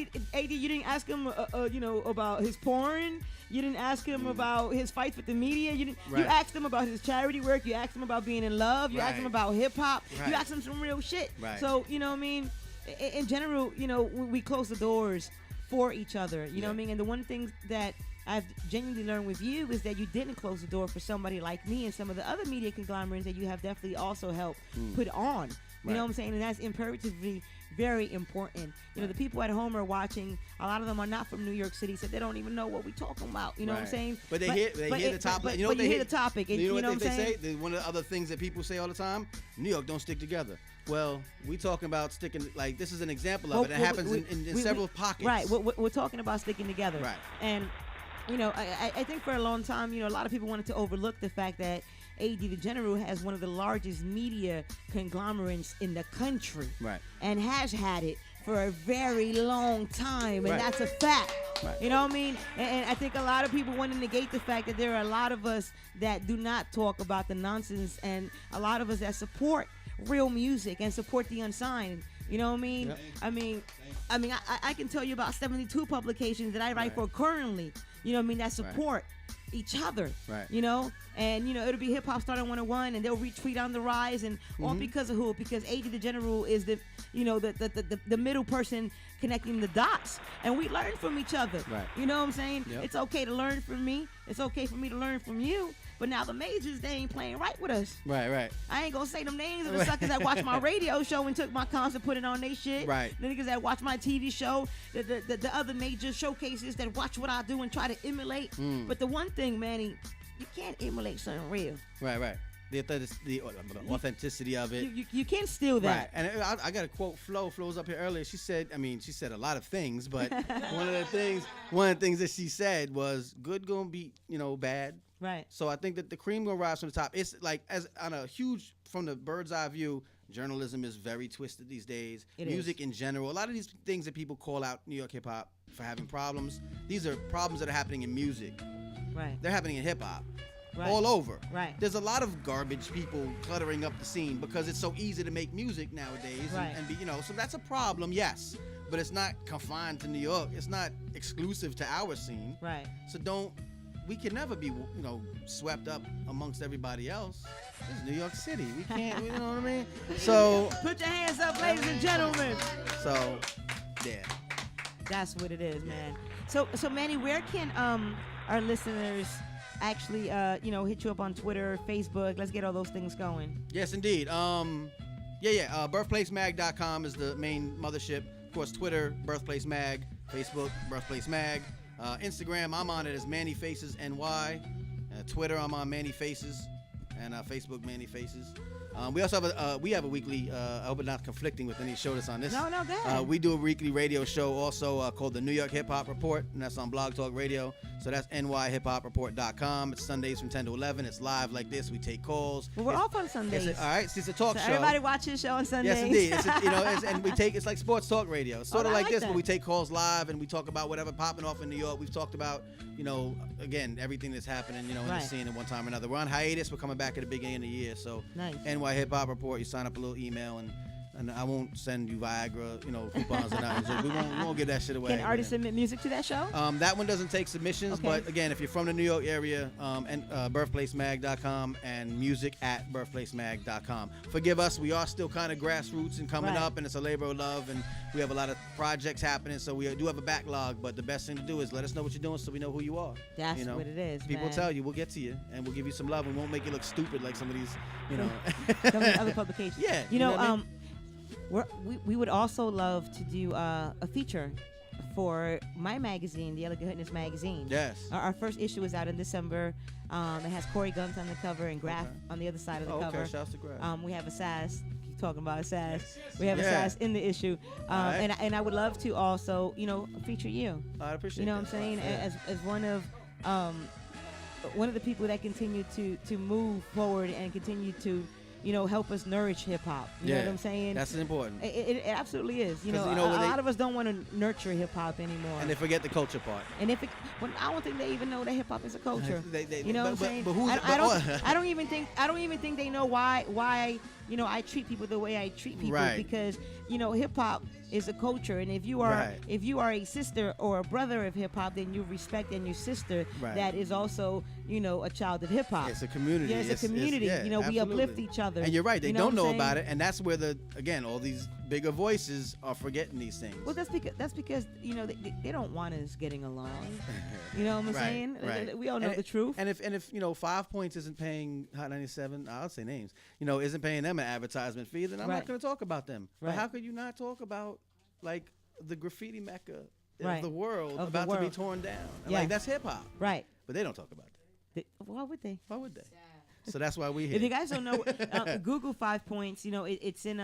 Speaker 1: you didn't ask him, you know, about his porn. You didn't ask him about his fights with the media. You asked him about his charity work. You asked him about being in love. You asked him about hip hop. You asked him some real shit.
Speaker 18: Right.
Speaker 1: So, you know what I mean? In general, you know, we close the doors for each other. You know what I mean? And the one thing that I've genuinely learned with you is that you didn't close the door for somebody like me and some of the other media conglomerates that you have definitely also helped put on. You know what I'm saying? And that's imperatively very important. You know, the people at home are watching. A lot of them are not from New York City, so they don't even know what we're talking about. You know what I'm saying?
Speaker 18: But they hear the topic.
Speaker 1: You hear the topic. And,
Speaker 18: you know
Speaker 1: what
Speaker 18: they
Speaker 1: I'm saying?
Speaker 18: say? One of the other things that people say all the time, New York don't stick together. Well, we talking about sticking, like, this is an example of it. It happens in several pockets.
Speaker 1: Right. We're talking about sticking together.
Speaker 18: Right.
Speaker 1: And, you know, I think for a long time, you know, a lot of people wanted to overlook the fact that AD the General has one of the largest media conglomerates in the country.
Speaker 18: Right.
Speaker 1: And has had it for a very long time, and that's a fact.
Speaker 18: Right.
Speaker 1: You know what I mean? And I think a lot of people want to negate the fact that there are a lot of us that do not talk about the nonsense, and a lot of us that support real music and support the unsigned. You know what I mean?
Speaker 18: Yep.
Speaker 1: I mean, I can tell you about 72 publications that I write for currently. You know what I mean? That support each other.
Speaker 18: Right.
Speaker 1: You know, and you know it'll be Hip Hop Starter 101, and they'll retweet on the rise, and all because of who? Because AD the General is the, you know, the middle person connecting the dots, and we learn from each other.
Speaker 18: Right.
Speaker 1: You know what I'm saying?
Speaker 18: Yep.
Speaker 1: It's okay to learn from me. It's okay for me to learn from you. But now the majors, they ain't playing right with us.
Speaker 18: Right.
Speaker 1: I ain't gonna say them names of the suckers that watch my radio show and took my concert, put it on their shit.
Speaker 18: Right.
Speaker 1: The niggas that watch my TV show, the other major showcases that watch what I do and try to emulate. But the one thing, Manny, you can't emulate something real.
Speaker 18: Right. The authenticity of it.
Speaker 1: You can't steal that.
Speaker 18: Right. And I got to quote Flo. Flo was up here earlier. She said a lot of things, but one of the things that she said was good gonna beat, you know, bad.
Speaker 1: Right.
Speaker 18: So I think that the cream gonna rise from the top. It's like, as on a huge, from the bird's eye view, journalism is very twisted these days. Music in general, a lot of these things that people call out New York hip hop for having problems, these are problems that are happening in music.
Speaker 1: Right.
Speaker 18: They're happening in hip hop.
Speaker 1: Right.
Speaker 18: All over.
Speaker 1: Right.
Speaker 18: There's a lot of garbage people cluttering up the scene because it's so easy to make music nowadays and be, you know, so that's a problem, yes. But it's not confined to New York. It's not exclusive to our scene.
Speaker 1: Right.
Speaker 18: So we can never be, you know, swept up amongst everybody else. It's New York City. We can't, you know what I mean? So
Speaker 1: put your hands up, ladies and gentlemen.
Speaker 18: So, yeah.
Speaker 1: That's what it is, man. So Manny, where can our listeners actually, hit you up on Twitter, Facebook. Let's get all those things going.
Speaker 18: Yes, indeed. Birthplacemag.com is the main mothership. Of course, Twitter, Birthplace Mag. Facebook, Birthplace Mag. Instagram, I'm on it as Manny Faces NY. Twitter, I'm on Manny Faces. And Facebook, Manny Faces. We also have a weekly. I hope it's not conflicting with any show that's on this.
Speaker 1: No, go ahead.
Speaker 18: We do a weekly radio show also called the New York Hip Hop Report, and that's on Blog Talk Radio. So that's nyhiphopreport.com. It's Sundays from 10 to 11. It's live like this. We take calls.
Speaker 1: Well, we're off on Sundays.
Speaker 18: All right, it's a talk
Speaker 1: so
Speaker 18: show.
Speaker 1: Everybody watches the show on Sundays.
Speaker 18: Yes, indeed. And we take, it's like sports talk radio. It's sort of like this,
Speaker 1: that.
Speaker 18: but we take calls live and we talk about whatever popping off in New York. We've talked about, again, everything that's happening, in the scene at one time or another. We're on hiatus. We're coming back at the beginning of the year. So
Speaker 1: nice.
Speaker 18: NY Hip Hop Report. You sign up a little email and I won't send you Viagra, coupons or nothing. So we won't give that shit away.
Speaker 1: Can artists submit music to that show?
Speaker 18: That one doesn't take submissions,
Speaker 1: Okay.
Speaker 18: but again, if you're from the New York area, birthplacemag.com and music@birthplacemag.com. Forgive us, we are still kind of grassroots and coming up, and it's a labor of love, and we have a lot of projects happening, so we do have a backlog, but the best thing to do is let us know what you're doing so we know who you are.
Speaker 1: That's what it is,
Speaker 18: People
Speaker 1: man.
Speaker 18: tell you, we'll get to you, and we'll give you some love, and we won't make you look stupid like some of these,
Speaker 1: Some of the other publications.
Speaker 18: Yeah.
Speaker 1: What I mean? We would also love to do a feature for my magazine, the Elegant Hoodness magazine.
Speaker 18: Yes.
Speaker 1: Our first issue is out in December. It has Corey Guns on the cover and Graf on the other side of the cover.
Speaker 18: Okay, shouts to Graf.
Speaker 1: We have ASSAS. Keep talking about ASSAS. We have
Speaker 18: Yeah.
Speaker 1: ASSAS in the issue.
Speaker 18: Right.
Speaker 1: And I would love to also, feature you.
Speaker 18: I appreciate
Speaker 1: You know
Speaker 18: that.
Speaker 1: what I'm saying?
Speaker 18: Yeah.
Speaker 1: As one of the people that continue to move forward and continue to help us nourish hip hop. You know what I'm saying?
Speaker 18: That's important.
Speaker 1: It absolutely is. A
Speaker 18: when
Speaker 1: lot of us don't want to nurture hip hop anymore.
Speaker 18: And they forget the culture part.
Speaker 1: And I don't think they even know that hip hop is a culture. You know what I'm saying?
Speaker 18: But who's,
Speaker 1: I don't even think they know why I treat people the way I treat people,
Speaker 18: Right.
Speaker 1: because hip hop is a culture, and if you are a sister or a brother of hip hop, then you respect your sister that is also a child of hip hop.
Speaker 18: It's a community.
Speaker 1: Yeah, it's a community. We
Speaker 18: absolutely.
Speaker 1: uplift each other.
Speaker 18: And you're right, they
Speaker 1: You know
Speaker 18: don't
Speaker 1: what I'm
Speaker 18: know about
Speaker 1: saying?
Speaker 18: it, and that's where all these bigger voices are forgetting these things.
Speaker 1: Well, that's because they don't want us getting along. You know what I'm saying?
Speaker 18: Right.
Speaker 1: We all know the truth.
Speaker 18: And if 5 Points isn't paying Hot 97, I'll say names, isn't paying them an advertisement fee, then I'm not going to talk about them. But how could you not talk about like the graffiti mecca of the world about to be torn down? Like that's hip hop.
Speaker 1: Right.
Speaker 18: But they don't talk about that.
Speaker 1: Why would they?
Speaker 18: Why would they? So that's why we here.
Speaker 1: If you guys don't know, Google 5 Points. It's in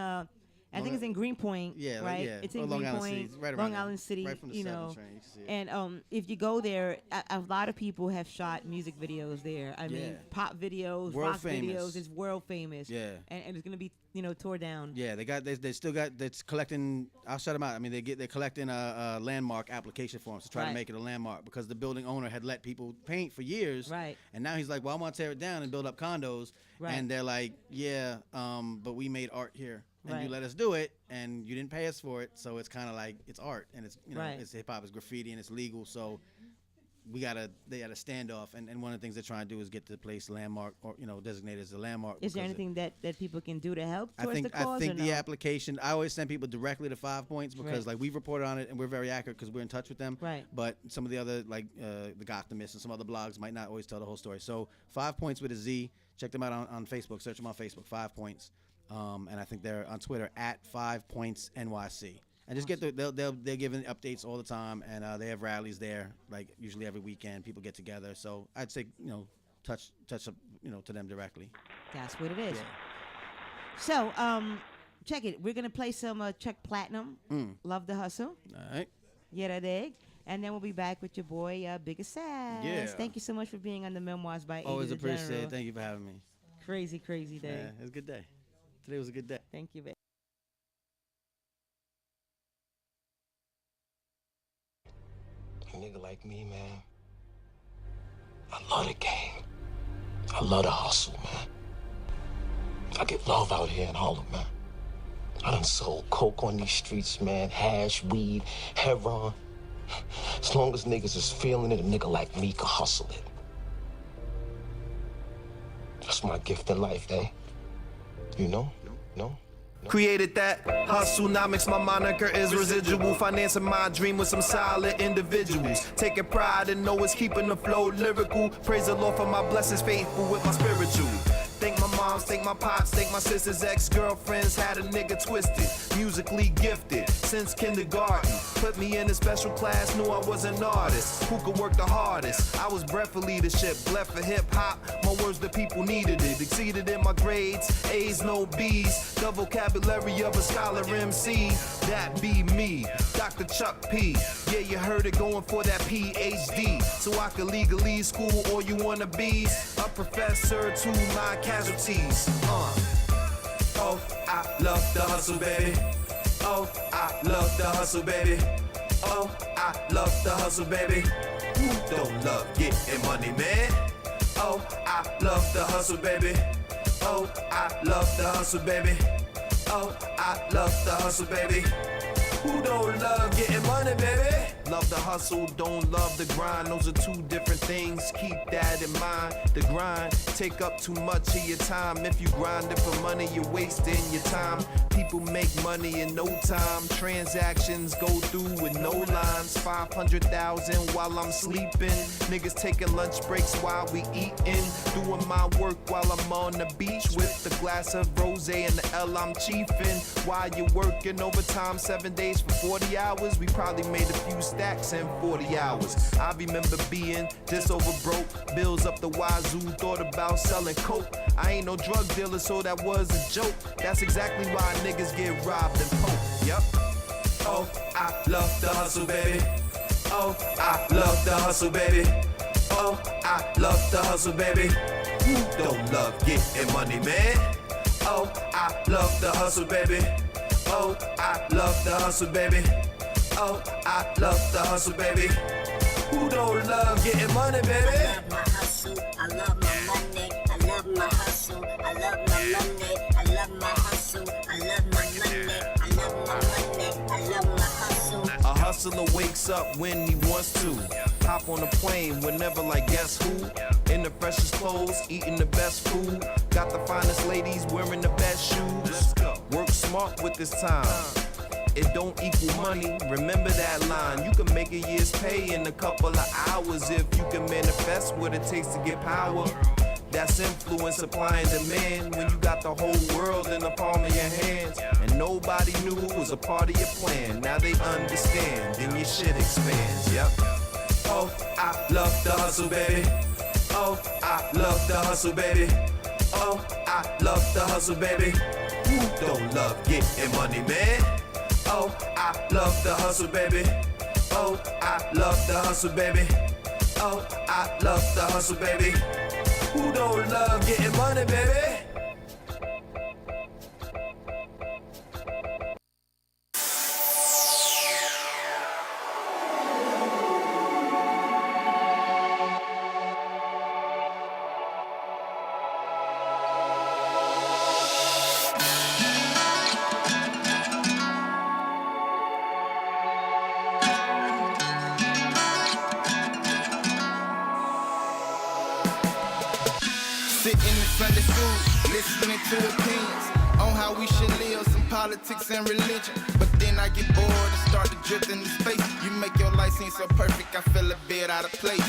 Speaker 1: I think it's in Greenpoint.
Speaker 18: Yeah,
Speaker 1: right.
Speaker 18: yeah.
Speaker 1: It's in
Speaker 18: Or Long Island
Speaker 1: Greenpoint,
Speaker 18: City, right around
Speaker 1: Long
Speaker 18: there.
Speaker 1: Island City.
Speaker 18: Right from the 7 train, you can see it.
Speaker 1: And if you go there, a lot of people have shot music videos there. I mean, pop videos,
Speaker 18: World
Speaker 1: rock
Speaker 18: famous.
Speaker 1: videos. It's world famous.
Speaker 18: Yeah.
Speaker 1: And it's gonna be tore down.
Speaker 18: Yeah, they still got that's collecting. I'll shut them out. I mean, they're collecting a landmark application forms to try to make it a landmark because the building owner had let people paint for years.
Speaker 1: Right.
Speaker 18: And now he's like, well, I want to tear it down and build up condos.
Speaker 1: Right.
Speaker 18: And they're like, yeah, but we made art here. And you
Speaker 1: Right.
Speaker 18: let us do it, and you didn't pay us for it, so it's kind of like it's art, and it's
Speaker 1: Right.
Speaker 18: it's hip hop, it's graffiti, and it's legal. So they got a standoff, and one of the things they're trying to do is get the place landmark or designated as a landmark.
Speaker 1: Is there
Speaker 18: because
Speaker 1: anything that people can do to help
Speaker 18: I
Speaker 1: towards
Speaker 18: think
Speaker 1: the cause?
Speaker 18: I think
Speaker 1: or
Speaker 18: the
Speaker 1: no?
Speaker 18: application. I always send people directly to 5 Points because
Speaker 1: Right.
Speaker 18: like we've reported on it and we're very accurate because we're in touch with them.
Speaker 1: Right.
Speaker 18: But some of the other like the Gothamist and some other blogs might not always tell the whole story. So 5 Points with a Z. Check them out on Facebook. Search them on Facebook. 5 Points. And I think they're on Twitter at 5 Points NYC. And just get they're giving updates all the time, and they have rallies there, like usually every weekend. People get together, so I'd say touch up to them directly.
Speaker 1: That's what it is.
Speaker 18: Yeah.
Speaker 1: So check it. We're gonna play some Chuck Platinum. Love the Hustle.
Speaker 18: All right.
Speaker 1: Yeah, that dig. And then we'll be back with your boy, Big ASSAS.
Speaker 18: Yeah.
Speaker 1: Thank you so much for being on the Memoirs by
Speaker 18: Always
Speaker 1: Ada the
Speaker 18: appreciate
Speaker 1: General.
Speaker 18: it. Thank you for having me.
Speaker 1: Crazy day.
Speaker 18: Yeah, it was a good day. Today was a good day.
Speaker 1: Thank you, babe.
Speaker 19: A nigga like me, man, I love the game. I love the hustle, man. I get love out here in Harlem, man. I done sold coke on these streets, man, hash, weed, heroin. As long as niggas is feeling it, a nigga like me can hustle it. That's my gift in life, eh? You know? No?
Speaker 20: Created that hustlenomics, my moniker is residual. Financing my dream with some solid individuals. Taking pride and always keeping the flow lyrical. Praise the Lord for my blessings, faithful with my spiritual. Thank my moms, thank my pops, thank my sisters, ex-girlfriends. Had a nigga twisted, musically gifted since kindergarten. Put me in a special class, knew I was an artist who could work the hardest. I was bred for leadership, bled for hip-hop. My words, the people needed it. Exceeded in my grades, A's, no B's. The vocabulary of a scholar MC. That be me, Dr. Chuck P. Yeah, you heard it, going for that PhD. So I could legally school all you wannabes. A professor to my casualties. Oh, I love the hustle, baby. Oh, I love the hustle, baby. Oh, I love the hustle, baby. Who don't love getting money, man? Oh, I love the hustle, baby. Oh, I love the hustle, baby. Oh, I love the hustle, baby. Who don't love getting money, baby? Love the hustle, don't love the grind. Those are two different things, keep that in mind. The grind take up too much of your time. If you grinding for money, you're wasting your time. People make money in no time. Transactions go through with no lines. 500,000 while I'm sleeping. Niggas taking lunch breaks while we eating. Doing my work while I'm on the beach with the glass of rosé and the L I'm chiefing. While you're working overtime 7 days for 40 hours, we probably made a few stacks in 40 hours. I remember being just over broke, bills up the wazoo, thought about selling coke. I ain't no drug dealer, so that was a joke. That's exactly why niggas get robbed and poked. Yup. Oh, I love the hustle, baby. Oh, I love the hustle, baby. Oh, I love the hustle, baby. Who don't love getting money, man? Oh, I love the hustle, baby. Oh, I love the hustle, baby. Oh, I love the hustle, baby. Who don't love getting money, baby?
Speaker 21: I love my hustle, I love my money. I love my hustle, I love my money. I love my hustle, I love my money. I love my money, I love my hustle.
Speaker 20: A hustler wakes up when he wants to. Hop on a plane whenever, like, guess who? In the freshest clothes, eating the best food. Got the finest ladies wearing the best shoes. Work smart with this time. It don't equal money, remember that line. You can make a year's pay in a couple of hours if you can manifest what it takes to get power. That's influence, supply and demand. When you got the whole world in the palm of your hands and nobody knew it was a part of your plan. Now they understand, then your shit expands, yep. Oh, I love the hustle, baby. Oh, I love the hustle, baby. Oh, I love the hustle, baby. Who don't love getting money, man? Oh, I love the hustle, baby. Oh, I love the hustle, baby. Oh, I love the hustle, baby. Who don't love getting money, baby?
Speaker 22: Sunday school, listening to opinions on how we should live, some politics and religion. But then I get bored and start to drift into space. You make your life seem so perfect, I feel a bit out of place.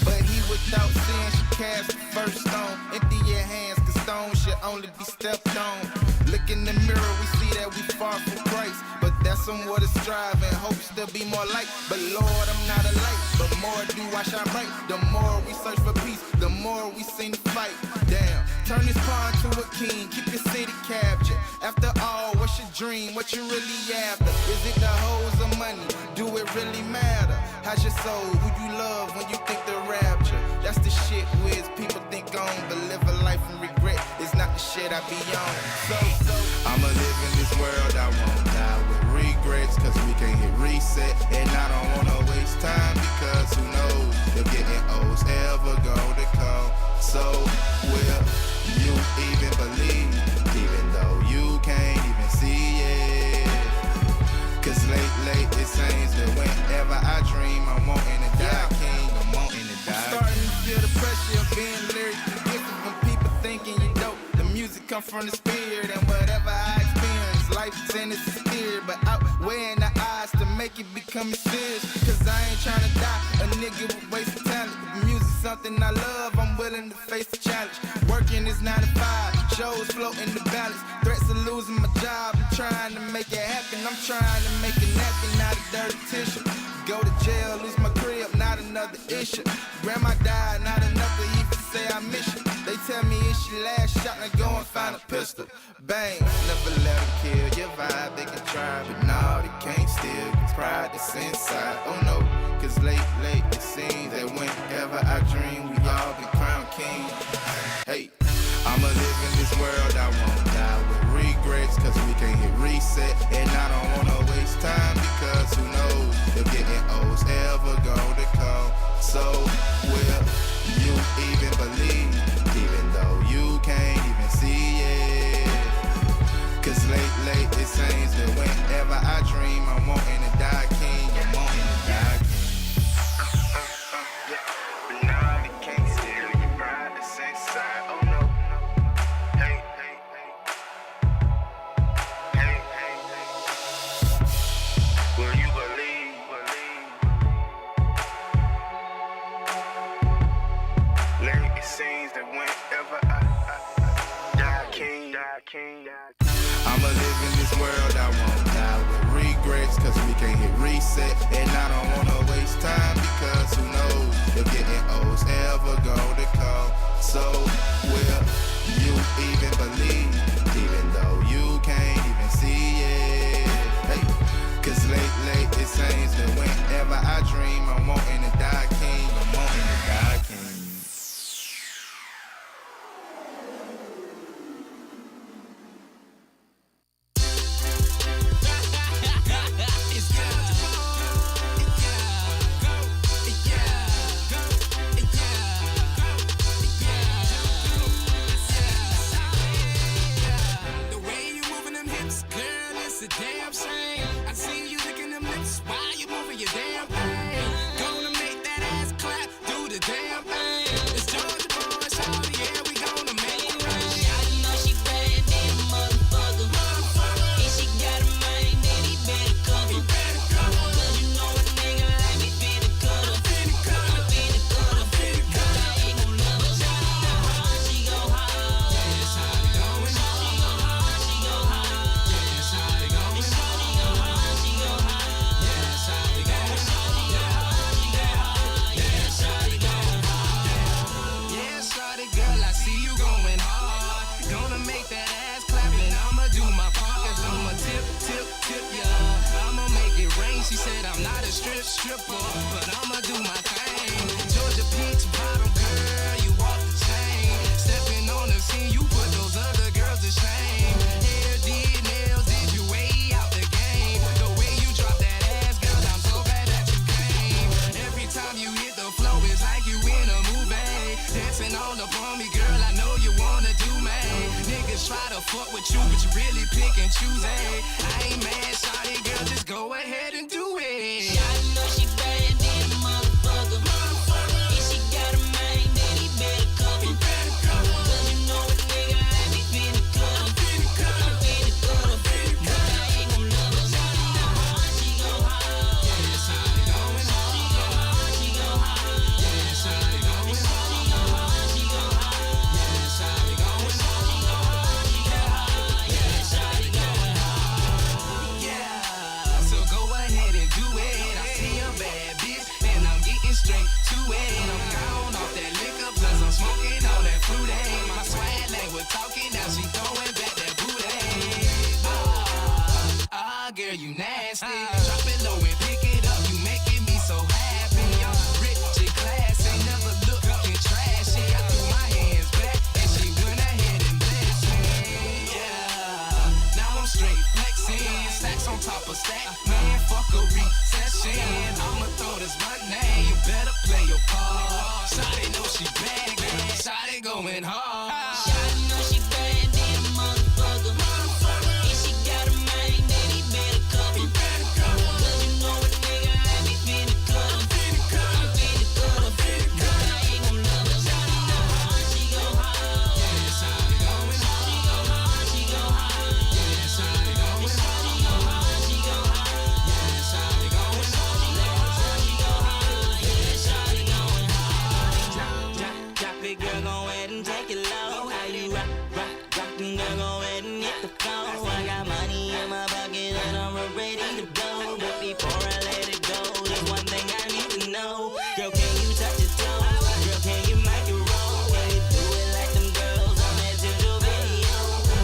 Speaker 22: But he without sin should cast the first stone. Empty your hands, cause stones should only be stepped on. Look in the mirror, we see that we far from Christ. But that's somewhat to strive and hopes to be more light. But Lord, I'm not a light, but more do I shine bright. The more we search for peace, the more we seem to fight. Damn, turn this pawn to a king, keep your city captured. After all, what's your dream, what you really after? Is it the hoes or money? Do it really matter? How's your soul, who you love when you think the rapture? That's the shit whiz people think on, but live a life in regret is not the shit I be on. So I'ma live in this world, I won't die with regrets, cause we can't hit reset. And I don't wanna waste time, because who knows if getting old's ever gonna come. So will you even believe, even though you can't even see it? Cause late it seems that whenever I dream, I'm wanting to die king, I'm wanting to die. I'm starting to feel the pressure of being lyrically gifted when people thinking you dope. The music come from the spirit, and whatever I experience, life sentence is clear, but outweighing the odds to make it become serious. Cause I ain't tryna die, a nigga with wasted talent. If music's something I love, I'm willing to face the challenge. Working is 9 to 5, shows floating the balance. Threats of losing my job, I'm trying to make it happen. I'm trying to make a napkin, not a dirty tissue. Go to jail, lose my crib, not another issue. Grandma died, not enough to even say I miss you. They tell me it's your last shot, now go and find a pistol. Bang, never let them kill your vibe. They can try, but nah, they can't steal the pride that's inside. Oh no, cause late, it seems that whenever I dream, we all be crowned king. Hey, I'ma live in this world, I won't die with regrets, cause we can't hit reset. And I don't wanna waste time, because who knows if getting old's ever gonna come. So, will you even believe, even though you can't even see it? Cause late, it seems that whenever I dream, I'm wanting to die king, I'm wanting to die king. But now they can't steal your pride that's inside, oh no. Hey. Will you believe? Late it seems that whenever I die king. I'ma live in this world, I won't die with regrets, cause we can't hit reset. And I don't wanna waste time, because who knows if getting old's ever gonna come. So will you even believe, even though you can't even see it? Hey, cause late it seems that whenever I dream, I'm wanting to die king, I'm wanting to die king.
Speaker 4: the flow. I got money in my pocket and I'm ready to blow. But before I let it go, there's one thing I need to know. Girl, can you touch your toes? Girl, can you make it roll? Can you do it like them girls on that digital video?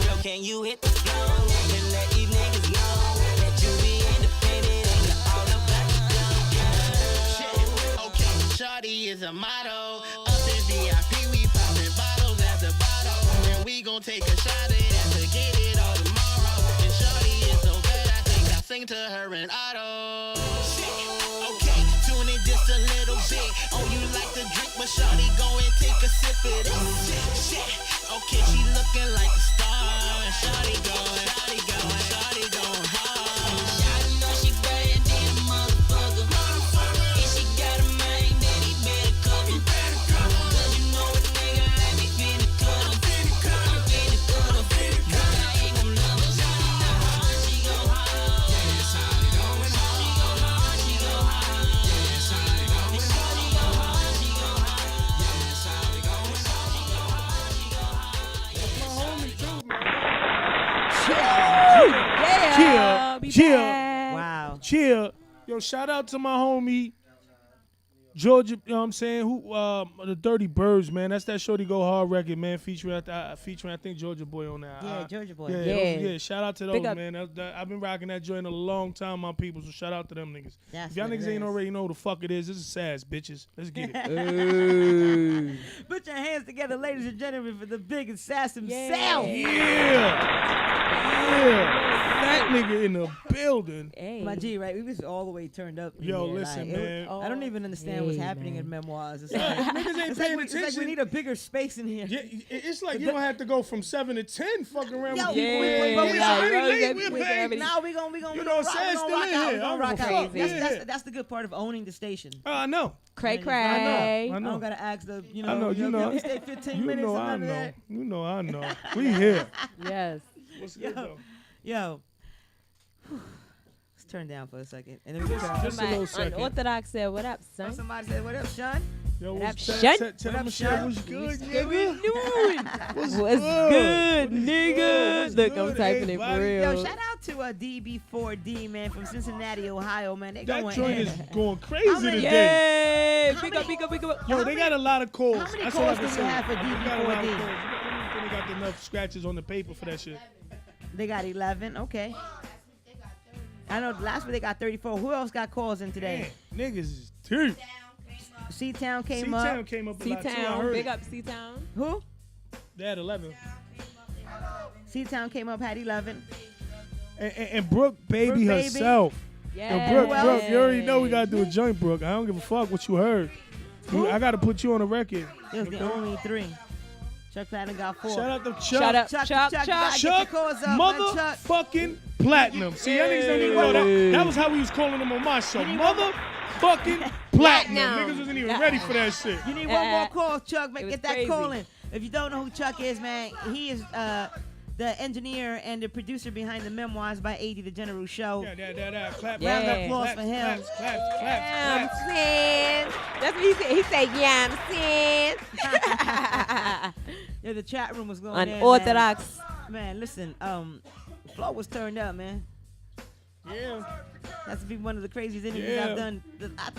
Speaker 4: Girl, can you hit the flow and let these niggas know that you be independent and you're all about the dough, girl?
Speaker 8: Shit, okay, shawty is a motto. Up in VIP, we poppin' bottles at the bottle. And we gon' take a shot at it and forget it all tomorrow. And shawty is so bad, I think I sing to her in auto. Shit, okay, tune it just a little bit. Oh, you like to drink, but shawty go and take a sip of this. Shit, okay, she looking like a star. And shawty going hard.
Speaker 4: Shawty know she bad than a motherfucker. And she got a mind that he better cover. Cause you know a nigga like me finna cut him. I'm finna cut him. But I ain't gon' love her. Shawty know how she go hard. Yeah, shawty going hard. She go hard, she go hard. Yeah, shawty going hard. Shawty go hard, she go hard. Yeah, shawty going hard. She go hard, she go hard.
Speaker 23: That's my homie too, man.
Speaker 2: Yeah. Be
Speaker 23: Chill.
Speaker 2: back.
Speaker 1: Wow.
Speaker 23: Chill. Yo, shout out to my homie Georgia, you know what I'm saying? Who the Dirty Birds, man. That's that Shorty Go Hard record, man, featuring I think Georgia Boy on that.
Speaker 1: Yeah, Georgia Boy.
Speaker 23: Yeah, shout out to those,
Speaker 1: Big up.
Speaker 23: man. I've been rocking that joint a long time, my people, so shout out to them niggas.
Speaker 1: That's
Speaker 23: If y'all
Speaker 1: what it
Speaker 23: niggas ain't
Speaker 1: is.
Speaker 23: already know who the fuck it is, this is Sass, bitches. Let's get it.
Speaker 1: Put your hands together, ladies and gentlemen, for the big assassin himself.
Speaker 23: That nigga in the building.
Speaker 1: My G, right? We was all the way turned up. in
Speaker 23: Yo,
Speaker 1: here,
Speaker 23: listen,
Speaker 1: like,
Speaker 23: man.
Speaker 1: I don't even understand what's happening in Memoirs. It's like,
Speaker 23: Niggas ain't
Speaker 1: it's
Speaker 23: paying
Speaker 1: like, it's like we
Speaker 23: attention.
Speaker 1: need a bigger space in here.
Speaker 23: Yeah, it's like you don't have to go from 7 to 10 fucking around
Speaker 1: Yo,
Speaker 23: with
Speaker 1: we
Speaker 23: people.
Speaker 1: already
Speaker 23: Late,
Speaker 1: late.
Speaker 23: we're paying.
Speaker 1: Now we gonna
Speaker 23: You know, Sass still in here.
Speaker 1: Gonna rock
Speaker 23: I
Speaker 1: out.
Speaker 23: don't give a fuck.
Speaker 1: That's the good part of owning the station.
Speaker 23: I know.
Speaker 2: Cray
Speaker 23: I
Speaker 2: cray.
Speaker 23: know.
Speaker 1: I don't gotta ask the, you know,
Speaker 23: I know, you know.
Speaker 1: we stay 15
Speaker 23: You
Speaker 1: minutes.
Speaker 23: know,
Speaker 1: and
Speaker 23: I
Speaker 1: none of
Speaker 23: know.
Speaker 1: that.
Speaker 23: You know, I know. We here.
Speaker 2: Yes.
Speaker 23: What's good, though?
Speaker 1: Yo. Let's turn down for a second. And then we can turn
Speaker 23: Just a little
Speaker 2: Somebody
Speaker 23: second.
Speaker 2: unorthodox said, "What up, son?"
Speaker 1: Somebody said, "What up, Sean?"
Speaker 23: Yo,
Speaker 2: What up,
Speaker 23: what's
Speaker 2: Shun?
Speaker 23: Tell
Speaker 1: What up,
Speaker 23: Michelle
Speaker 1: Shun?
Speaker 23: what's good,
Speaker 2: What's
Speaker 23: nigga?
Speaker 2: doing?
Speaker 23: What's
Speaker 2: good, nigga?
Speaker 23: What's
Speaker 2: Look,
Speaker 23: good,
Speaker 2: I'm typing it for
Speaker 23: everybody?
Speaker 2: real.
Speaker 1: Yo, shout out to DB4D, man, from Cincinnati, Ohio, man. They
Speaker 23: That
Speaker 1: going
Speaker 23: joint
Speaker 1: in.
Speaker 23: is going crazy
Speaker 1: How many-
Speaker 23: today.
Speaker 2: Yay! Big up, big up, big up.
Speaker 23: Yo, they got a lot of calls.
Speaker 1: How many
Speaker 23: That's
Speaker 1: calls
Speaker 23: all I
Speaker 1: do
Speaker 23: can
Speaker 1: we
Speaker 23: say.
Speaker 1: have for
Speaker 23: They got a lot of
Speaker 1: DB4D?
Speaker 23: calls. I don't think they got enough scratches on the paper for that shit.
Speaker 1: They got 11. Okay. I know last week they got 34. Who else got calls in today?
Speaker 23: Man, niggas is deep.
Speaker 1: C-Town came
Speaker 23: C-Town
Speaker 1: up.
Speaker 23: came up a lot too. I
Speaker 2: C-Town,
Speaker 23: heard
Speaker 2: big
Speaker 23: it.
Speaker 2: up C-Town.
Speaker 1: Who?
Speaker 23: They had 11.
Speaker 1: C-Town came up, had 11.
Speaker 23: And Brooke Baby
Speaker 1: Brooke Baby.
Speaker 23: herself.
Speaker 2: Yeah.
Speaker 23: Yo, Brooke,
Speaker 1: Who else?
Speaker 23: Brooke, you already know we gotta do a joint, Brooke. I don't give a fuck what you heard. I gotta put you on the record.
Speaker 1: It was the only 3. Chuck Platinum got 4.
Speaker 23: Shout out to Chuck.
Speaker 2: Shout out,
Speaker 1: Chuck,
Speaker 2: Chuck,
Speaker 1: Chuck,
Speaker 2: Chuck.
Speaker 1: Chuck. Get your
Speaker 23: Chuck,
Speaker 1: calls up, man, Chuck.
Speaker 23: motherfucking Platinum. See, y'all niggas don't even know that. That was how we was calling him on my show. Motherfucking Platinum. Niggas wasn't even ready for that shit.
Speaker 1: You need one more call, Chuck.
Speaker 2: It was
Speaker 1: Get that
Speaker 2: crazy.
Speaker 1: call in. If you don't know who Chuck is, man, he is the engineer and the producer behind the Memoirs by 80, the General Show.
Speaker 23: Yeah. Clap,
Speaker 1: Round of
Speaker 2: Yeah.
Speaker 1: applause for him.
Speaker 2: Yeah, I'm saying. That's what he said. He said, "Yeah, I'm saying."
Speaker 1: Yeah, the chat room was going
Speaker 2: Unorthodox.
Speaker 1: Man, listen, Flo was turned up, man.
Speaker 23: Yeah.
Speaker 1: That's been one of the craziest interviews I've done.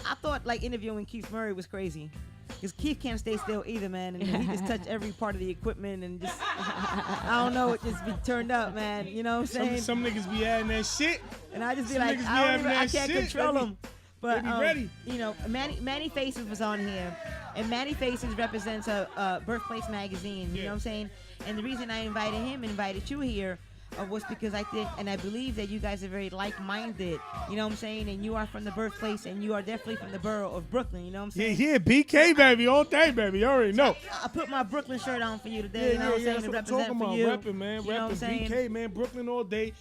Speaker 1: I thought like interviewing Keith Murray was crazy. Because Keith can't stay still either, man. And he just touched every part of the equipment and just, I don't know, it just be turned up, man. You know what I'm saying?
Speaker 23: Some niggas be adding that shit.
Speaker 1: And I just be
Speaker 23: some
Speaker 1: like,
Speaker 23: niggas be
Speaker 1: I
Speaker 23: having that
Speaker 1: can't
Speaker 23: shit.
Speaker 1: control
Speaker 23: They be-
Speaker 1: them. But,
Speaker 23: they be ready.
Speaker 1: you know, Manny Faces was on here. And Manny Faces represents a Birthplace magazine, you know what I'm saying? And the reason I invited him and invited you here was because I think, and I believe that you guys are very like-minded, you know what I'm saying? And you are from the birthplace, and you are definitely from the borough of Brooklyn, you know what I'm saying?
Speaker 23: Yeah, BK, baby. All day, baby. You already know.
Speaker 1: I put my Brooklyn shirt on for you today, you know what I'm saying?
Speaker 23: That's
Speaker 1: To
Speaker 23: what I'm
Speaker 1: represent
Speaker 23: talking
Speaker 1: for
Speaker 23: about.
Speaker 1: you.
Speaker 23: Repping, man.
Speaker 1: You know what I'm
Speaker 23: Repping.
Speaker 1: saying?
Speaker 23: BK, man. Brooklyn all day.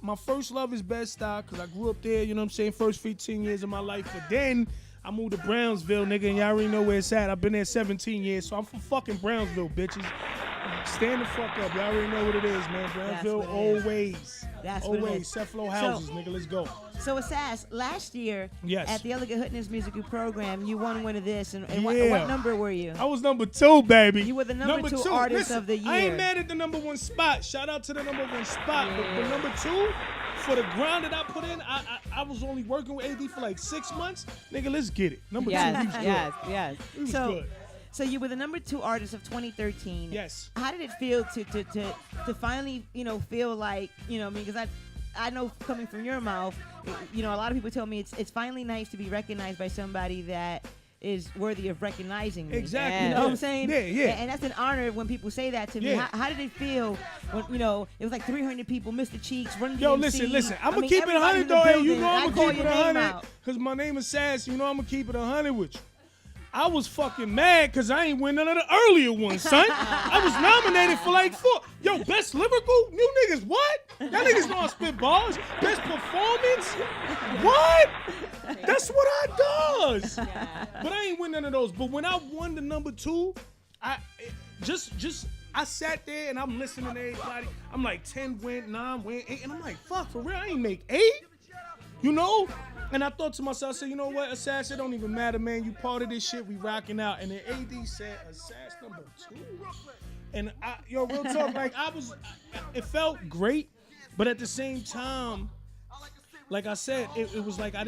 Speaker 23: My first love is Bed-Stuy because I grew up there, you know what I'm saying? First 15 years of my life. But then I moved to Brownsville, nigga, and y'all already know where it's at. I've been there 17 years, so I'm from fucking Brownsville, bitches. Stand the fuck up. Y'all already know what it is, man. Brownsville
Speaker 1: what it is.
Speaker 23: always.
Speaker 1: That's what it
Speaker 23: always.
Speaker 1: is.
Speaker 23: Set flow houses,
Speaker 1: So-
Speaker 23: nigga. Let's go.
Speaker 1: So, Assas, last year
Speaker 23: Yes.
Speaker 1: at the Elegant Hoodness Musical Program, you won one of this. And
Speaker 23: Yeah.
Speaker 1: what number were you?
Speaker 23: I was number 2, baby.
Speaker 1: You were the number two artist of the year.
Speaker 23: I ain't mad at the number 1 spot. Shout out to the number 1 spot. But the number 2, for the grind that I put in, I was only working with AD for like 6 months. Nigga, let's get it. Number 2, he was good.
Speaker 2: yes.
Speaker 23: He was
Speaker 1: So,
Speaker 23: good.
Speaker 1: so you were the number 2 artist of 2013.
Speaker 23: Yes.
Speaker 1: How did it feel to finally, feel like, because I know coming from your mouth, a lot of people tell me it's finally nice to be recognized by somebody that is worthy of recognizing me.
Speaker 23: Exactly.
Speaker 1: You know what I'm saying?
Speaker 23: Yeah.
Speaker 1: And that's an honor when people say that to me.
Speaker 23: Yeah.
Speaker 1: How did it feel when, it was like 300 people, Mr. Cheeks, Run DMC.
Speaker 23: Yo, listen. I'm going to keep it
Speaker 1: everybody
Speaker 23: 100,
Speaker 1: in the
Speaker 23: though. Hey, you
Speaker 1: building,
Speaker 23: know
Speaker 1: I
Speaker 23: I'm
Speaker 1: call
Speaker 23: going to keep
Speaker 1: your
Speaker 23: it
Speaker 1: name
Speaker 23: 100
Speaker 1: out.
Speaker 23: because my name is Sass. You know I'm going to keep it 100 with you. I was fucking mad because I ain't win none of the earlier ones, son. I was nominated for like 4. Yo, best lyrical? You niggas what? Y'all niggas know I spit bars. Best performance? What? That's what I does. But I ain't win none of those. But when I won the number 2, I sat there and I'm listening to everybody. I'm like 10 win, 9 win, 8. And I'm like, fuck, for real, I ain't make 8? You know? And I thought to myself, I said, you know what, Assas, it don't even matter, man. You part of this shit, we rocking out. And then AD said, Assas number 2? And real talk, like it felt great, but at the same time, like I said, it was like I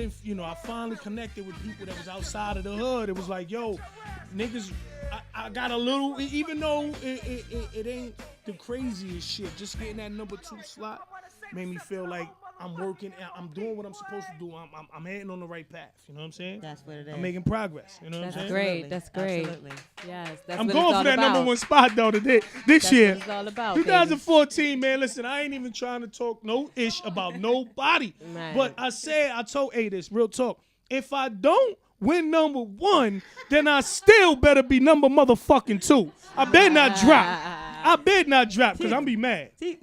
Speaker 23: finally connected with people that was outside of the hood. It was like, yo, niggas, I got a little, even though it ain't the craziest shit, just getting that number 2 slot made me feel like I'm working, I'm doing what I'm supposed to do. I'm heading on the right path. You know what I'm saying?
Speaker 1: That's what it is.
Speaker 23: I'm making progress. You know what I'm saying?
Speaker 2: Great. That's great.
Speaker 1: Absolutely.
Speaker 2: Yes, that's
Speaker 23: I'm
Speaker 2: what
Speaker 23: going
Speaker 2: it's
Speaker 23: for
Speaker 2: all
Speaker 23: that
Speaker 2: about.
Speaker 23: number 1 spot though this
Speaker 2: That's
Speaker 23: year.
Speaker 2: what it's all about,
Speaker 23: 2014, man. Listen, I ain't even trying to talk no ish about nobody.
Speaker 2: Right.
Speaker 23: But I told A this, real talk. If I don't win number 1, then I still better be number motherfucking 2. I better not drop. Because I'm be mad.
Speaker 1: See,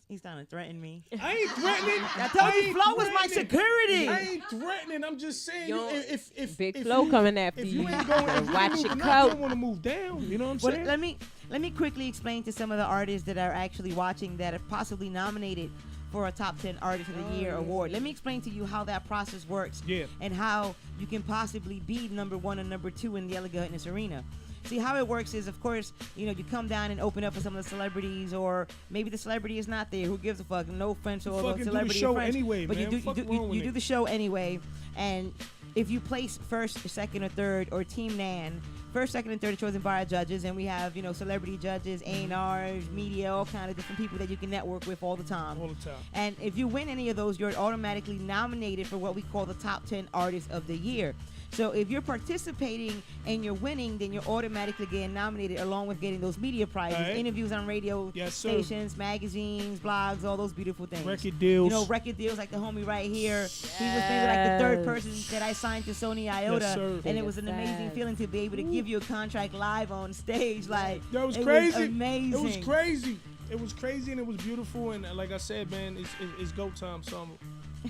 Speaker 1: he's trying to threaten me.
Speaker 23: I ain't threatening.
Speaker 1: I told you, Flo was my security.
Speaker 23: I ain't threatening. I'm just saying, if
Speaker 2: Big Flo coming after
Speaker 23: if
Speaker 2: you,
Speaker 23: you ain't going,
Speaker 2: better
Speaker 23: if you
Speaker 2: watch
Speaker 23: moving
Speaker 2: your
Speaker 23: up, you
Speaker 2: coat.
Speaker 23: don't want to move down. You know what I'm
Speaker 1: Well,
Speaker 23: saying?
Speaker 1: let me quickly explain to some of the artists that are actually watching that are possibly nominated for a Top 10 Artist of the Year award. Let me explain to you how that process works and how you can possibly be number 1 or number 2 in the Elegant Hoodness arena. See, how it works is, of course, you come down and open up for some of the celebrities, or maybe the celebrity is not there. Who gives a fuck? No offense to all the
Speaker 23: Fucking do the
Speaker 1: celebrity
Speaker 23: show
Speaker 1: friends,
Speaker 23: anyway,
Speaker 1: but
Speaker 23: man.
Speaker 1: you
Speaker 23: Fuck
Speaker 1: do
Speaker 23: wrong with
Speaker 1: you do
Speaker 23: it.
Speaker 1: the show anyway, and if you place first, second, or third, or Team Nan, first, second, and third are chosen by our judges, and we have celebrity judges, A&Rs, media, all kind of different people that you can network with all the time. And if you win any of those, you're automatically nominated for what we call the Top 10 Artists of the Year. So if you're participating and you're winning, then you're automatically getting nominated along with getting those media prizes,
Speaker 23: Right.
Speaker 1: interviews on radio stations, magazines, blogs, all those beautiful things.
Speaker 23: Record deals.
Speaker 1: Record deals like the homie right here. He was maybe like the 3rd person that I signed to Sony Iota.
Speaker 23: Yes, sir.
Speaker 1: And it was an amazing feeling to be able to give you a contract live on stage. Like,
Speaker 23: That was
Speaker 1: it
Speaker 23: crazy.
Speaker 1: was amazing.
Speaker 23: It was crazy. It was crazy and it was beautiful. And like I said, man, it's go time. So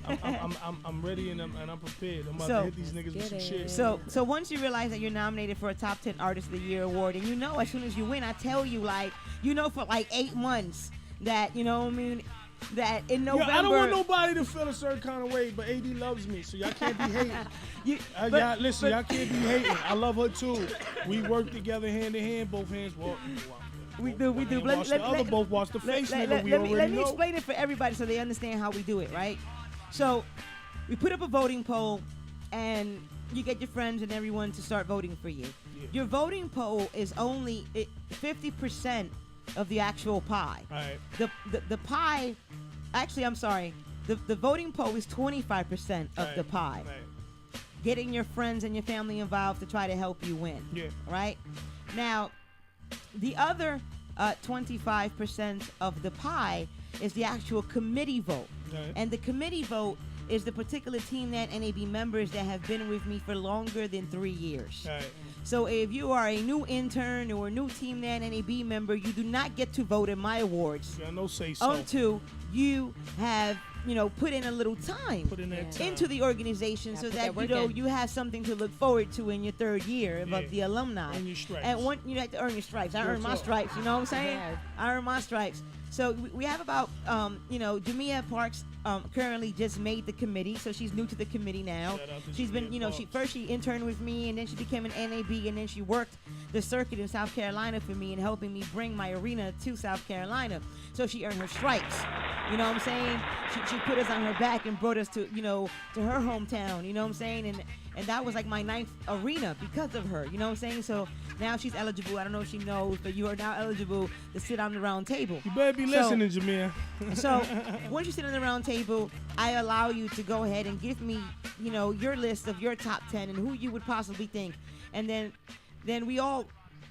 Speaker 23: I'm ready and I'm prepared. I'm about to hit these niggas with some shit.
Speaker 1: So once you realize that you're nominated for a Top 10 Artist of the Year award, and as soon as you win, I tell you, for like 8 months that, that in November.
Speaker 23: I don't want nobody to feel a certain kind of way, but AD loves me, so y'all can't be hating. Y'all can't be hating. I love her too. We work together hand in hand, both hands walk.
Speaker 1: We do.
Speaker 23: Both watch the face, nigga.
Speaker 1: Let me explain it for everybody so they understand how we do it, right? So we put up a voting poll, and you get your friends and everyone to start voting for you. Yeah. Your voting poll is only 50% of the actual pie.
Speaker 23: All right.
Speaker 1: The pie, actually, I'm sorry. The voting poll is 25% of the pie. Right. Getting your friends and your family involved to try to help you win. Yeah. Right? Now, the other 25% of the pie is the actual committee vote. Right. And the committee vote is the particular Team Net NAB members that have been with me for longer than 3 years. Right. So if you are a new intern or a new Team Net NAB member, you do not get to vote in my awards.
Speaker 23: Yeah, no say so.
Speaker 1: Until you have put in a little time
Speaker 23: Put in that time.
Speaker 1: into the organization so
Speaker 2: put
Speaker 1: that
Speaker 2: that work in.
Speaker 1: you have something to look forward to in your third year of the alumni.
Speaker 23: Earn your stripes.
Speaker 1: And you have to earn your stripes. I
Speaker 23: Real
Speaker 1: earned my
Speaker 23: talk.
Speaker 1: stripes. You know what I'm saying?
Speaker 2: Yeah.
Speaker 1: I earned my stripes. So we have about Jamia Parks currently just made the committee, so she's new to the committee now.
Speaker 23: Shout out to
Speaker 1: She's been
Speaker 23: Jamia
Speaker 1: she interned with me, and then she became an NAB, and then she worked the circuit in South Carolina for me and helping me bring my arena to South Carolina. So she earned her stripes. You know what I'm saying? She put us on her back and brought us to to her hometown. You know what I'm saying? And that was like my 9th arena because of her. You know what I'm saying? So now she's eligible. I don't know if she knows, but you are now eligible to sit on the round table.
Speaker 23: You better be listening, Jamia.
Speaker 1: So once you sit on the round table, I allow you to go ahead and give me, your list of your top 10 and who you would possibly think. And then we all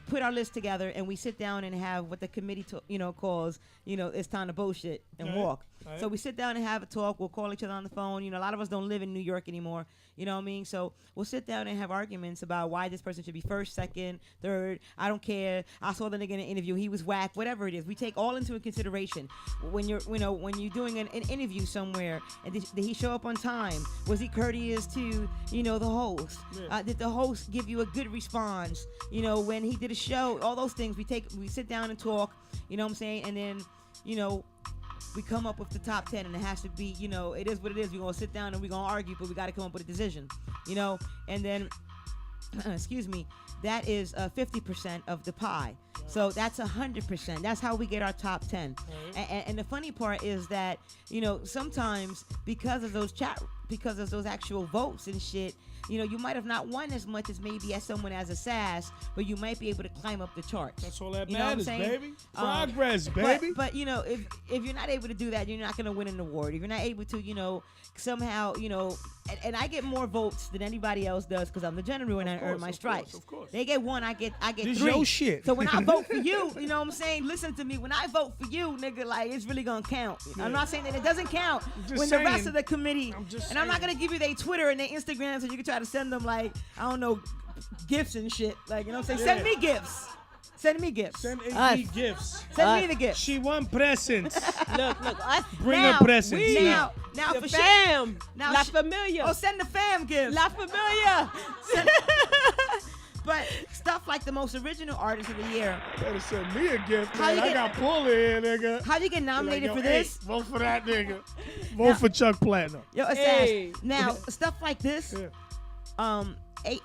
Speaker 1: put our list together and we sit down and have what the committee calls, it's time to bullshit and walk.
Speaker 23: Right.
Speaker 1: So we sit down and have a talk. We'll call each other on the phone. A lot of us don't live in New York anymore. You know what I mean? So we'll sit down and have arguments about why this person should be first, second, third. I don't care. I saw the nigga in an interview. He was whack. Whatever it is, we take all into consideration when you're doing an interview somewhere. And did he show up on time? Was he courteous to the host?
Speaker 23: Yeah.
Speaker 1: Did the host give you a good response? When he did a show, all those things we sit down and talk. You know what I'm saying? And then we come up with the top 10, and it has to be, it is what it is. We're going to sit down and we're going to argue, but we got to come up with a decision, and then, excuse me, that is 50% of the pie. So that's 100%. That's how we get our top 10. And the funny part is that, sometimes because of those actual votes and shit, you might have not won as much as maybe as someone as ASSAS, but you might be able to climb up the charts.
Speaker 23: That's all that
Speaker 1: You know what I'm
Speaker 23: matters,
Speaker 1: saying?
Speaker 23: baby. Progress, baby.
Speaker 1: But if you're not able to do that, you're not gonna win an award. If you're not able to, somehow, and I get more votes than anybody else does because I'm the general and I earn my stripes.
Speaker 23: Of course.
Speaker 1: They get one, I get
Speaker 23: This
Speaker 1: 3.
Speaker 23: your shit.
Speaker 1: So when I vote for you, you know what I'm saying? Listen to me. When I vote for you, nigga, like it's really gonna count. I'm not saying that it doesn't count
Speaker 23: just
Speaker 1: when the rest
Speaker 23: saying.
Speaker 1: of the committee.
Speaker 23: just
Speaker 1: I'm not
Speaker 23: saying.
Speaker 1: gonna give you their Twitter and their Instagram so you can try to send them like I don't know gifts and shit. Like you know what I'm saying? Send me gifts. Send me gifts.
Speaker 23: Send
Speaker 1: Us.
Speaker 23: me gifts.
Speaker 1: Send me the gifts.
Speaker 23: She want presents.
Speaker 2: Look, us.
Speaker 23: Bring
Speaker 1: Now,
Speaker 23: her presents.
Speaker 1: Now
Speaker 2: The
Speaker 1: for
Speaker 2: fam.
Speaker 1: shit. Now
Speaker 2: La
Speaker 1: sh-
Speaker 2: Familia.
Speaker 1: Oh, send the fam gifts.
Speaker 2: La Familia.
Speaker 1: But stuff like the most original artist of the year.
Speaker 23: Better send me a gift,
Speaker 1: How
Speaker 23: man.
Speaker 1: you
Speaker 23: I
Speaker 1: get-
Speaker 23: got Puller here, nigga.
Speaker 1: How you get nominated
Speaker 23: Like,
Speaker 1: for
Speaker 23: yo, hey,
Speaker 1: this?
Speaker 23: vote for that nigga. Vote for Chuck Platinum.
Speaker 1: Yo, ASSAS.
Speaker 2: Hey.
Speaker 1: Now stuff like this. AD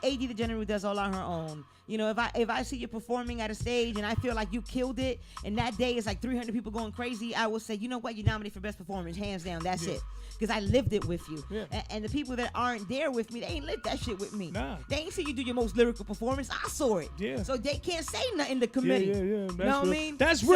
Speaker 1: the General does all on her own. If I see you performing at a stage and I feel like you killed it, and that day is like 300 people going crazy, I will say, you know what, you're nominated for best performance, hands down. That's it. Because I lived it with you.
Speaker 23: Yeah.
Speaker 1: And the people that aren't there with me, they ain't lived that shit with me.
Speaker 23: Nah.
Speaker 1: They ain't see you do your most lyrical performance. I saw it.
Speaker 23: Yeah.
Speaker 1: So they can't say nothing to committee.
Speaker 23: Yeah.
Speaker 1: You
Speaker 23: That's
Speaker 1: know what I
Speaker 23: real.
Speaker 1: mean?
Speaker 23: That's
Speaker 1: So-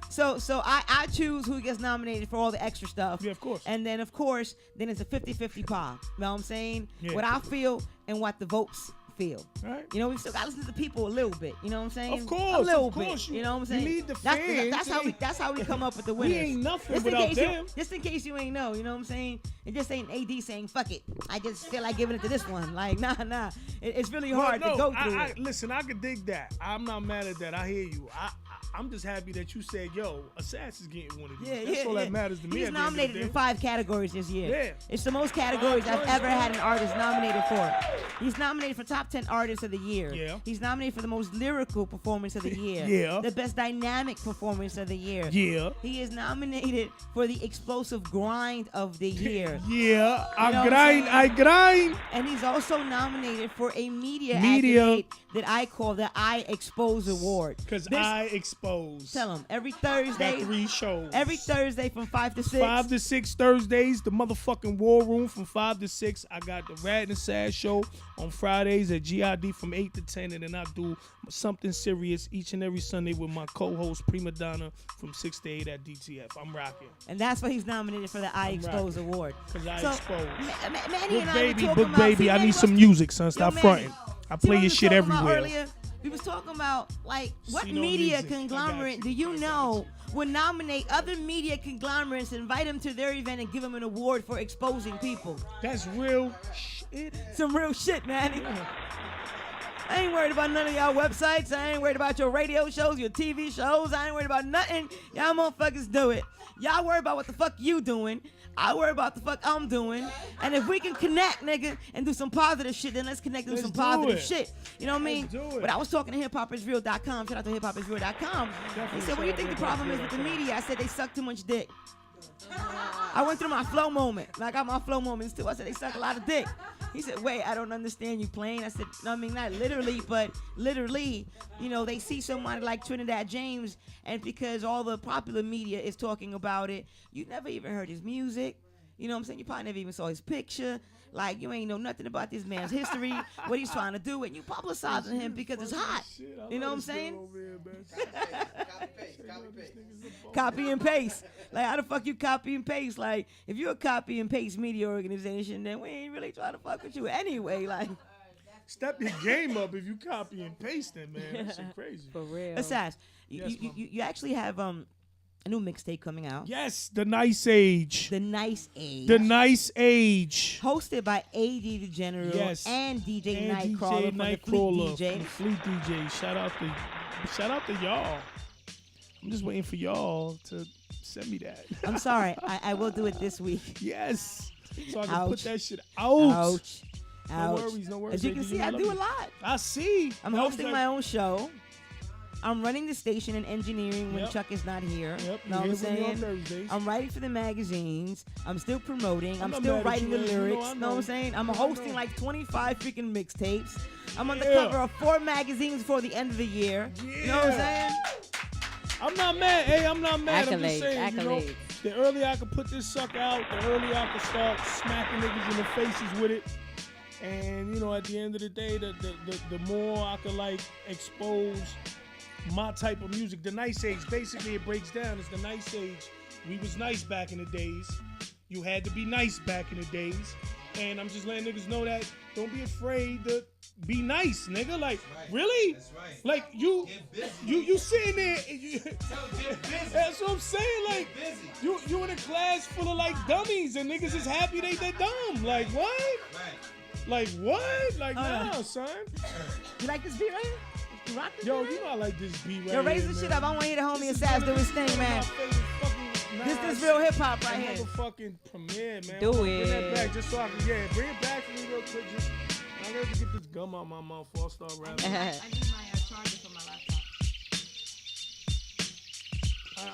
Speaker 23: real.
Speaker 1: So I choose who gets nominated for all the extra stuff.
Speaker 23: Yeah, of course.
Speaker 1: And then, of course, then it's a 50-50 pie. You know what I'm saying?
Speaker 23: Yeah.
Speaker 1: What I feel and what the votes feel.
Speaker 23: Right.
Speaker 1: We still got to listen to the people a little bit. You know what I'm saying?
Speaker 23: Of course,
Speaker 1: a little
Speaker 23: of course.
Speaker 1: bit. You know what I'm
Speaker 23: You
Speaker 1: saying?
Speaker 23: need the
Speaker 1: that's,
Speaker 23: fans.
Speaker 1: that's how we come up with the
Speaker 23: We
Speaker 1: winners.
Speaker 23: ain't nothing
Speaker 1: Just in
Speaker 23: without
Speaker 1: case
Speaker 23: them.
Speaker 1: just in case you ain't know. You know what I'm saying? It just ain't AD saying fuck it. I just feel like giving it to this one. Like nah. It's really hard to go through it.
Speaker 23: Listen, I can dig that. I'm not mad at that. I hear you. I'm just happy that you said, yo, ASSAS is getting one of these. That's all that matters to me.
Speaker 1: He's
Speaker 23: at the end of the
Speaker 1: nominated
Speaker 23: day.
Speaker 1: in 5 categories this year.
Speaker 23: Yeah.
Speaker 1: It's the most categories I've ever
Speaker 23: choices.
Speaker 1: had an artist nominated for. He's nominated for top 10 artist of the year.
Speaker 23: Yeah.
Speaker 1: He's nominated for the most lyrical performance of the year.
Speaker 23: Yeah.
Speaker 1: The best dynamic performance of the year.
Speaker 23: Yeah.
Speaker 1: He is nominated for the explosive grind of the year.
Speaker 23: Yeah.
Speaker 1: You know what I'm saying?
Speaker 23: I grind.
Speaker 1: And he's also nominated for a media
Speaker 23: Media.
Speaker 1: accolade that I call the I Expose Award.
Speaker 23: Because
Speaker 1: This-
Speaker 23: I expose.
Speaker 1: Tell him every Thursday.
Speaker 23: Got 3 shows.
Speaker 1: Every Thursday from 5 to 6.
Speaker 23: 5 to 6 Thursdays, the motherfucking War Room from 5 to 6. I got the Rad and Sad show on Fridays at GID from 8 to 10. And then I do something serious each and every Sunday with my co-host Prima Donna from 6 to 8 at DTF. I'm rocking.
Speaker 1: And that's why he's nominated for the I
Speaker 23: I'm
Speaker 1: Expose
Speaker 23: rocking.
Speaker 1: Award.
Speaker 23: Because I
Speaker 1: So,
Speaker 23: expose.
Speaker 1: Manny
Speaker 23: Book
Speaker 1: and I were
Speaker 23: baby,
Speaker 1: talking
Speaker 23: book
Speaker 1: about,
Speaker 23: baby.
Speaker 1: see,
Speaker 23: I
Speaker 1: Manny
Speaker 23: need some
Speaker 1: was-
Speaker 23: music, son.
Speaker 1: Yo,
Speaker 23: Stop
Speaker 1: Manny,
Speaker 23: fronting. I
Speaker 1: see
Speaker 23: play
Speaker 1: what we
Speaker 23: your
Speaker 1: was
Speaker 23: shit
Speaker 1: talking about
Speaker 23: everywhere.
Speaker 1: earlier? We was talking about, like, what
Speaker 23: See no
Speaker 1: media
Speaker 23: music. I got
Speaker 1: conglomerate do you know would nominate other media conglomerates, invite them to their event, and give them an award for exposing people?
Speaker 23: That's real shit.
Speaker 1: Some real shit, Manny. I ain't worried about none of y'all websites. I ain't worried about your radio shows, your TV shows. I ain't worried about nothing. Y'all motherfuckers do it. Y'all worry about what the fuck you doing. I worry about the fuck I'm doing. And if we can connect, nigga, and do some positive shit, then let's connect and do some positive shit. You know what I mean? But I was talking to hiphopisreal.com. Shout out to hiphopisreal.com. He said, what do you think the problem is with the media? I said, they suck too much dick. I went through my flow moment. I got my flow moments too. I said, they suck a lot of dick. He said, wait, I don't understand you playing. I said, no, I mean, not literally, but literally, you know, they see somebody like Trinidad James, and because all the popular media is talking about it, you never even heard his music. You know what I'm saying? You probably never even saw his picture. Like, you ain't know nothing about this man's history, what he's trying to do, and you publicizing him because it's hot. You know what I'm saying? Copy and paste. Like, how the fuck you copy and paste? Like, if you're a copy and paste media organization, then we ain't really trying to fuck with you anyway. Like,
Speaker 23: step your game up if you copy and paste it, man. That shit crazy.
Speaker 2: For real.
Speaker 1: Assas, you actually have a new mixtape coming out.
Speaker 23: Yes, The Nice Age.
Speaker 1: The Nice Age.
Speaker 23: The Nice Age.
Speaker 1: Hosted by AD the General and DJ Nightcrawler from the Fleet DJ.
Speaker 23: From the Fleet DJ. Shout out to y'all. I'm just waiting for y'all to send me that.
Speaker 1: I'm sorry. I will do it this week.
Speaker 23: Yes. So I can
Speaker 1: Ouch.
Speaker 23: put that shit out.
Speaker 1: Ouch.
Speaker 23: No worries, no worries.
Speaker 1: As you can see, I do a lot.
Speaker 23: I see.
Speaker 1: I'm hosting my own show. I'm running the station and engineering when Chuck is not here. Know what I'm saying? I'm writing for the magazines. I'm still promoting. I'm still writing the lyrics. Know what I'm saying? I'm hosting like 25 freaking mixtapes. I'm on the cover of 4 magazines before the end of the year. You know what I'm saying?
Speaker 23: I'm not mad. Hey, I'm not mad. I'm just saying,
Speaker 2: Accolades.
Speaker 23: you know, the earlier I can put this sucker out, the earlier I can start smacking niggas in the faces with it. And, you know, at the end of the day, the more I can, like, expose my type of music. The Nice Age, basically it breaks down. It's the Nice Age. We was nice back in the days. You had to be nice back in the days. And I'm just letting niggas know that don't be afraid to be nice, nigga. Like, really?
Speaker 3: That's right.
Speaker 23: Like, you sitting there. And that's what I'm saying. Like, you in a class full of, like, dummies, and niggas is happy they dumb. Like, what?
Speaker 3: Right.
Speaker 23: Like, what? Like, nah, son.
Speaker 1: You like this beat right here? You rock this
Speaker 23: Yo,
Speaker 1: beat right
Speaker 23: you know I like this beat right
Speaker 1: here? Yo, raise
Speaker 23: here,
Speaker 1: the shit
Speaker 23: man.
Speaker 1: up. I want to hear the homie Assas do his thing, man. This real hip hop right here.
Speaker 23: Motherfucking premiere, man.
Speaker 2: Do
Speaker 23: Bring
Speaker 2: it.
Speaker 23: that back just so I can, bring it back for me real quick. Just, I gotta get this gum out my mouth before I start rapping.
Speaker 1: I need my charger for my laptop.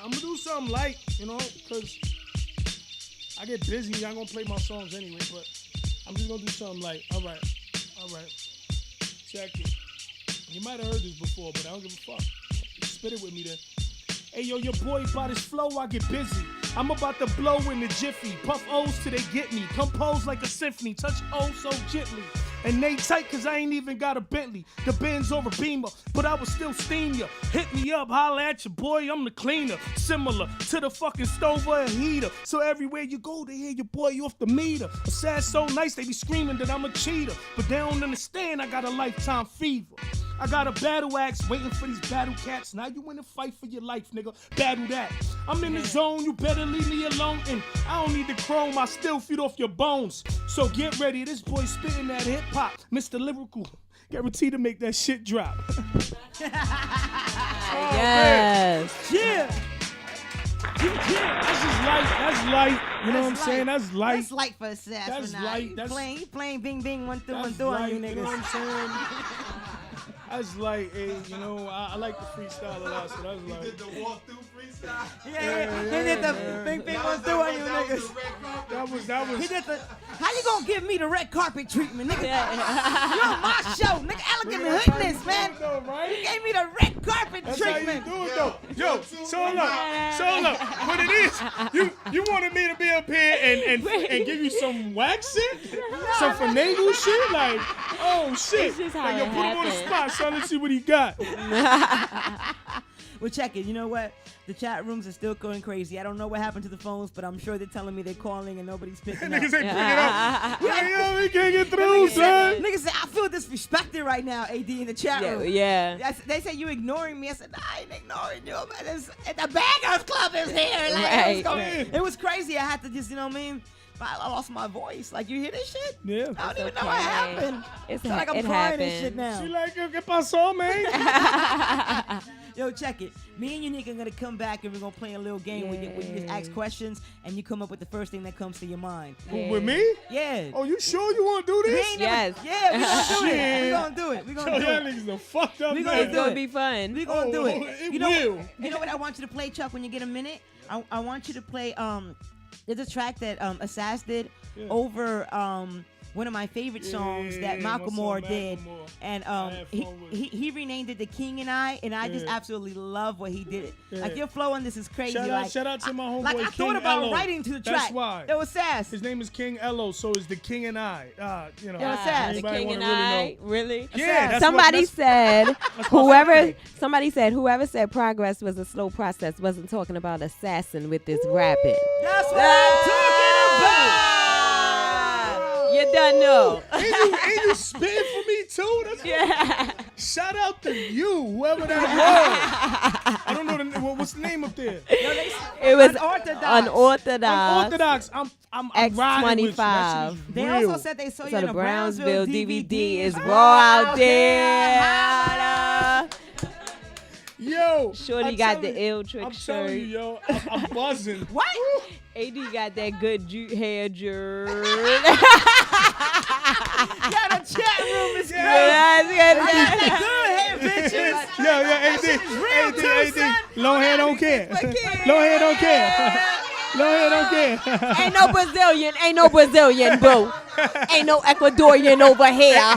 Speaker 23: I'm gonna do something light, you know, because I get busy. I'm gonna play my songs anyway, but I'm just gonna do something light. All right. Check it. You might have heard this before, but I don't give a fuck. Spit it with me then. Hey, yo, your boy about his flow, I get busy. I'm about to blow in the jiffy. Puff O's till they get me. Compose like a symphony. Touch O so gently. And they tight cause I ain't even got a Bentley. The Benz or a Beamer, but I would still steam ya. Hit me up, holla at your boy, I'm the cleaner. Similar to the fucking stove or a heater. So everywhere you go, they hear your boy off the meter. Assas so nice, they be screaming that I'm a cheater. But they don't understand I got a lifetime fever. I got a battle axe waiting for these battle cats. Now you in a fight for your life, nigga. Battle that. I'm in the zone, you better leave me alone. And I don't need the chrome, I still feed off your bones. So get ready, this boy spitting that hip hop. Mr. Lyrical, guaranteed to make that shit drop.
Speaker 2: Yes.
Speaker 23: Yeah. That's just light. That's light. You know what I'm saying? That's light.
Speaker 1: That's light for Assas.
Speaker 23: That's light. That's
Speaker 1: playing bing bing 1 through 1
Speaker 23: That's
Speaker 1: through on
Speaker 23: light,
Speaker 1: you niggas.
Speaker 23: you know what I'm saying? That's like, hey, you know, I like the freestyle a lot, so that's like.
Speaker 3: He did the walk-through freestyle.
Speaker 1: Yeah. He did the bing bing 1 through on you niggas.
Speaker 23: That was.
Speaker 1: He did the. How you gonna give me the red carpet treatment, nigga? You're on my show, nigga. Elegant and hoodness, man. You gave me the red carpet
Speaker 23: That's
Speaker 1: treatment.
Speaker 23: how you do it, though. Yo, so look, what it is, you wanted me to be up here and give you some waxing? Some finagle shit? Like, oh shit. Like, yo, put him on the spot, son. Let's see what he got.
Speaker 1: Well, check it. You know what? The chat rooms are still going crazy. I don't know what happened to the phones, but I'm sure they're telling me they're calling and nobody's picking up.
Speaker 23: Niggas ain't picking up. Yo, we can't get through, son.
Speaker 1: Niggas say, I feel disrespected right now, AD, in the chat room.
Speaker 2: Yeah.
Speaker 1: They say, you ignoring me. I said, nah, I ain't ignoring you. Man. The Baggers Club is here. Like,
Speaker 2: Right.
Speaker 1: it was crazy. I had to just, you know what I mean? I lost my voice. Like, you hear this shit?
Speaker 23: Yeah.
Speaker 1: I don't even know what happened. It's like I'm crying and shit now.
Speaker 23: She like, ¿qué pasó, man?
Speaker 1: Yo, check it. Me and Unique are gonna come back and we're gonna play a little game where you just ask questions and you come up with the first thing that comes to your mind.
Speaker 23: With me?
Speaker 1: Yeah.
Speaker 23: Oh, you sure you want to do this?
Speaker 1: Yeah, we gonna do it. We gonna do
Speaker 23: Y'all
Speaker 1: it.
Speaker 23: niggas done fucked up.
Speaker 2: It's gonna be fun.
Speaker 1: We gonna do it.
Speaker 23: It
Speaker 1: You know,
Speaker 23: will.
Speaker 1: you know what I want you to play, Chuck, when you get a minute? I want you to play there's a track that ASSAS did over one of my favorite songs that Malcolm Moore did, and he renamed it "The King and I," and I just absolutely love what he did. Like, your flow on this is crazy.
Speaker 23: Shout out to my homeboy
Speaker 1: I
Speaker 23: King
Speaker 1: thought about
Speaker 23: Elo.
Speaker 1: writing to the track.
Speaker 23: That's why.
Speaker 1: It was Sass.
Speaker 23: His name is King Elo, so it's the King and I. You know,
Speaker 1: It was Sass.
Speaker 2: The
Speaker 23: anybody
Speaker 2: King
Speaker 23: wanna
Speaker 2: and I,
Speaker 23: know.
Speaker 2: really?
Speaker 23: Yeah. That's
Speaker 2: Somebody
Speaker 23: what,
Speaker 2: said
Speaker 23: whoever.
Speaker 2: whoever said progress was a slow process wasn't talking about assassin with this rapping.
Speaker 1: That's what I'm talking about.
Speaker 2: You done know.
Speaker 23: And you spitting for me too? That's Shout out to you, whoever that was. I don't know what's the name up there.
Speaker 2: It was unorthodox.
Speaker 23: Unorthodox. I'm riding with you. That shit is
Speaker 1: They
Speaker 23: real.
Speaker 1: also said they saw you
Speaker 2: So
Speaker 1: in
Speaker 2: the
Speaker 1: a
Speaker 2: Brownsville DVD is
Speaker 1: raw
Speaker 2: raw out there.
Speaker 23: Yo,
Speaker 2: Shorty
Speaker 23: I'm
Speaker 2: got
Speaker 23: telling
Speaker 2: the
Speaker 23: you-
Speaker 2: ill trick
Speaker 23: I'm
Speaker 2: shirt.
Speaker 23: telling you, yo, I'm buzzing.
Speaker 1: What?
Speaker 2: AD got that good hair jerk.
Speaker 1: Yeah, the chat room is great.
Speaker 2: Yes,
Speaker 1: I got that good hair, bitches.
Speaker 23: AD. Long hair don't care. Long hair don't care. Long hair don't care.
Speaker 2: Ain't no Brazilian, boo. Ain't no Ecuadorian over here.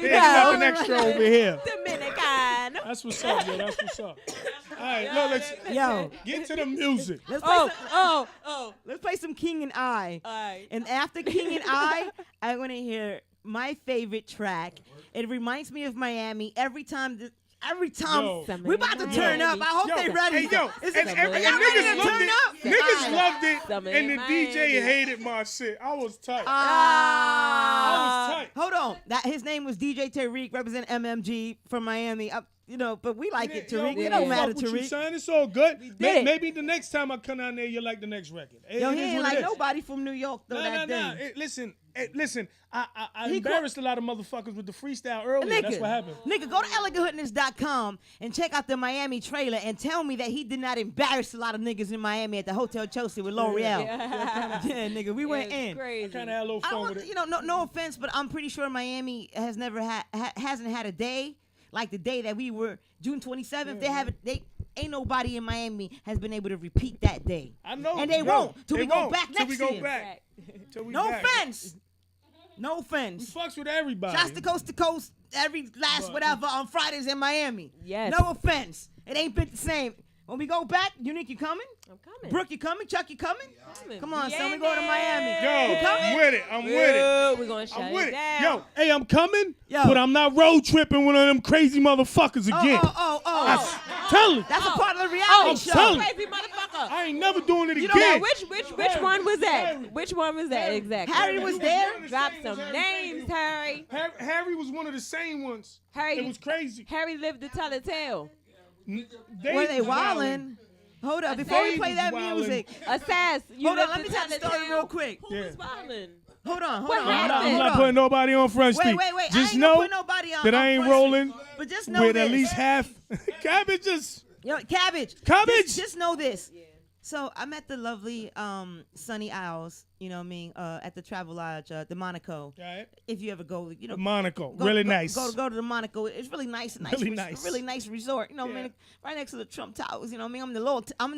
Speaker 23: There's nothing extra over here.
Speaker 2: Dominican.
Speaker 23: That's what's up, yo. That's what's up. All right, look, let's get to the music.
Speaker 1: Let's play
Speaker 2: Oh.
Speaker 1: Let's play some King and I.
Speaker 2: All right.
Speaker 1: And after King and I want to hear my favorite track. It reminds me of Miami every time.
Speaker 23: Yo.
Speaker 1: We're about to turn up. I hope they ready.
Speaker 23: Hey, yo,
Speaker 1: Is
Speaker 23: and
Speaker 1: it-
Speaker 23: niggas
Speaker 1: are y'all ready to
Speaker 23: loved
Speaker 1: turn
Speaker 23: it.
Speaker 1: up?
Speaker 23: Niggas loved it,
Speaker 2: Summer
Speaker 23: and the
Speaker 2: in
Speaker 23: DJ
Speaker 2: Miami.
Speaker 23: hated my shit. I was tight.
Speaker 1: I
Speaker 23: was tight.
Speaker 1: Hold on. His name was DJ Tariq, represent MMG from Miami. But we like it, Tariq.
Speaker 23: Yo,
Speaker 1: It don't
Speaker 23: we
Speaker 1: matter,
Speaker 23: fuck with you,
Speaker 1: Tariq.
Speaker 23: son. It's all good.
Speaker 1: did it.
Speaker 23: Maybe the next time I come down there, you'll like the next record.
Speaker 1: Yo,
Speaker 23: It
Speaker 1: he
Speaker 23: is
Speaker 1: ain't
Speaker 23: what it
Speaker 1: like
Speaker 23: is.
Speaker 1: nobody from New York, though, that
Speaker 23: Nah.
Speaker 1: thing.
Speaker 23: Listen. I
Speaker 1: He
Speaker 23: embarrassed a lot of motherfuckers with the freestyle earlier. That's what happened.
Speaker 1: Nigga, go to eleganthoodness.com and check out the Miami trailer and tell me that he did not embarrass a lot of niggas in Miami at the Hotel Chelsea with L'Oreal.
Speaker 23: Yeah.
Speaker 1: Yeah, nigga, we went in.
Speaker 23: I kind of had a little fun with it.
Speaker 1: You know, no offense, but I'm pretty sure Miami has never hasn't had a day like the day that we were June 27th. They ain't nobody in Miami has been able to repeat that day.
Speaker 23: I know.
Speaker 1: And they won't till we go back
Speaker 23: Till
Speaker 1: next
Speaker 23: we go
Speaker 1: year.
Speaker 23: back. Till we
Speaker 1: No
Speaker 23: back.
Speaker 1: offense. No offense.
Speaker 23: We fucks with everybody.
Speaker 1: Shots to coast every last whatever on Fridays in Miami.
Speaker 2: Yes.
Speaker 1: No offense. It ain't been the same. When we go back, Unique, you coming?
Speaker 2: I'm coming.
Speaker 1: Brooke, you coming? Chuck, you coming? Come on, son, we
Speaker 2: Yeah,
Speaker 1: go to Miami.
Speaker 23: Yo,
Speaker 1: you coming?
Speaker 23: I'm with it. I'm with it.
Speaker 2: We're going to shut
Speaker 23: I'm
Speaker 2: it
Speaker 23: with it.
Speaker 2: down.
Speaker 23: Yo, hey, I'm coming,
Speaker 1: Yo.
Speaker 23: but I'm not road tripping one of them crazy motherfuckers again.
Speaker 1: Oh.
Speaker 23: Tell him.
Speaker 1: That's a part of the reality
Speaker 23: I'm
Speaker 1: show.
Speaker 23: telling you.
Speaker 2: Crazy motherfucker.
Speaker 23: I ain't never doing it
Speaker 2: You
Speaker 23: again.
Speaker 2: know which one was that? Which one was that exactly?
Speaker 1: Harry was there.
Speaker 2: Drop some names, Harry.
Speaker 23: Harry was one of the same ones.
Speaker 2: Harry.
Speaker 23: It was crazy.
Speaker 2: Harry lived to tell a tale.
Speaker 1: Were they wildin'? Hold up, before we play that music.
Speaker 2: ASSAS.
Speaker 1: Hold on, let me tell the story real quick.
Speaker 2: Who was wildin'?
Speaker 1: Hold on.
Speaker 23: I'm not putting nobody on Front Street.
Speaker 1: Wait.
Speaker 23: Just
Speaker 1: I ain't
Speaker 23: know
Speaker 1: gonna put nobody on,
Speaker 23: that I
Speaker 1: on
Speaker 23: ain't
Speaker 1: Front
Speaker 23: rolling
Speaker 1: Street. But just know
Speaker 23: with
Speaker 1: this.
Speaker 23: at least half cabbages.
Speaker 1: Yo, cabbage.
Speaker 23: Cabbage.
Speaker 1: Just know this. So I'm at the lovely Sunny Isles, you know what I mean, at the Travel Lodge, the Monaco.
Speaker 23: Right.
Speaker 1: If you ever go, you know.
Speaker 23: Monaco,
Speaker 1: go-
Speaker 23: really
Speaker 1: go-
Speaker 23: nice.
Speaker 1: Go to the Monaco. It's really nice.
Speaker 23: Really nice.
Speaker 1: Really nice resort. You know what I mean? Right next to the Trump Towers. You know what I mean? I'm in the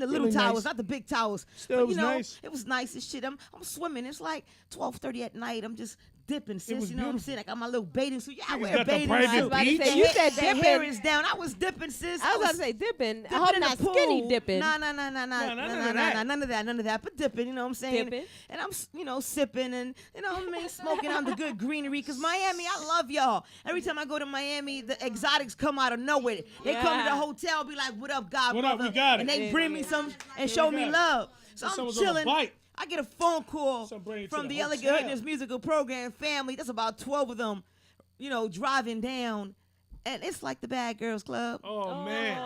Speaker 1: little
Speaker 23: Really
Speaker 1: towers,
Speaker 23: nice.
Speaker 1: not the big towers.
Speaker 23: Still,
Speaker 1: but,
Speaker 23: it was
Speaker 1: you know,
Speaker 23: nice.
Speaker 1: it was nice as shit. I'm swimming. It's like 12:30 at night. I'm just dipping, sis.
Speaker 23: was
Speaker 1: You know what I'm
Speaker 23: beautiful.
Speaker 1: saying? I got my little bathing suit. Yeah, I
Speaker 23: Niggas
Speaker 1: wear
Speaker 23: got the
Speaker 1: bathing
Speaker 23: private
Speaker 1: suit.
Speaker 23: beach.
Speaker 2: You said
Speaker 1: The
Speaker 2: dipping.
Speaker 1: hair is down. I was dipping, sis.
Speaker 2: I was about to say dipping. I
Speaker 1: dipping
Speaker 2: hope
Speaker 1: in the
Speaker 2: not
Speaker 1: pool.
Speaker 2: skinny dipping.
Speaker 1: Nah,
Speaker 23: none of that.
Speaker 1: none of that. But dipping, you know what I'm saying?
Speaker 2: Dipping.
Speaker 1: And I'm, sipping and, you know what I mean, smoking on the good greenery. Because Miami, I love y'all. Every time I go to Miami, the exotics come out of nowhere. They come to the hotel, be like, what up, God?
Speaker 23: What up? We got it.
Speaker 1: And they bring me some and show
Speaker 23: we
Speaker 1: me
Speaker 23: got it.
Speaker 1: love. So I'm
Speaker 23: Someone's on a
Speaker 1: chilling.
Speaker 23: bike.
Speaker 1: I get a phone call
Speaker 23: Some bring it to
Speaker 1: from
Speaker 23: the
Speaker 1: the Elegant
Speaker 23: hotel.
Speaker 1: Goodness Musical Program family. That's about 12 of them, driving down. and it's like the Bad Girls Club.
Speaker 23: Oh, man.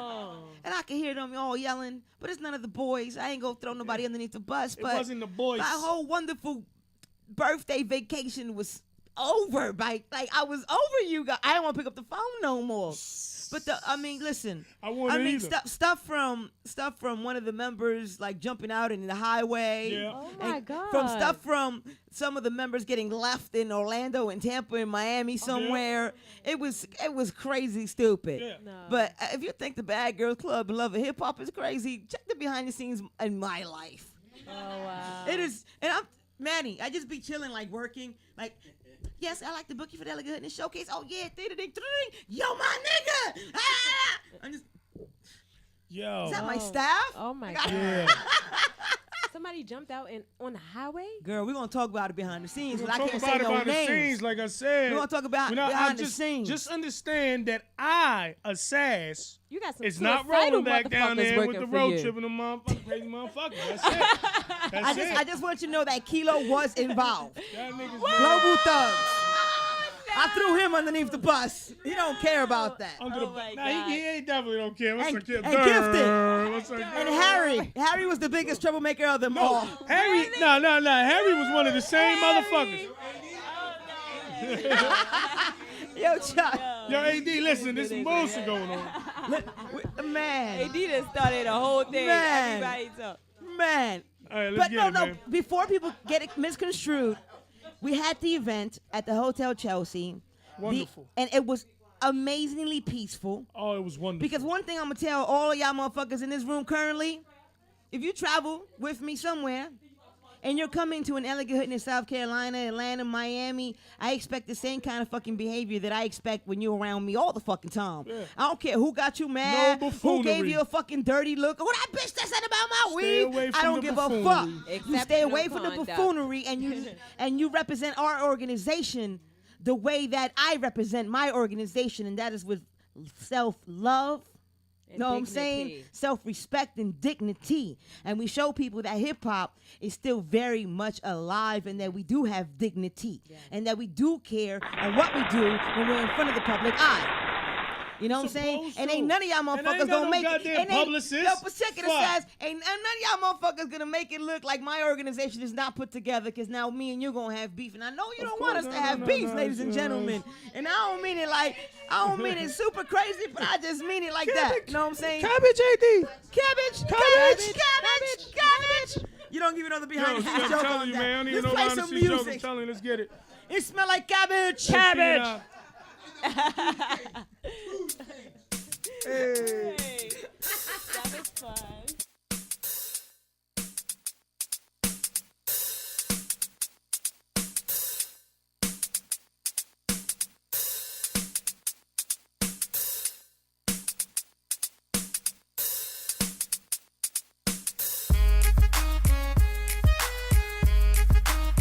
Speaker 1: And I can hear them all yelling, but it's none of the boys. I ain't gonna throw nobody underneath the bus.
Speaker 23: It
Speaker 1: But
Speaker 23: wasn't the boys.
Speaker 1: my whole wonderful birthday vacation was over. Like I was over you guys. I don't want to pick up the phone no more. But listen.
Speaker 23: I wouldn't either.
Speaker 1: Stuff from one of the members like jumping out in the highway.
Speaker 23: Yeah.
Speaker 2: Oh my God.
Speaker 1: From stuff from some of the members getting left in Orlando and Tampa and Miami somewhere. It was crazy stupid.
Speaker 23: Yeah.
Speaker 2: No.
Speaker 1: But if you think the Bad Girls Club and Love of Hip Hop is crazy, check the behind the scenes in my life.
Speaker 2: Oh wow.
Speaker 1: It is, and I'm Manny. I just be chilling, like working, like. Yes, I like the bookie for the Elegant Hoodness Showcase. Oh yeah, yo, my nigga. Ah! I'm just.
Speaker 23: Yo.
Speaker 1: Is that my staff?
Speaker 2: Oh my
Speaker 1: God.
Speaker 23: Yeah.
Speaker 2: Somebody jumped out on the highway?
Speaker 1: Girl, we're gonna talk about it behind the scenes,
Speaker 23: We're
Speaker 1: but I
Speaker 23: gonna
Speaker 1: can't
Speaker 23: talk
Speaker 1: say
Speaker 23: about it
Speaker 1: no
Speaker 23: behind the
Speaker 1: names.
Speaker 23: scenes, like I said.
Speaker 1: We're gonna talk about behind the scenes.
Speaker 23: Just understand that I, ASSAS,
Speaker 2: You got some
Speaker 23: it's not
Speaker 2: suicidal
Speaker 23: rolling back down
Speaker 2: motherfuckers
Speaker 23: there with
Speaker 2: working
Speaker 23: the
Speaker 2: for
Speaker 23: road
Speaker 2: you.
Speaker 23: trip and the motherfucking crazy motherfucker. That's it. That's it.
Speaker 1: I just want you to know that Kilo was involved.
Speaker 23: That nigga's
Speaker 1: Global Thugs. I threw him underneath the bus. He don't care about that.
Speaker 23: Under the nah, he definitely don't care. What's
Speaker 1: And
Speaker 23: up, kid?
Speaker 1: Gifted.
Speaker 23: What's up,
Speaker 1: And Harry was the biggest troublemaker of them all.
Speaker 23: Harry, no. Harry was one of the same motherfuckers.
Speaker 1: Yo, Chuck.
Speaker 23: Yo, AD, listen, there's some bullshit going on.
Speaker 1: Man.
Speaker 2: AD done started a whole thing.
Speaker 1: Man.
Speaker 2: Everybody talk.
Speaker 1: Man.
Speaker 23: All right, let's
Speaker 1: But
Speaker 23: get
Speaker 1: no,
Speaker 23: it, man.
Speaker 1: before people get it misconstrued, we had the event at the Hotel Chelsea.
Speaker 23: Wonderful.
Speaker 1: And it was amazingly peaceful.
Speaker 23: Oh, it was wonderful.
Speaker 1: Because one thing I'm going to tell all of y'all motherfuckers in this room currently, if you travel with me somewhere and you're coming to an Elegant Hood in South Carolina, Atlanta, Miami, I expect the same kind of fucking behavior that I expect when you're around me all the fucking time.
Speaker 23: Yeah.
Speaker 1: I don't care who got you mad,
Speaker 23: No
Speaker 1: who gave
Speaker 23: buffoonery.
Speaker 1: you a fucking dirty look, or that bitch that said about my
Speaker 23: Stay
Speaker 1: weed.
Speaker 23: away
Speaker 1: I
Speaker 23: from
Speaker 1: don't
Speaker 23: the
Speaker 1: give a fuck.
Speaker 23: buffoonery.
Speaker 1: You stay away from the
Speaker 2: Exceptional
Speaker 1: buffoonery and you represent our organization the way that I represent my organization, and that is with self-love.
Speaker 2: And
Speaker 1: Know what I'm saying?
Speaker 2: dignity.
Speaker 1: Self-respect and dignity. And we show people that hip-hop is still very much alive and that we do have dignity and that we do care on what we do when we're in front of the public eye. You know what I'm saying?
Speaker 23: Supposed
Speaker 1: And
Speaker 23: to.
Speaker 1: ain't none of y'all
Speaker 23: And I ain't
Speaker 1: motherfuckers
Speaker 23: got
Speaker 1: gonna
Speaker 23: no
Speaker 1: make it.
Speaker 23: goddamn
Speaker 1: And ain't-
Speaker 23: publicist.
Speaker 1: Yo, but check it, it
Speaker 23: Fuck.
Speaker 1: says, ain't none of y'all motherfuckers gonna make it look like my organization is not put together because now me and you gonna have beef. And I know you
Speaker 23: Of
Speaker 1: don't want us
Speaker 23: course,
Speaker 1: to
Speaker 23: no,
Speaker 1: have
Speaker 23: no,
Speaker 1: beef,
Speaker 23: no,
Speaker 1: ladies and
Speaker 23: no.
Speaker 1: gentlemen. And I don't mean it super crazy, but I just mean it like that. You know what I'm saying?
Speaker 23: Cabbage, AD.
Speaker 1: Cabbage. You don't give another behind the
Speaker 23: Yo,
Speaker 1: scenes
Speaker 23: I'm
Speaker 1: joke
Speaker 23: telling
Speaker 1: on
Speaker 23: you,
Speaker 1: that.
Speaker 23: man. I don't even
Speaker 1: Let's
Speaker 23: know
Speaker 1: play
Speaker 23: behind the
Speaker 1: some
Speaker 23: scenes joke. I'm
Speaker 1: music.
Speaker 23: telling you, let's get it.
Speaker 1: It smell like cabbage.
Speaker 23: Cabbage.
Speaker 2: Hey, that was fun.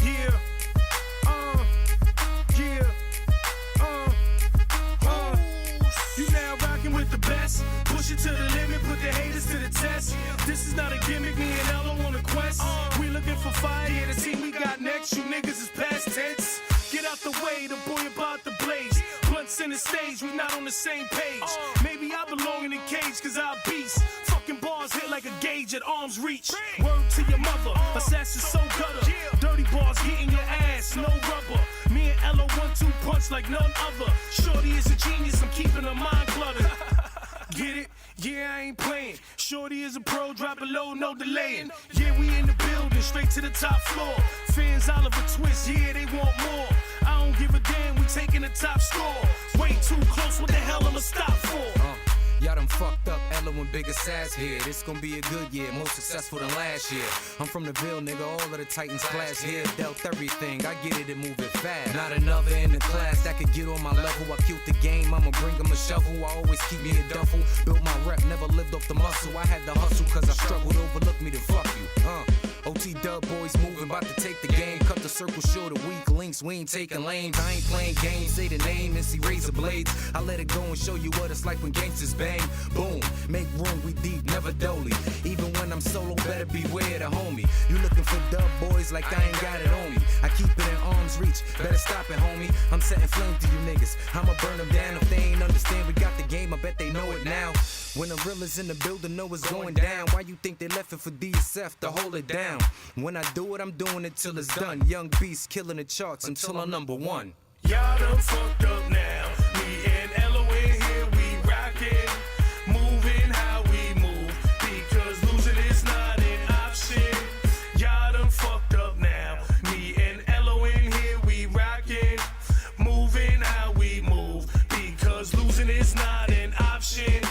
Speaker 20: Yeah. You now rocking with the best. Push it to the limit, put the haters to the test. This is not a gimmick, me and Ella on a quest. We looking for fire, yeah, the team we got next. You niggas is past tense. Get out the way, the boy about the blaze. Blunts in the stage, we not on the same page. Maybe I belong in the cage, cause I beast. Fucking bars hit like a gauge at arm's reach. Word to your mother, assassin so gutter. Dirty bars hitting your ass, no rubber. Me and Ella 1-2 punch like none other. Shorty is a genius, I'm keeping her mind cluttered. Get it? Yeah, I ain't playing. Shorty is a pro, drop it low, no delaying. Yeah, we in the building, straight to the top floor. Fans Oliver Twist, yeah, they want more. I don't give a damn, we taking the top score. Way too close, what the hell I'ma stop for?
Speaker 10: Y'all done fucked up Ella when Big ASSAS here. This gon' be a good year, more successful than last year. I'm from the Ville, nigga, all of the Titans class here. Dealt everything, I get it and move it fast. Not another in the class that could get on my level. I killed the game, I'ma bring him a shovel. I always keep me a duffel. Built my rep, never lived off the muscle. I had to hustle cause I struggled, overlook me, then fuck you. OT Dub boys moving, about to take the game. Cut the circle short of weak links, we ain't taking lanes. I ain't playing games, say the name and see razor blades. I let it go and show you what it's like when gangsters bang. Boom, make room, we deep, never dolly. Even when I'm solo, better beware the homie. You looking for dub boys like I ain't got it on me. I keep it in arm's arm's reach. Better stop it, homie. I'm setting flame to you niggas. I'ma burn them down. If they ain't understand, we got the game. I bet they know it now. When the real is in the building, know it's going down. Why you think they left it for DSF to hold it down? When I do it, I'm doing it till it's done. Young beast killing the charts until I'm number one.
Speaker 9: Y'all done fucked up now. Me and Ella in here, we rockin', moving how we move, because losing is not an option. Y'all done fucked up now. Me and Ella in here, we rockin', moving how we move, because losing is not an option.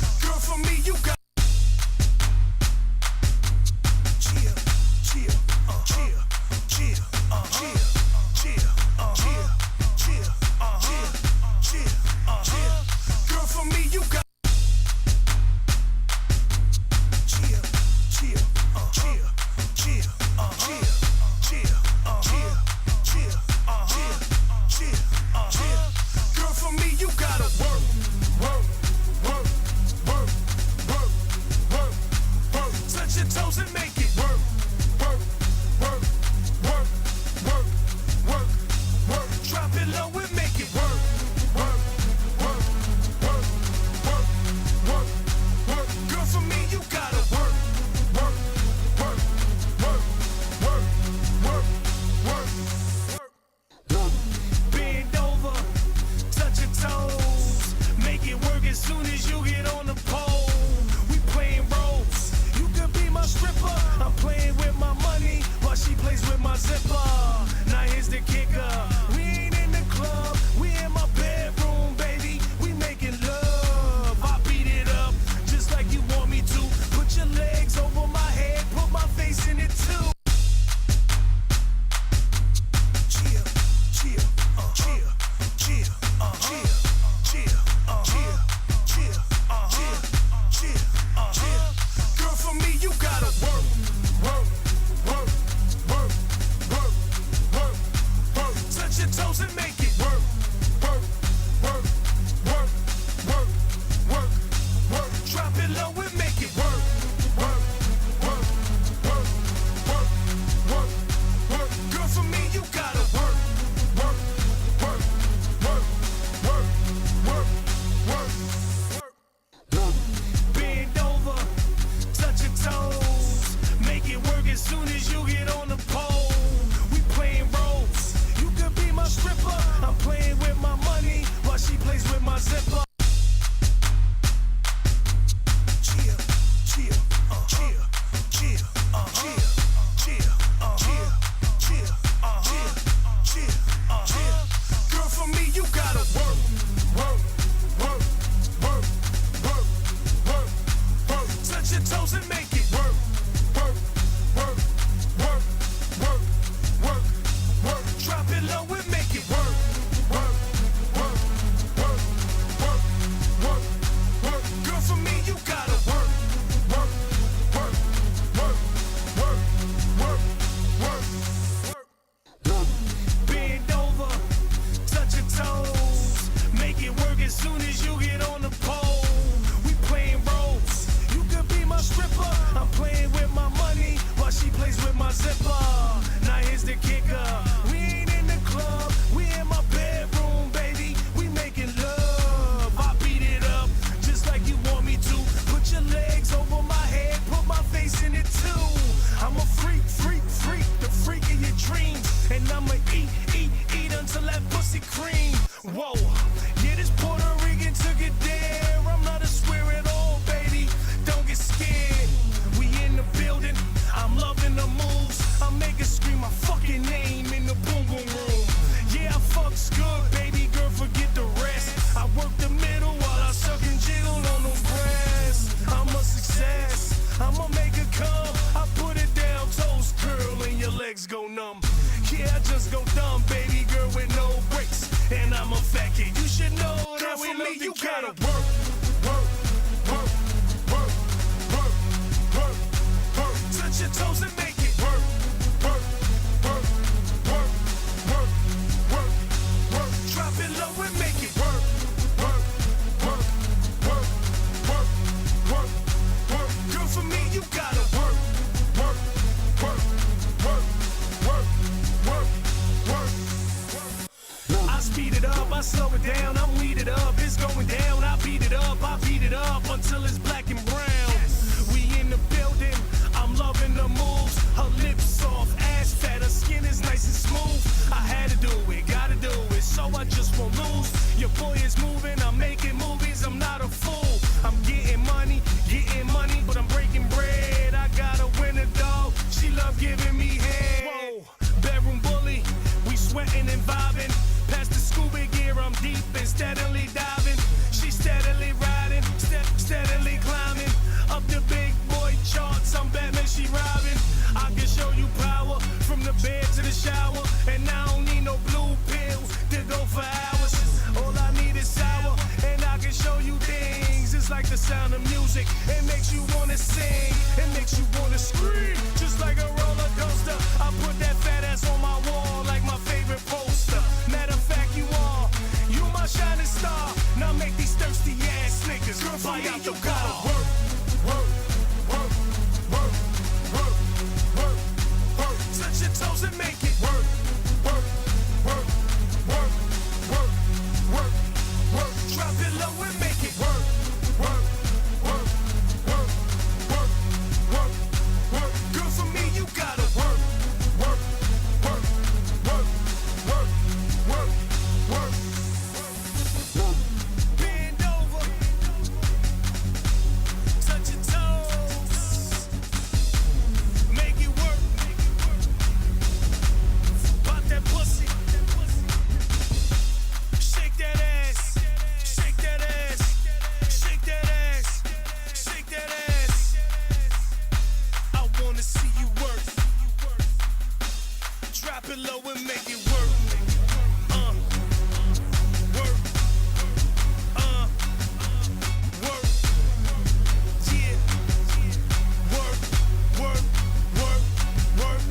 Speaker 9: Girl, for me, you got girl, for me, you got girl, for me, you gotta work, work, work, work, work, work, work. Touch your toes and make it work, work, work, work, work, work, work. Drop it low and make it work, work, work, work, work, work, work. Girl, for me, you gotta work, work, work, work, work, work, work, work. Bend over, touch your toes, make it work as soon as you get on the pole. We playing roles, you could be my stripper. I'm playing with my money while she plays with my zipper. Now here's the kicker, we ain't in the club, we in my bedroom, baby. We making love, I beat it up just like you want me to. Put your legs over my head, put my face in it too. Chill, chill, chill, chill, chill, chill, chill, chill, chill, chill. Girl, for me, you gotta work, work, work, work, work, work, work. Touch your toes and make it work, work, work, work, work, work, work. Drop it low and make it work, work, work, work, work, work, work. Girl, for me, you gotta work, work, work, work, work, work, work, work. Bend over, touch your toes, make it work as soon as you get on the pole. We playing roles, you could be my stripper. I'm playing with my money while she plays with my zipper. Chill, chill, chill, chill, chill, chill, chill, chill, chill, chill. Girl, for me, you gotta work, work, work, work, work, work, work. Touch your toes and make it work, work, work, work, work, work, work. Drop it low and make it work, work, work, work, work, work, work. Girl, for me, you gotta work, work, work, work, work, work, work, work. Bend over, touch your toes, make it work as soon as you get on the pole. We playing roles, you could be my stripper. I'm playing with my money while she plays with my zipper. Now here's the kicker, we ain't in the club, we in my bedroom, baby. We making love, I beat it up just like you want me to. Put your legs over my head, put my face in it too. I'm a freak, freak, freak, the freak of your dreams. And I'ma eat, eat, eat until that pussy cream. Whoa, yeah, this Puerto Rican took it there. I'm not a swear at all, baby. Don't get scared. We in the building, I'm loving the moves. I make her scream my fucking name in the boom boom room. Yeah, I fucks good, baby girl, forget the rest. I work the middle while I suck and jiggle on the grass. I'm a success, I'ma make her come. I put it down, toes curl and your legs go numb. Yeah, I just go dumb, baby girl with no brakes. and I'm a fat kid. You should know that we me, you gotta work, work, work, work, work, work, work. Touch your toes and make it work, work, work, work, work, work, work. Drop it low and make it work, work, work, work, work, work, work. Girl, for me, you gotta work, work, work, work, work, work, work. I speed it up, I slow it down, I'm weed it up, it's going down. I beat it up until it's black and brown. We in the building, I'm loving the moves. Her lips soft, ass fat, her skin is nice and smooth. I had to do it, gotta do it, so I just won't lose. Your boy is moving, I'm making movies, I'm not a fool. I'm getting money, but I'm breaking bread. I got a winner dog, she love giving me head. Whoa, bedroom bully, we sweating and vibing. Past the scuba gear, I'm deep and steadily diving. She steadily riding, steadily climbing. Up the big boy charts, I'm Batman, she robbing. I can show you power from the bed to the shower. And I don't need no blue pills to go for hours. All I need is sour, and I can show you things. It's like the sound of music, it makes you wanna sing, it makes you wanna scream. Just like a roller coaster, I put that fat ass on my wall like my favorite poster. Matter of fact, you are, you my shining star. Now make these thirsty ass niggas fly out the car. Work, work, work, work, work, work, work. Touch your toes and make it work, work, work, work, work, work, work. Drop it low and make it work, work, work, work, work, work, work. Girl, for me, you gotta work, work, work, work, work, work, work. Bend over, touch your toes, make it work. Pop that pussy, shake that ass, shake that ass, shake that ass, shake that ass. I wanna see you work. Drop it low and make it work. Work. Work. Yeah. Work. Work. Work. Work.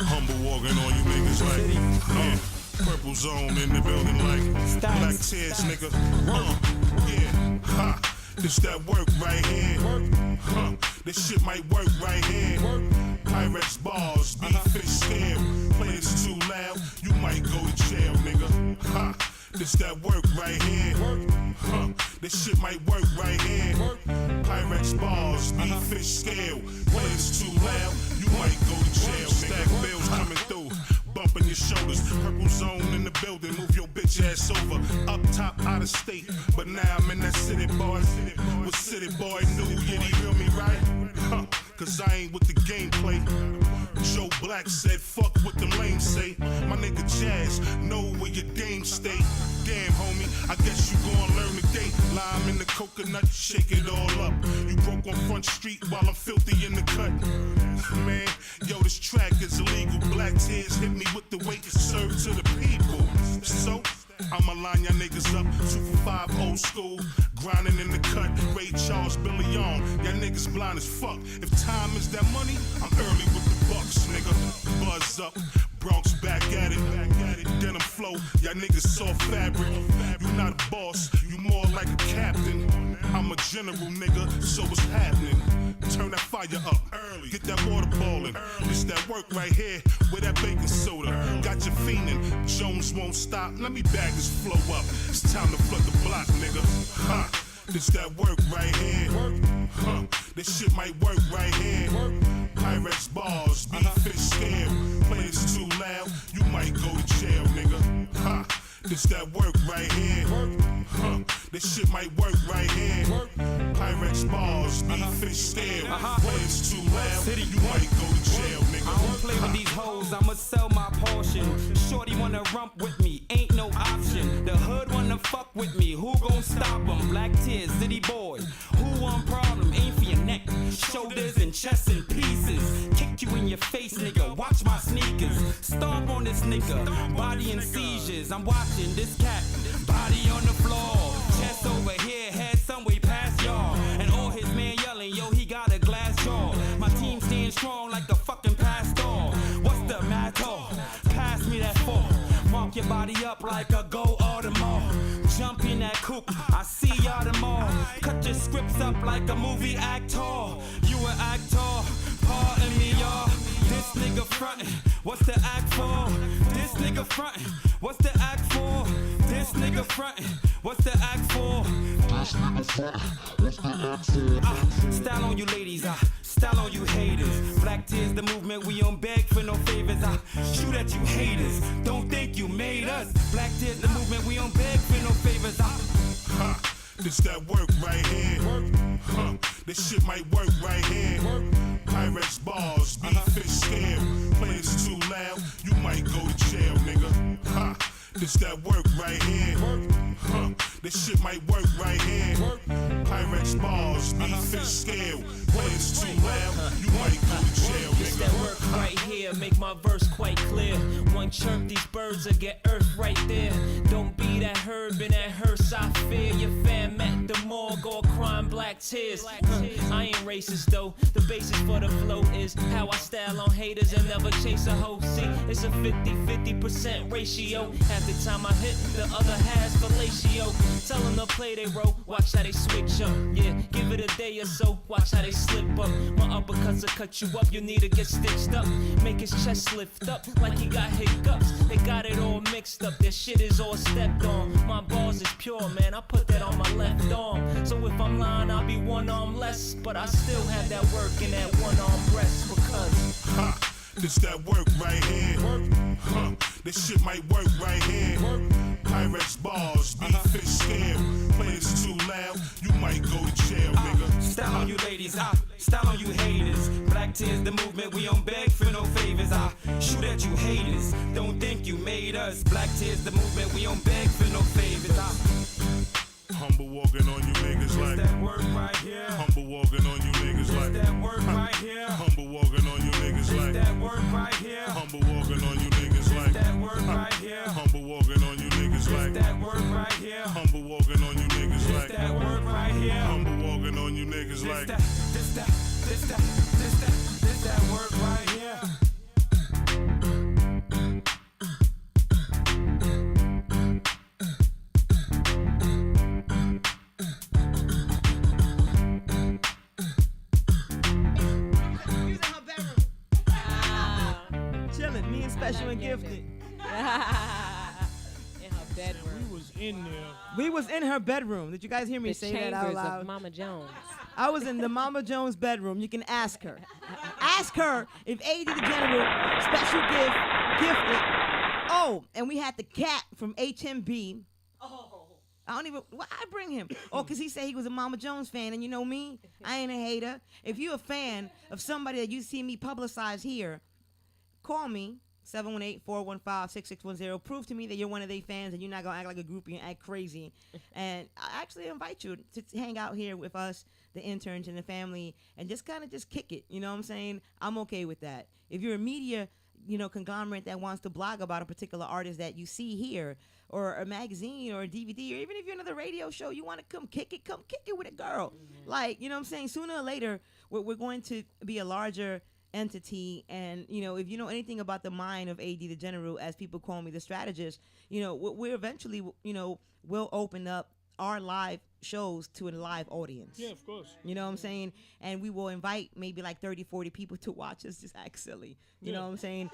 Speaker 11: Humble walking on you niggas like, purple zone in the building like, black tears, nigga. Yeah, ha. This that work right here. This shit might work right here. Pyrex bars, beef fish scale. Play this too loud, you might go to jail, nigga. Ha. This that work right here. This shit might work right here. Pyrex bars, beef fish scale. Play this too loud, you might go to jail, nigga. Stack bills coming through. Bumping your shoulders, purple zone in the building, move your bitch ass over. Up top, out of state, but now I'm in that city, boy. What city boy knew, yeah, you feel me, right? Cause I ain't with the gameplay. Joe Black said, fuck what the lame say. My nigga Jazz, know where your game stay. Damn, homie, I guess you gon' learn today. Lime in the coconut, shake it all up. You broke on Front Street while I'm filthy in the cut. Man, yo, this track is illegal. Black tears hit me with the weight served to the people. So, I'ma line y'all niggas up, 2 for 5 old school, grinding in the cut, Ray Charles, Billy Young, y'all niggas blind as fuck. If time is that money, I'm early with the bucks, nigga. Buzz up, Bronx back at it, denim flow, y'all niggas soft fabric. You not a boss, you more like a captain. I'm a general, nigga, so what's happening? Turn that fire up early, get that water boiling. It's that work right here with that baking soda. Got you fiending, Jones won't stop. Let me bag this flow up. It's time to flood the block, nigga. Ha. This that work right here. This This shit might work right here. Pyrex bars, beef fish scale. Play this too loud, you might go to jail, nigga. Ha, this that work right here. Huh, this shit might work right here. Pyrex bars, beef fish scale. Play this too loud, you might go to jail, nigga.
Speaker 5: I don't play with these hoes, I'ma sell my portion. Shorty wanna rump with me, ain't no option. The hood wanna fuck with me, who gon' stop them? Black tears, city boy, who want problem? Aim for your neck, shoulders and chest in pieces. Kick you in your face, nigga, watch my sneakers. Stomp on this nigga, body and seizures. I'm watching this cat, body on the floor. Chest over here, head some way past y'all. And all his man yelling, yo, he got a glass jaw. My team stand strong like the fucking pastor. What's the matter? Pass me that fork. Mark your body up like a go Audemars. Jump in that coupe, I see y'all tomorrow. Cut your scripts up like a movie actor. You an actor, pardon me, y'all. This nigga frontin', what's the act for? This nigga frontin', what's the act for? This nigga frontin', what's the act for? Style on you ladies, style on you haters. Black tears, the movement, we don't beg for no favors. Shoot at you haters, don't think you made us. Black tears, the movement, we don't beg for no favors.
Speaker 11: Ha, this that work right here. Huh, this shit might work right here. Pyrex bars, beef fish scale. Play this too loud, you might go to jail, nigga. Ha, this that work right here. Huh, this shit might work right here. Pyrex bars, beef fish scale. Play this too loud, you might go to jail,
Speaker 14: This that
Speaker 11: nigga.
Speaker 14: work right here, make my verse quite clear. One chirp, these birds will get earth right there. Don't be that herb in that hearse, I fear. Your fam at the morgue all crying black tears. I ain't racist though, the basis for the flow is how I style on haters and never chase a hoe. See, it's a 50-50% ratio. Half the time I hit, the other half's fellatio. Tell them to play they role, watch how they switch up. Yeah, give it a day or so, watch how they slip up. My uppercuts will cut you up, you need to get stitched up. Make his chest lift up like he got hiccups. They got it all mixed up, their shit is all stepped on. My balls is pure, man, I put that on my left arm. So if I'm lying, I'll be one arm less. But I still have that work in that one arm breast because
Speaker 11: Ha, this that work right here. Huh, this shit might work right here. Pyrex bars, beef fish scale. Play this too loud, you might go to jail, nigga.
Speaker 5: Style on you ladies, style on you haters. Black tears, the movement, we don't beg for no favors. Shoot at you haters, don't think you made us. Black tears, the movement, we don't beg for no favors.
Speaker 11: Humble walking on you niggas like
Speaker 5: that work right here.
Speaker 11: Humble walking on you niggas like
Speaker 5: that work right here.
Speaker 11: Humble walking on you niggas like
Speaker 5: that work right here.
Speaker 11: Humble walking on you niggas like
Speaker 5: that work right here.
Speaker 11: Humble walking on you niggas like
Speaker 5: that work right here.
Speaker 11: Humble walking on you niggas like
Speaker 5: that work right here.
Speaker 11: Humble walking on you niggas like
Speaker 5: this that work right here.
Speaker 1: Chilling, me and Special and Gifted.
Speaker 2: In her bedroom.
Speaker 23: We was in there.
Speaker 1: We was in her bedroom. Did you guys hear me
Speaker 2: The
Speaker 1: say that
Speaker 2: chambers
Speaker 1: out loud?
Speaker 2: of Mama Jones.
Speaker 1: I was in the Mama Jones bedroom. You can ask her. Ask her if AD the General, Special Gift, Gifted. Oh, and we had the cat from HMB. I don't even, why I bring him? Oh, because he said he was a Mama Jones fan, and you know me, I ain't a hater. If you're a fan of somebody that you see me publicize here, call me, 718-415-6610. Prove to me that you're one of their fans and you're not going to act like a groupie and act crazy. And I actually invite you to hang out here with us, the interns and the family, and just kind of just kick it. You know what I'm saying? I'm okay with that. If you're a media, conglomerate that wants to blog about a particular artist that you see here, or a magazine or a DVD, or even if you're another radio show, you want to come kick it with a girl. Mm-hmm. Like, you know what I'm saying? Sooner or later, we're going to be a larger entity. And, if you know anything about the mind of AD the General, as people call me, the strategist, we're eventually, we'll open up our live shows to a live audience.
Speaker 23: Yeah, of course.
Speaker 1: You know what I'm saying? And we will invite maybe like 30, 40 people to watch us just act silly. You know what I'm saying?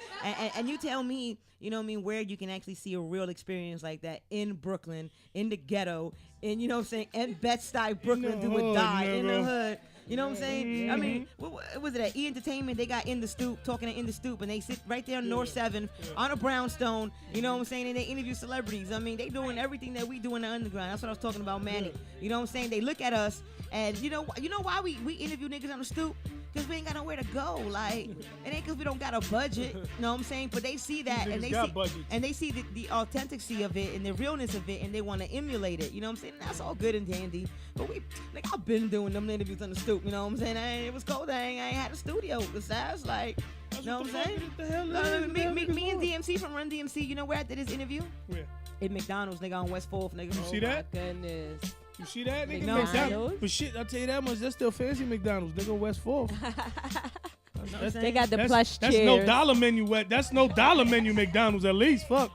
Speaker 1: And you tell me, where you can actually see a real experience like that in Brooklyn, in the ghetto, in, in Bed-Stuy, Brooklyn, do or die, in the hood. You know what I'm saying? I mean, what was it at E Entertainment? They got In the Stoop, talking to In the Stoop, and they sit right there on North 7th on a brownstone. You know what I'm saying? And they interview celebrities. I mean, they doing everything that we do in the underground. That's what I was talking about, Manny. You know what I'm saying? They look at us, and you know why we interview niggas on the stoop? Because we ain't got nowhere to go. Like, it ain't because we don't got a budget. You know what I'm saying? But they see that, and they see the authenticity of it and the realness of it, and they want to emulate it. You know what I'm saying? That's all good and dandy. But I've been doing them interviews on the stoop. You know what I'm saying? It was cold. I ain't had a studio. Besides, like, you know what I'm saying? Me and DMC from Run DMC. You know where I did this interview?
Speaker 23: Where?
Speaker 1: At McDonald's, nigga, on West 4th, nigga.
Speaker 23: You see that?
Speaker 2: Goodness.
Speaker 23: You see that, nigga?
Speaker 2: McDonald's?
Speaker 23: But shit, I'll tell you that much. That's still fancy McDonald's. They go West 4th.
Speaker 2: They got the plush chairs.
Speaker 23: That's no dollar menu. That's no dollar menu McDonald's at least. Fuck.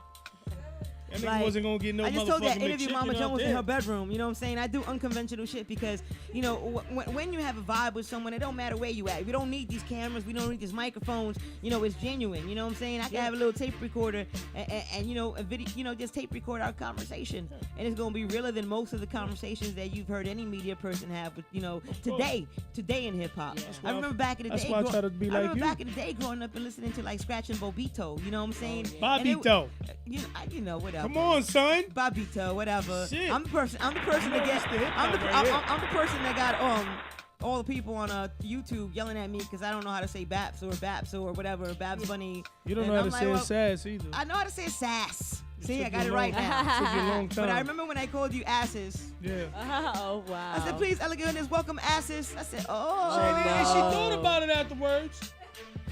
Speaker 23: That nigga
Speaker 1: Like,
Speaker 23: wasn't gonna get no
Speaker 1: I just told that
Speaker 23: motherfucking
Speaker 1: interview
Speaker 23: McChicken
Speaker 1: Mama
Speaker 23: out
Speaker 1: Jones in
Speaker 23: there.
Speaker 1: her bedroom. You know what I'm saying? I do unconventional shit because, you know, when you have a vibe with someone, it don't matter where you at. We don't need these cameras. We don't need these microphones. You know, it's genuine. You know what I'm saying? I can have a little tape recorder and you know, a video, you know, just tape record our conversation. And it's going to be realer than most of the conversations that you've heard any media person have with, you know, today in hip hop. I remember back in the day.
Speaker 23: That's why I try to be like
Speaker 1: remember
Speaker 23: you.
Speaker 1: back in the day growing up and listening to like Scratch and Bobito. You know what I'm saying?
Speaker 23: Bobito.
Speaker 1: You know, whatever.
Speaker 23: Come on, son.
Speaker 1: Bobito, whatever.
Speaker 23: Shit.
Speaker 1: I'm the person that get. I'm the person that got all the people on YouTube yelling at me because I don't know how to say Baps or whatever. Babs Bunny.
Speaker 23: You don't
Speaker 1: And
Speaker 23: know how
Speaker 1: I'm
Speaker 23: to
Speaker 1: like,
Speaker 23: say sass either.
Speaker 1: I know how to say sass. See, I
Speaker 23: took
Speaker 1: got
Speaker 23: you
Speaker 1: it
Speaker 23: a
Speaker 1: right
Speaker 23: long-
Speaker 1: now.
Speaker 23: took you a long
Speaker 1: But
Speaker 23: time.
Speaker 1: I remember when I called you asses.
Speaker 23: Yeah.
Speaker 2: Oh, wow.
Speaker 1: I said, please, elegant, welcome asses. I said, oh.
Speaker 23: And she thought about it afterwards.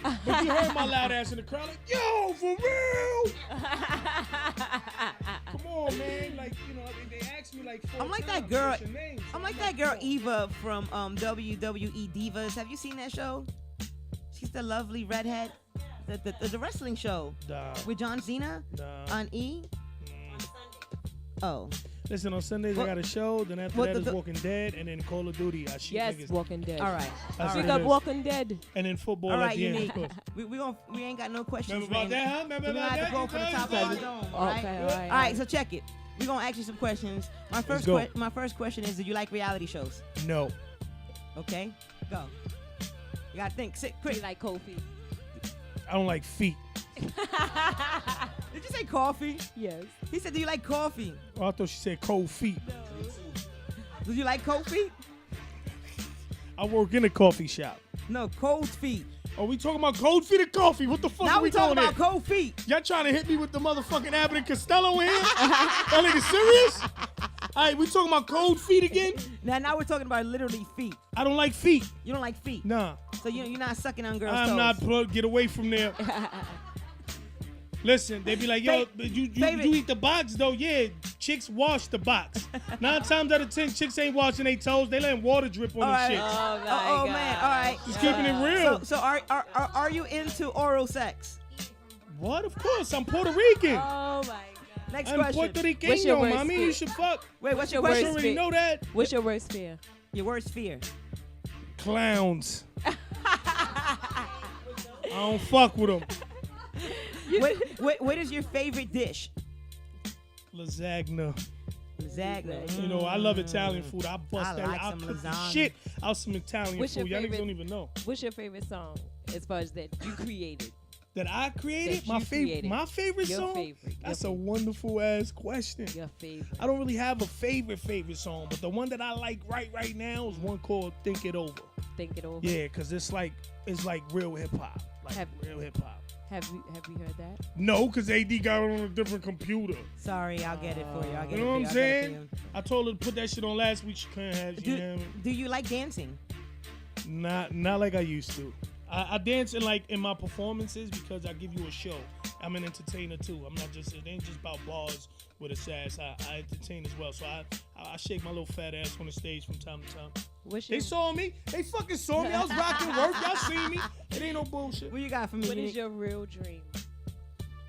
Speaker 23: But you heard my loud ass in the crowd like, yo, for real? Come on, man. Like, you know, they asked me like 4
Speaker 1: I'm like
Speaker 23: times,
Speaker 1: that girl.
Speaker 23: what's your name? So
Speaker 1: I'm like that girl Eva from WWE Divas. Have you seen that show? She's the lovely redhead. The wrestling show with John Cena on E. Oh.
Speaker 23: Listen, on Sundays I got a show. Then after that is Walking Dead, and then Call of Duty. I shoot
Speaker 2: Yes,
Speaker 23: niggas.
Speaker 2: Walking Dead.
Speaker 1: All right.
Speaker 23: That's
Speaker 2: We
Speaker 23: what
Speaker 2: got
Speaker 23: it is.
Speaker 2: Walking Dead.
Speaker 23: And then football
Speaker 1: All
Speaker 23: at
Speaker 1: right,
Speaker 23: the end.
Speaker 1: unique. We ain't got no questions.
Speaker 23: Remember about that, huh? Remember
Speaker 1: We're gonna
Speaker 23: about
Speaker 1: have to
Speaker 23: that?
Speaker 1: go for the
Speaker 23: You
Speaker 1: top
Speaker 23: guys
Speaker 1: of the
Speaker 23: got it?
Speaker 1: dome. All right.
Speaker 2: Okay,
Speaker 1: All right. So check it. We're gonna ask you some questions. My first question is: do you like reality shows?
Speaker 23: No.
Speaker 1: Okay. Go. You gotta think. Sit quick.
Speaker 2: You like Kofi?
Speaker 23: I don't like feet.
Speaker 1: Did you say coffee?
Speaker 2: Yes.
Speaker 1: He said, do you like coffee?
Speaker 23: Oh, I thought she said cold feet.
Speaker 1: Do you like cold feet?
Speaker 23: I work in a coffee shop.
Speaker 1: No, cold feet.
Speaker 23: Are we talking about cold feet or coffee? What the fuck
Speaker 1: Now
Speaker 23: are we
Speaker 1: we talking
Speaker 23: doing
Speaker 1: about
Speaker 23: here?
Speaker 1: cold feet.
Speaker 23: Y'all trying to hit me with the motherfucking Abbott and Costello in here? That nigga serious? All right, we talking about cold feet again?
Speaker 1: Now we're talking about literally feet.
Speaker 23: I don't like feet.
Speaker 1: You don't like feet?
Speaker 23: Nah.
Speaker 1: So you're not sucking on girls'
Speaker 23: I'm
Speaker 1: toes?
Speaker 23: not plugged. Get away from there. Listen, they be like, yo, you eat the box though? Yeah, chicks wash the box. 9 times out of 10, chicks ain't washing their toes. They letting water drip on
Speaker 1: All
Speaker 23: their
Speaker 1: right.
Speaker 23: shit.
Speaker 1: Oh man, all right.
Speaker 23: Just keeping it real.
Speaker 1: So are you into oral sex?
Speaker 23: What? Of course, I'm Puerto Rican.
Speaker 2: Oh my.
Speaker 1: Next
Speaker 23: I'm
Speaker 1: question.
Speaker 23: Puerto Rican,
Speaker 2: What's your worst
Speaker 23: mommy.
Speaker 2: fear?
Speaker 23: You should fuck.
Speaker 1: Wait, what's your
Speaker 2: worst
Speaker 1: question?
Speaker 23: You already
Speaker 2: fear?
Speaker 23: know that.
Speaker 2: What's your worst fear?
Speaker 1: Your worst fear?
Speaker 23: Clowns. I don't fuck with them.
Speaker 1: What is your favorite dish?
Speaker 23: Lasagna.
Speaker 1: Lasagna.
Speaker 23: You know, I love Italian food. I bust
Speaker 1: I
Speaker 23: that.
Speaker 1: like
Speaker 23: I
Speaker 1: some
Speaker 23: cook the
Speaker 1: lasagna.
Speaker 23: shit out some Italian
Speaker 2: What's your
Speaker 23: food. Y'all niggas
Speaker 2: favorite-
Speaker 23: don't even know.
Speaker 2: What's your favorite song as far as that you created?
Speaker 23: That I created?
Speaker 2: That
Speaker 23: My
Speaker 2: you
Speaker 23: favorite.
Speaker 2: created.
Speaker 23: My favorite
Speaker 2: Your
Speaker 23: song.
Speaker 2: favorite.
Speaker 23: That's a wonderful ass question.
Speaker 2: Your favorite.
Speaker 23: I don't really have a favorite song, but the one that I like right now is one called "Think It Over."
Speaker 2: Think it over.
Speaker 23: Yeah, cause it's like real hip hop, like real hip hop.
Speaker 2: Have you heard that?
Speaker 23: No, cause AD got it on a different computer.
Speaker 1: Sorry, I'll get it for you. I'll get
Speaker 23: You
Speaker 1: it
Speaker 23: know
Speaker 1: for
Speaker 23: what
Speaker 1: you.
Speaker 23: I'm
Speaker 1: I'll get it for
Speaker 23: saying?
Speaker 1: you.
Speaker 23: I told her to put that shit on last week. She couldn't have. She didn't.
Speaker 1: Do you like dancing?
Speaker 23: Not like I used to. I dance in my performances because I give you a show. I'm an entertainer too. I'm not just. It ain't just about bars with a sass. I entertain as well. So I shake my little fat ass on the stage from time to time. They saw me. They fucking saw me. I was rocking work. Y'all seen me. It ain't no bullshit.
Speaker 1: What you got for me?
Speaker 2: What is your real dream?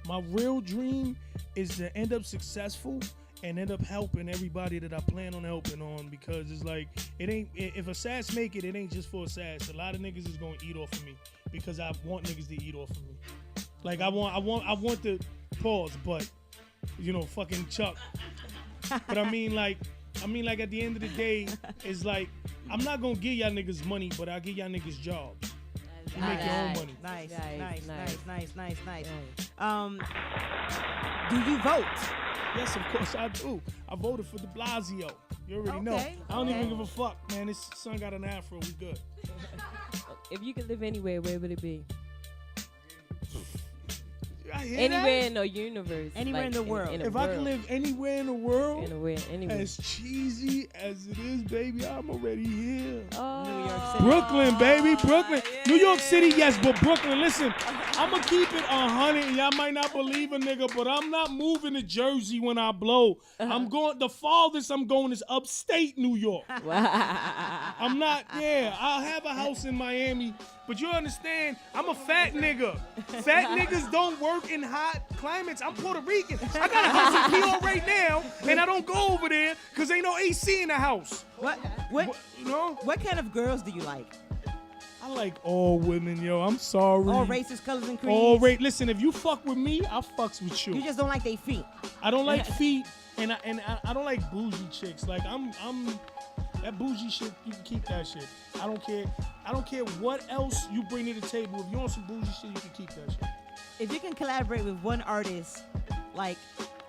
Speaker 23: My real dream is to end up successful and end up helping everybody that I plan on helping on, because it's like, it ain't, if ASSAS make it, it ain't just for ASSAS. A lot of niggas is gonna eat off of me because I want niggas to eat off of me. Like I want the pause, but you know, fucking Chuck. But I mean, like, I mean, like at the end of the day, it's like I'm not gonna give y'all niggas money, but I'll give y'all niggas jobs. You make your own money.
Speaker 1: Nice. Do you vote?
Speaker 23: Yes, of course I do. I voted for de Blasio. You already know. I don't even give a fuck, man. This son got an afro. We good.
Speaker 2: If you could live anywhere, where would it be?
Speaker 23: I hear
Speaker 2: Anywhere
Speaker 23: that.
Speaker 2: in the universe.
Speaker 1: Anywhere in the world.
Speaker 23: If I can live anywhere in the world,
Speaker 2: anywhere.
Speaker 23: as cheesy as it is, baby, I'm already here.
Speaker 1: New York City.
Speaker 23: Brooklyn, baby, Brooklyn. New York City, yes, but Brooklyn. Listen, I'm going to keep it 100, and y'all might not believe a nigga, but I'm not moving to Jersey when I blow. The farthest I'm going is upstate New York. I'm not, I'll have a house in Miami, but you understand, I'm a fat nigga. Fat niggas don't work in hot climates. I'm Puerto Rican. I got a house in PR right now, and I don't go over there because ain't no AC in the house.
Speaker 1: What kind of girls do you like?
Speaker 23: I like all women, yo. I'm sorry.
Speaker 1: All races, colors, and creeds.
Speaker 23: Listen, if you fuck with me, I fucks with you.
Speaker 1: You just don't like their feet.
Speaker 23: I don't like feet, and I don't like bougie chicks. Like I'm that bougie shit. You can keep that shit. I don't care. I don't care what else you bring to the table. If you want some bougie shit, you can keep that shit.
Speaker 1: If you can collaborate with one artist, like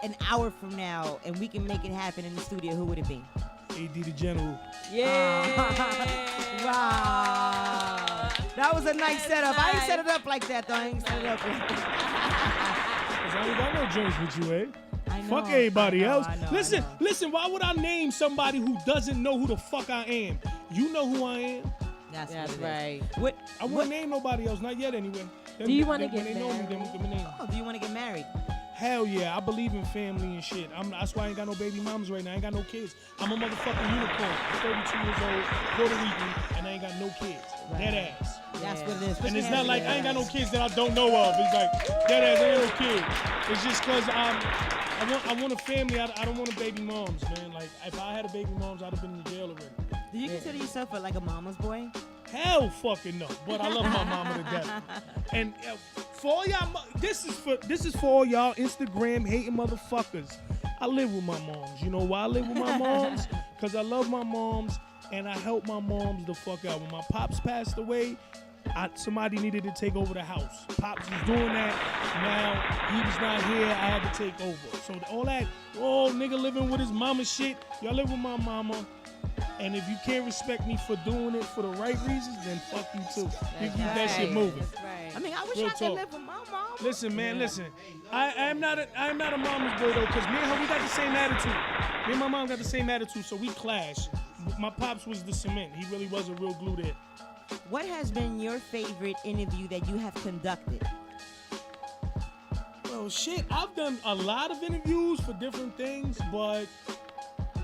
Speaker 1: an hour from now, and we can make it happen in the studio, who would it be?
Speaker 23: AD the General.
Speaker 1: Wow. That was a nice setup. I ain't set it up like that, though. I ain't set it up like that.
Speaker 23: Cause I ain't got no joints with you, eh?
Speaker 1: I know,
Speaker 23: Fuck everybody else.
Speaker 1: I know.
Speaker 23: Listen, why would I name somebody who doesn't know who the fuck I am? You know who I am.
Speaker 1: That's
Speaker 2: right.
Speaker 23: I wouldn't name nobody else, not yet anyway.
Speaker 2: Do you want to get
Speaker 23: when they know me, then we can name.
Speaker 1: Oh, do you want to get married?
Speaker 23: Hell yeah, I believe in family and shit. That's why I ain't got no baby mamas right now. I ain't got no kids. I'm a motherfucking unicorn. I'm 32 years old, Puerto Rican, and I ain't got no kids. Dead ass.
Speaker 1: That's what it is.
Speaker 23: And it's not like I ain't got no kids that I don't know of. It's like, dead ass, I ain't no kids. It's just because I want a family. I don't want a baby moms, man. Like, if I had a baby moms, I'd have been in jail already.
Speaker 1: Do you consider yourself like a mama's boy?
Speaker 23: Hell fucking no. But I love my mama to death. And for all y'all, this is for all y'all Instagram hating motherfuckers. I live with my moms. You know why I live with my moms? Because I love my moms and I help my moms the fuck out. When my pops passed away, somebody needed to take over the house. Pops was doing that. Now he was not here. I had to take over. So all that, nigga living with his mama shit. Y'all live with my mama. And if you can't respect me for doing it for the right reasons, then fuck you too. You keep that shit moving.
Speaker 1: I mean, I wish I could live with my mom.
Speaker 23: Listen, man, listen. I am not a mama's boy though, because me and her, we got the same attitude. Me and my mom got the same attitude, so we clash. My pops was the cement. He really was a real glue there.
Speaker 1: What has been your favorite interview that you have conducted?
Speaker 23: Well, shit, I've done a lot of interviews for different things, but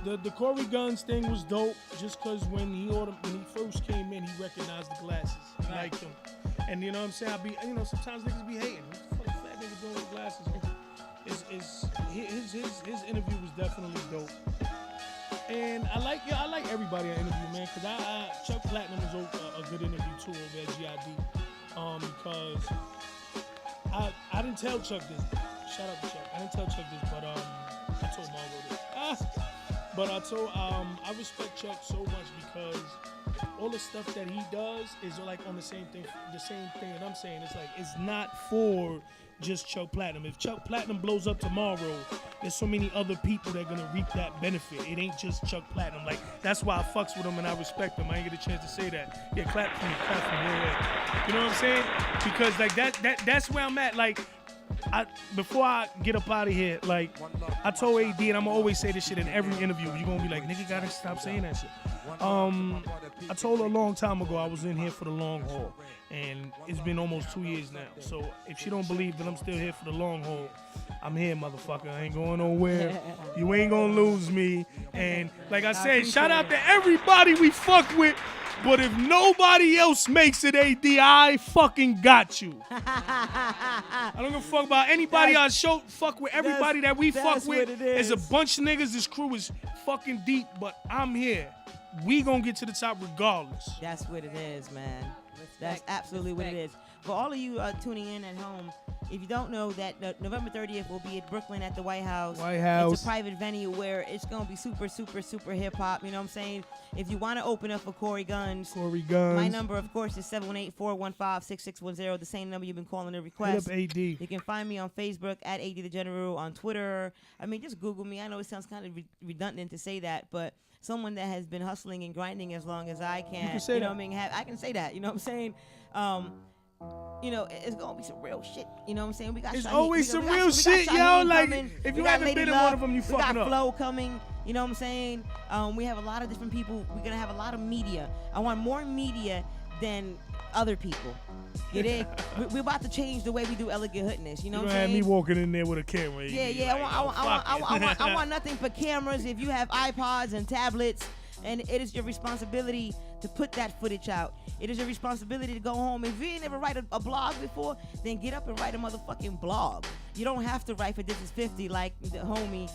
Speaker 23: the Corey Guns thing was dope just because when he first came in, he recognized the glasses. He liked them. And you know what I'm saying? Sometimes niggas be hating. What the fuck fat nigga doing with glasses on? His interview was definitely dope. And I like everybody I interview, man, because Chuck Platinum was a good interview too over at GID. Because I didn't tell Chuck this. Shout out to Chuck. I didn't tell Chuck this, but I told Margo this. But I respect Chuck so much because all the stuff that he does is like on the same thing that I'm saying. It's like, it's not for just Chuck Platinum. If Chuck Platinum blows up tomorrow, there's so many other people that are gonna reap that benefit. It ain't just Chuck Platinum. Like, that's why I fucks with him and I respect him. I ain't get a chance to say that. Yeah, clap for me, yeah. You know what I'm saying? Because like that's where I'm at. Like, before I get up out of here, like, I told AD, and I'm gonna always say this shit in every interview. You're gonna be like, nigga, gotta stop saying that shit. I told her a long time ago I was in here for the long haul, and it's been almost 2 years now. So if she don't believe that I'm still here for the long haul, I'm here, motherfucker. I ain't going nowhere. You ain't gonna lose me. And like I said, shout out to everybody we fuck with. But if nobody else makes it, AD, I fucking got you. I don't give a fuck about anybody I fuck with. Everybody that we fuck with. There's a bunch of niggas. This crew is fucking deep, but I'm here. We gonna get to the top regardless.
Speaker 1: That's what it is, man. That's absolutely what it is. For all of you tuning in at home, If you don't know that November 30th will be at Brooklyn at the White House.
Speaker 23: White House.
Speaker 1: It's a private venue where it's going to be super, super, super hip-hop. You know what I'm saying? If you want to open up for Corey Guns. My number, of course, is 718-415-6610. The same number you've been calling to request.
Speaker 23: Hit up AD.
Speaker 1: You can find me on Facebook at AD the General, on Twitter. I mean, just Google me. I know it sounds kind of redundant to say that, but someone that has been hustling and grinding as long as I can.
Speaker 23: You can say
Speaker 1: know
Speaker 23: that.
Speaker 1: what I mean? I can say that. You know what I'm saying? You know, it's gonna be some real shit. You know what I'm saying? We got.
Speaker 23: It's
Speaker 1: Shaheed,
Speaker 23: always
Speaker 1: we
Speaker 23: some
Speaker 1: got-
Speaker 23: real
Speaker 1: we got
Speaker 23: shit, yo.
Speaker 1: Shaheed
Speaker 23: Like,
Speaker 1: coming.
Speaker 23: if
Speaker 1: We
Speaker 23: you
Speaker 1: got
Speaker 23: haven't
Speaker 1: Lady
Speaker 23: been in one
Speaker 1: Luck.
Speaker 23: of them, you
Speaker 1: we got
Speaker 23: fucking up.
Speaker 1: FLO coming. You know what I'm saying? We have a lot of different people. We're gonna have a lot of media. I want more media than other people. You dig? We're about to change the way we do elegant hoodness. You know
Speaker 23: You
Speaker 1: what I'm
Speaker 23: had
Speaker 1: saying?
Speaker 23: me walking in there with a camera.
Speaker 1: Yeah,
Speaker 23: You
Speaker 1: yeah.
Speaker 23: like,
Speaker 1: I want nothing but cameras. If you have iPods and tablets, and it is your responsibility to put that footage out. It is your responsibility to go home. If you ain't ever write a blog before, then get up and write a motherfucking blog. You don't have to write for This Is 50 like the homie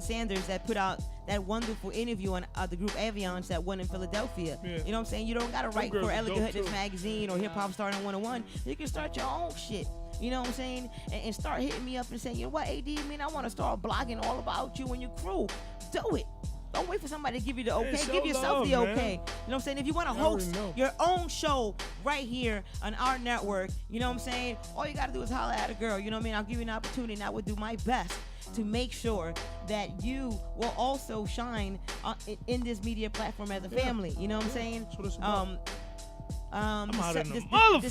Speaker 1: Sanders that put out that wonderful interview on the group Aviance that won in Philadelphia.
Speaker 23: Yeah.
Speaker 1: You know what I'm saying? You don't got to write
Speaker 23: girls
Speaker 1: for
Speaker 23: is
Speaker 1: Elegant
Speaker 23: dope,
Speaker 1: Hoodness
Speaker 23: too.
Speaker 1: magazine or Hip Hop Starting 101. You can start your own shit. You know what I'm saying? And start hitting me up and saying, you know what, AD, man, I want to start blogging all about you and your crew. Do it. Don't wait for somebody to give you the okay.
Speaker 23: show
Speaker 1: Give yourself
Speaker 23: love,
Speaker 1: the
Speaker 23: man.
Speaker 1: okay. You know what I'm saying? If you want to
Speaker 23: I already
Speaker 1: host
Speaker 23: know.
Speaker 1: your own show right here on our network, you know what I'm saying? All you got to do is holler at a girl. You know what I mean? I'll give you an opportunity, and I would do my best to make sure that you will also shine in this media platform as a family. You know what I'm saying?
Speaker 23: That's what it's about. I'm out in the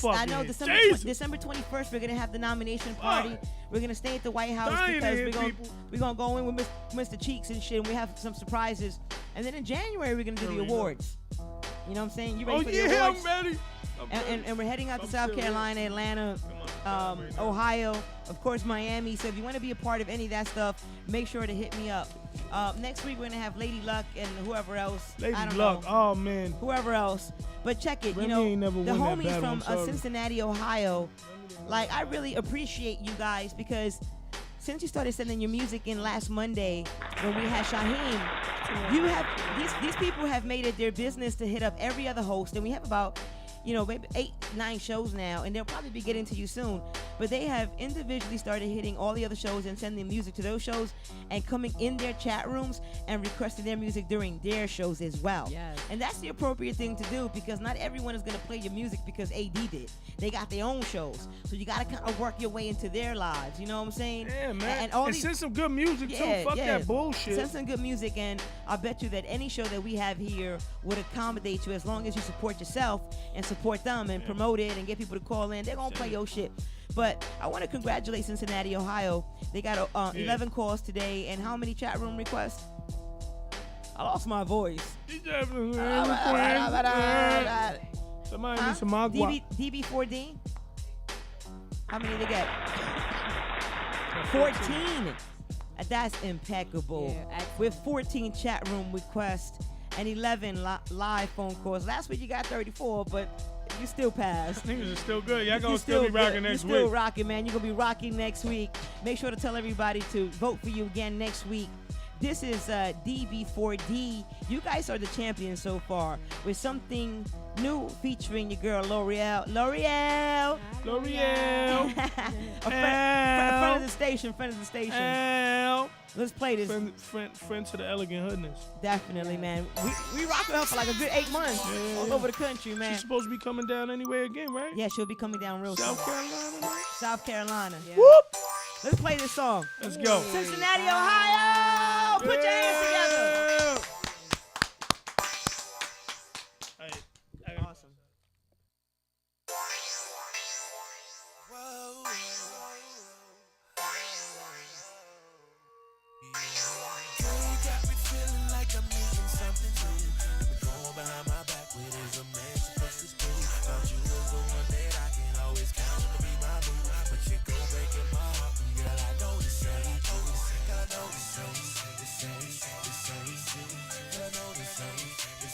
Speaker 1: I know
Speaker 23: motherfucking
Speaker 1: December 21st, we're going to have the nomination party. We're going to stay at the White House
Speaker 23: Dying to
Speaker 1: because
Speaker 23: hear
Speaker 1: we're going
Speaker 23: people.
Speaker 1: to go in with Mr. Cheeks and shit, and we have some surprises. And then in January, we're going to do the awards. You know what I'm saying? You ready
Speaker 23: Oh
Speaker 1: for the
Speaker 23: yeah,
Speaker 1: awards?
Speaker 23: I'm ready.
Speaker 1: And we're heading out to
Speaker 23: I'm
Speaker 1: South
Speaker 23: still
Speaker 1: Carolina, Atlanta, Ohio, of course, Miami. So if you want to be a part of any of that stuff, make sure to hit me up. Next week, we're going to have Lady Luck and whoever else.
Speaker 23: Lady
Speaker 1: I don't
Speaker 23: Luck.
Speaker 1: know.
Speaker 23: Oh man.
Speaker 1: Whoever else. But check it.
Speaker 23: Remy
Speaker 1: You know,
Speaker 23: ain't never
Speaker 1: the
Speaker 23: won that
Speaker 1: homies
Speaker 23: battle,
Speaker 1: from
Speaker 23: I'm sorry.
Speaker 1: Cincinnati, Ohio, like, I really appreciate you guys because since you started sending your music in last Monday when we had Shaheem, you have these people have made it their business to hit up every other host, and we have about, you know, maybe 8-9 shows now, and they'll probably be getting to you soon. But they have individually started hitting all the other shows and sending music to those shows and coming in their chat rooms and requesting their music during their shows as well.
Speaker 2: Yes.
Speaker 1: And that's the appropriate thing to do because not everyone is going to play your music because AD did. They got their own shows. So you got to kind of work your way into their lives. You know what I'm saying?
Speaker 23: Yeah, man.
Speaker 1: all
Speaker 23: And
Speaker 1: these-
Speaker 23: send some good music too. Fuck that bullshit.
Speaker 1: Send some good music, and I bet you that any show that we have here would accommodate you as long as you support yourself and support them and promote it and get people to call in. They're going to play your shit. But I want to congratulate Cincinnati, Ohio. They got 11 calls today, and how many chat room requests? I lost my voice.
Speaker 23: Somebody need some agua.
Speaker 1: DB4D? How many they get? 14. That's impeccable.
Speaker 2: Yeah,
Speaker 1: With 14 chat room requests and 11 live phone calls. Last week you got 34, but you still passed.
Speaker 23: Niggas are still good. Y'all gonna
Speaker 1: You
Speaker 23: still be rocking
Speaker 1: good.
Speaker 23: next
Speaker 1: You still
Speaker 23: week.
Speaker 1: rocking, man. You're going to be rocking next week. Make sure to tell everybody to vote for you again next week. This is DB4D. You guys are the champions so far with something new featuring your girl L'Oreal. L'Oreal. A friend of the station. Let's play this.
Speaker 23: Friend to the elegant hoodness.
Speaker 1: Definitely, man. We rock with her for like a good 8 months all over the country, man.
Speaker 23: She's supposed to be coming down anyway again, right?
Speaker 1: Yeah, she'll be coming down real soon.
Speaker 23: South Carolina, man.
Speaker 1: South Carolina.
Speaker 23: Yeah. Whoop!
Speaker 1: Let's play this song.
Speaker 23: Let's go.
Speaker 1: Cincinnati, Ohio. Put your hands together. Awesome.
Speaker 6: Girl, you got me feeling like I'm needing something new. Been going behind my back with his a man supposed to do. Thought you was the one that I can always count on to be my boo. But you go breaking my heart, and girl, I know this ain't true. Girl, I know this ain't true. Girl, I know this ain't true.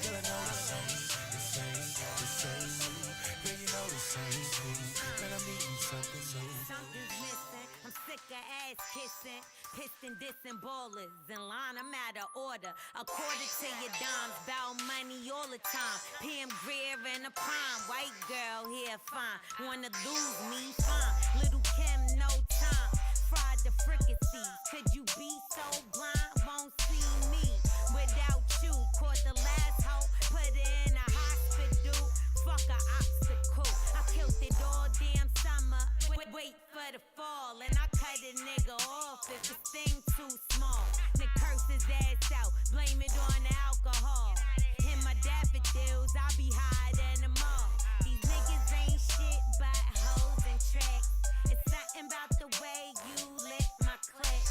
Speaker 6: Girl, I know this ain't true. Girl, you know this ain't true. Girl, I'm needing something new.
Speaker 21: Something's missing. I'm sick of ass kissing, pissing, dissing ballers in line. I'm out of order.
Speaker 7: order. According to your dimes, bout money all the time. Pam Grier in a prime. White girl here fine. Wanna lose me? Fine. Little Kim, no time. Fried the fricassee. Could you be so blind? Won't see me without you. Caught the last hoe, put her in a hospital. Fuck a obstacle. I killed it all damn summer. Wait for the fall, and I cut a nigga off if the thing too small. Then curse his ass out, blame it on the alcohol. In my daffodils, I be higher than them all. These niggas ain't shit but hoes and tricks. It's something about the way you lit my clip.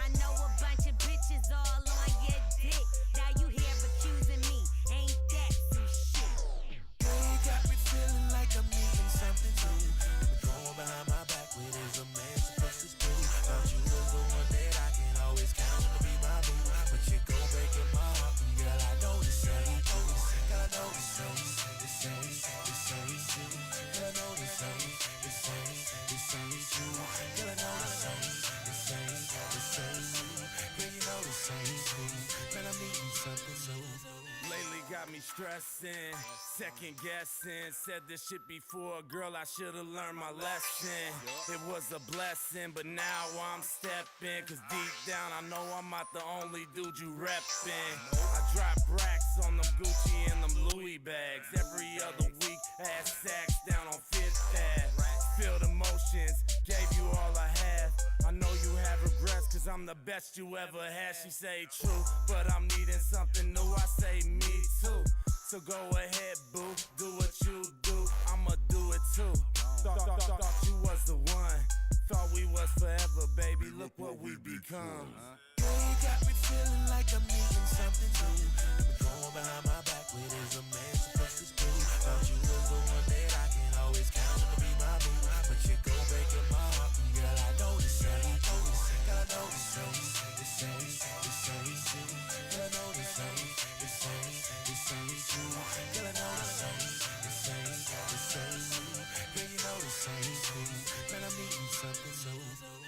Speaker 7: I know a bunch of bitches all on your dick. Now you here accusing me, ain't that some shit?
Speaker 15: Girl, you got me feeling like I'm needing something new. Going behind my back with is a man supposed to screw. Thought you was the one that I can always count on to be my boo. But you go breaking my heart, and girl, I know this ain't true. Girl, I know this ain't true. Girl, I know this ain't true. Girl, I know this ain't true. Girl, you know this ain't true. Man, I'm needing something new.
Speaker 5: Lately got me stressing, second guessing. Said this shit before, girl, I should've learned my lesson. It was a blessing, but now I'm stepping. Cause deep down I know I'm not the only dude you reppin'. I drop racks on them Gucci and them Louis bags. Every other week, ass sacks down on Fifth Ave. Feel the motions, gave you all I have. I know you have regrets, cause I'm the best you ever had. She say true, but I'm needing something new. I say me too. So go ahead, boo, do what you do. I'ma do it too. Thought you was the one. Thought we was forever, baby. Look what we become.
Speaker 15: Girl, you got me feeling like I'm needing something new. Going behind my back with is a man supposed to screw. Thought you was the one that I can always count on to be my boo. But you go breaking my heart, and girl, I know this ain't true. Girl, I know this ain't true. Girl, I know this ain't true. Girl, I know this ain't true. Girl, you know this ain't true. Man, I'm needing something new.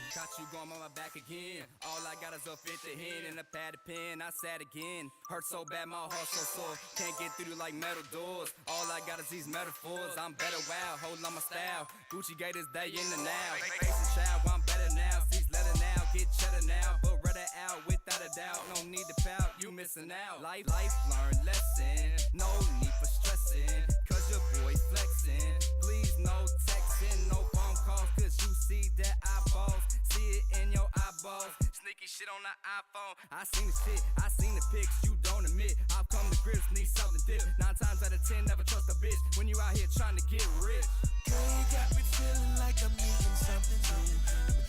Speaker 10: Caught you going on my back again. All I got is a 50 hand and a padded pen. I sat again. Hurt so bad, my heart so sore. Can't get through like metal doors. All I got is these metaphors. I'm better, wow, hold on my style. Gucci Gators, they in the now. Face a child, I'm better now. Seats leather now, get cheddar now. But rather out without a doubt. No need to pout, you missing out. Life learned lesson. No need for stressing. Cause your boy flexing. Please no texting, no phone calls. Cause you see that eyeballs. See it in your eyeballs. Sneaky shit on the iPhone. I seen the shit, I seen the pics you don't admit. I've come to grips, need something dip. 9 times out of 10, never trust a bitch when you out here trying to get rich.
Speaker 15: Girl, you got me feeling like I'm needing something new.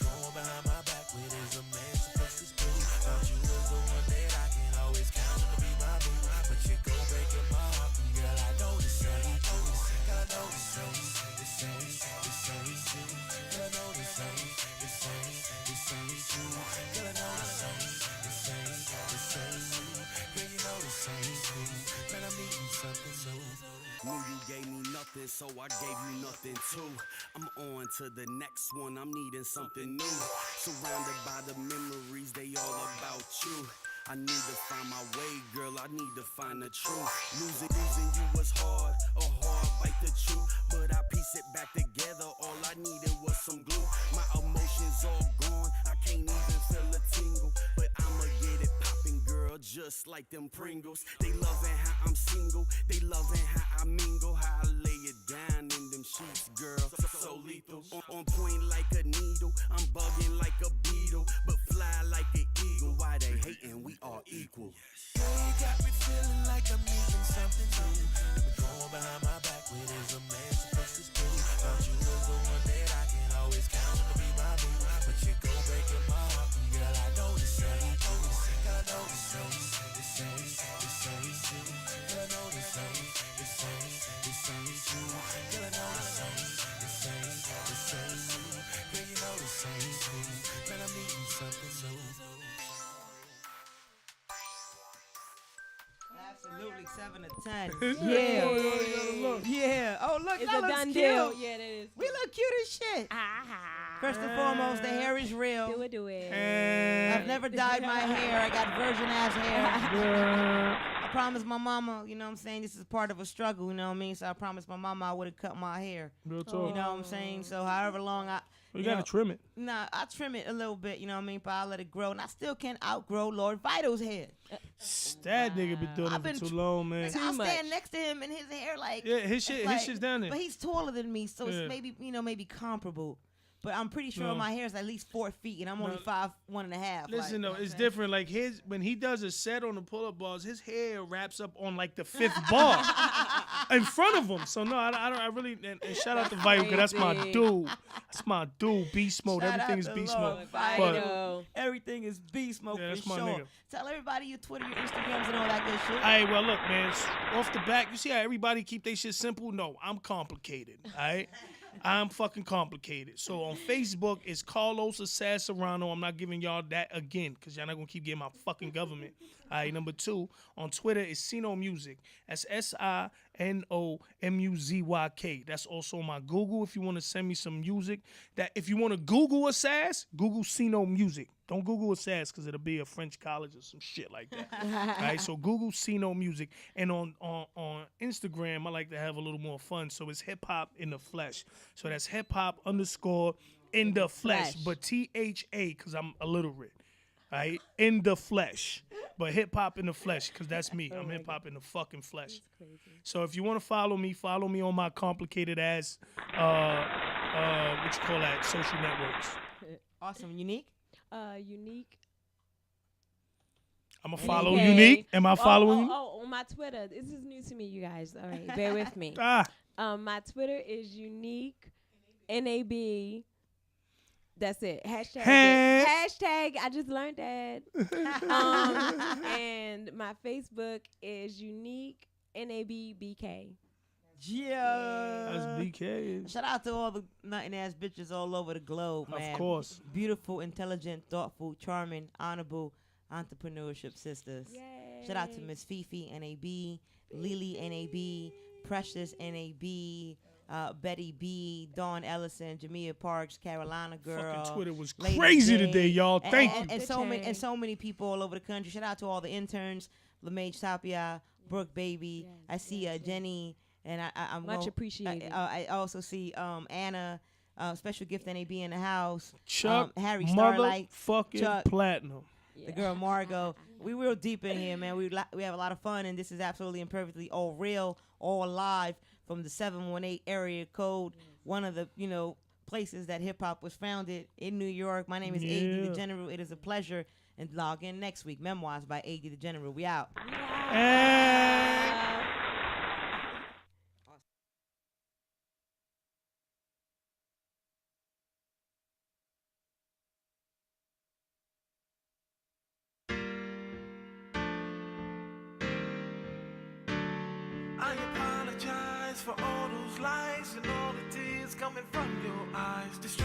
Speaker 15: Going behind my back with is a man supposed to screw. Thought you was the one that I can always count on to be my boo. But you go breaking my heart, and girl, I know this ain't true. Girl, I know this ain't true. Girl, I know this ain't true. Girl, I know this ain't true. Girl, you know this ain't true. Man, I'm needing something new.
Speaker 16: Knew you gave me nothing, so I gave you nothing too. I'm on to the next one, I'm needing something new. Surrounded by the memories, they all about you. I need to find my way, girl, I need to find the truth. Losing you was hard, a hard bite to chew. But I piece it back together, all I needed was some glue. My emotions all gone, I can't even feel a tingle. But I'ma get it poppin', girl, just like them Pringles. They loving how I'm single, they loving how I mingle. How I lay it down in them sheets, girl, so lethal. On point like a needle, I'm bugging like a beetle. But fly like an eagle, why they hating, we are equal.
Speaker 15: Girl, you got me feeling like I'm needing something new. Going behind my back with is a man supposed to screw. Thought you was the one that I can always count on to be my boo. But you go breaking my heart, and girl, I know this ain't true. Girl, I know this ain't true. Girl, I know this ain't true. Girl, I know this ain't true. Girl, you know this ain't true. Man, I'm needing something new.
Speaker 1: Absolutely, 7 to 10.
Speaker 23: Yeah.
Speaker 1: Yeah. Oh, look,
Speaker 2: It's
Speaker 1: that
Speaker 2: a
Speaker 1: looks
Speaker 2: done
Speaker 1: cute.
Speaker 2: deal. Yeah, that is.
Speaker 1: We look cute as shit. First and foremost, the hair is real.
Speaker 2: Do it.
Speaker 1: I've never dyed my hair. I got virgin ass hair. I promised my mama, you know what I'm saying, this is part of a struggle, you know what I mean? So I promised my mama I would have cut my hair.
Speaker 23: Real talk.
Speaker 1: You know what I'm saying? So however long
Speaker 23: you gotta trim it.
Speaker 1: Nah, I trim it a little bit, you know what I mean? But I let it grow. And I still can't outgrow Lord Vital's hair.
Speaker 23: That nigga been doing it for too long, man.
Speaker 1: I'll stand next to him and his hair like
Speaker 23: his shit's down there.
Speaker 1: But he's taller than me, so it's maybe comparable. But I'm pretty sure my hair is at least 4 feet, and I'm only 5'1.5".
Speaker 23: Listen though, it's different. Like when he does a set on the pull-up bars, his hair wraps up on like the 5th bar in front of him. So no, I really and shout out to Vital, because that's my dude. That's my dude. Beast mode. Everything is beast mode.
Speaker 1: Everything is beast mode
Speaker 23: that's
Speaker 1: for
Speaker 23: my
Speaker 1: sure.
Speaker 23: nigga.
Speaker 1: Tell everybody your Twitter, your Instagrams, and all that good shit.
Speaker 23: All right, well look, man. Off the back, you see how everybody keep their shit simple? No, I'm complicated. All right. I'm fucking complicated. So on Facebook, it's Carlos ASSAS Serrano. I'm not giving y'all that again because y'all not going to keep getting my fucking government. All right, number 2, on Twitter, it's Sino Music. That's SINOMUZYK. That's also my Google if you want to send me some music. That if you want to Google ASSAS, Google Sino Music. Don't Google ASSAS because it'll be a French college or some shit like that. All right, so Google Sino Music. And on Instagram, I like to have a little more fun. So it's hip hop in the flesh. So that's hip hop _ in the flesh. But THA because I'm illiterate. All right, in the flesh. But hip hop in the flesh because that's me. I'm hip hop in the fucking flesh. So if you want to follow me on my complicated ass, what you call that, social networks.
Speaker 1: Awesome. Unique?
Speaker 2: Unique.
Speaker 23: I'm going to follow Unique. Am I following you?
Speaker 2: Oh, on my Twitter. This is new to me, you guys. All right, bear with me. My Twitter is Unique NAB. That's it. Hashtag. I just learned that. And my Facebook is Unique NABBK.
Speaker 1: Yeah.
Speaker 23: That's BK.
Speaker 1: Shout out to all the nothing ass bitches all over the globe, man.
Speaker 23: Of course.
Speaker 1: Beautiful, intelligent, thoughtful, charming, honorable entrepreneurship sisters. Yay. Shout out to Miss Fifi NAB, Lily NAB, Precious NAB, Betty B, Dawn Ellison, Jamia Parks, Carolina Girl.
Speaker 23: Fucking Twitter was
Speaker 1: Lady
Speaker 23: crazy
Speaker 1: J,
Speaker 23: today, y'all. Thank you.
Speaker 1: And so many people all over the country. Shout out to all the interns, LeMage Tapia, Brooke Baby. I see Jenny. And I'm
Speaker 2: much appreciated.
Speaker 1: I also see Anna, special gift NAB in the house.
Speaker 23: Chuck,
Speaker 1: Harry Starlight,
Speaker 23: fucking
Speaker 1: Chuck,
Speaker 23: Platinum.
Speaker 1: the girl Margot. We real deep in here, man. We have a lot of fun, and this is absolutely and perfectly all real, all live from the 718 area code. One of the places that hip hop was founded in New York. My name is A.D. the General. It is a pleasure, and log in next week. Memoirs by A.D. the General. We out.
Speaker 15: I apologize for all those lies and all the tears coming from your eyes.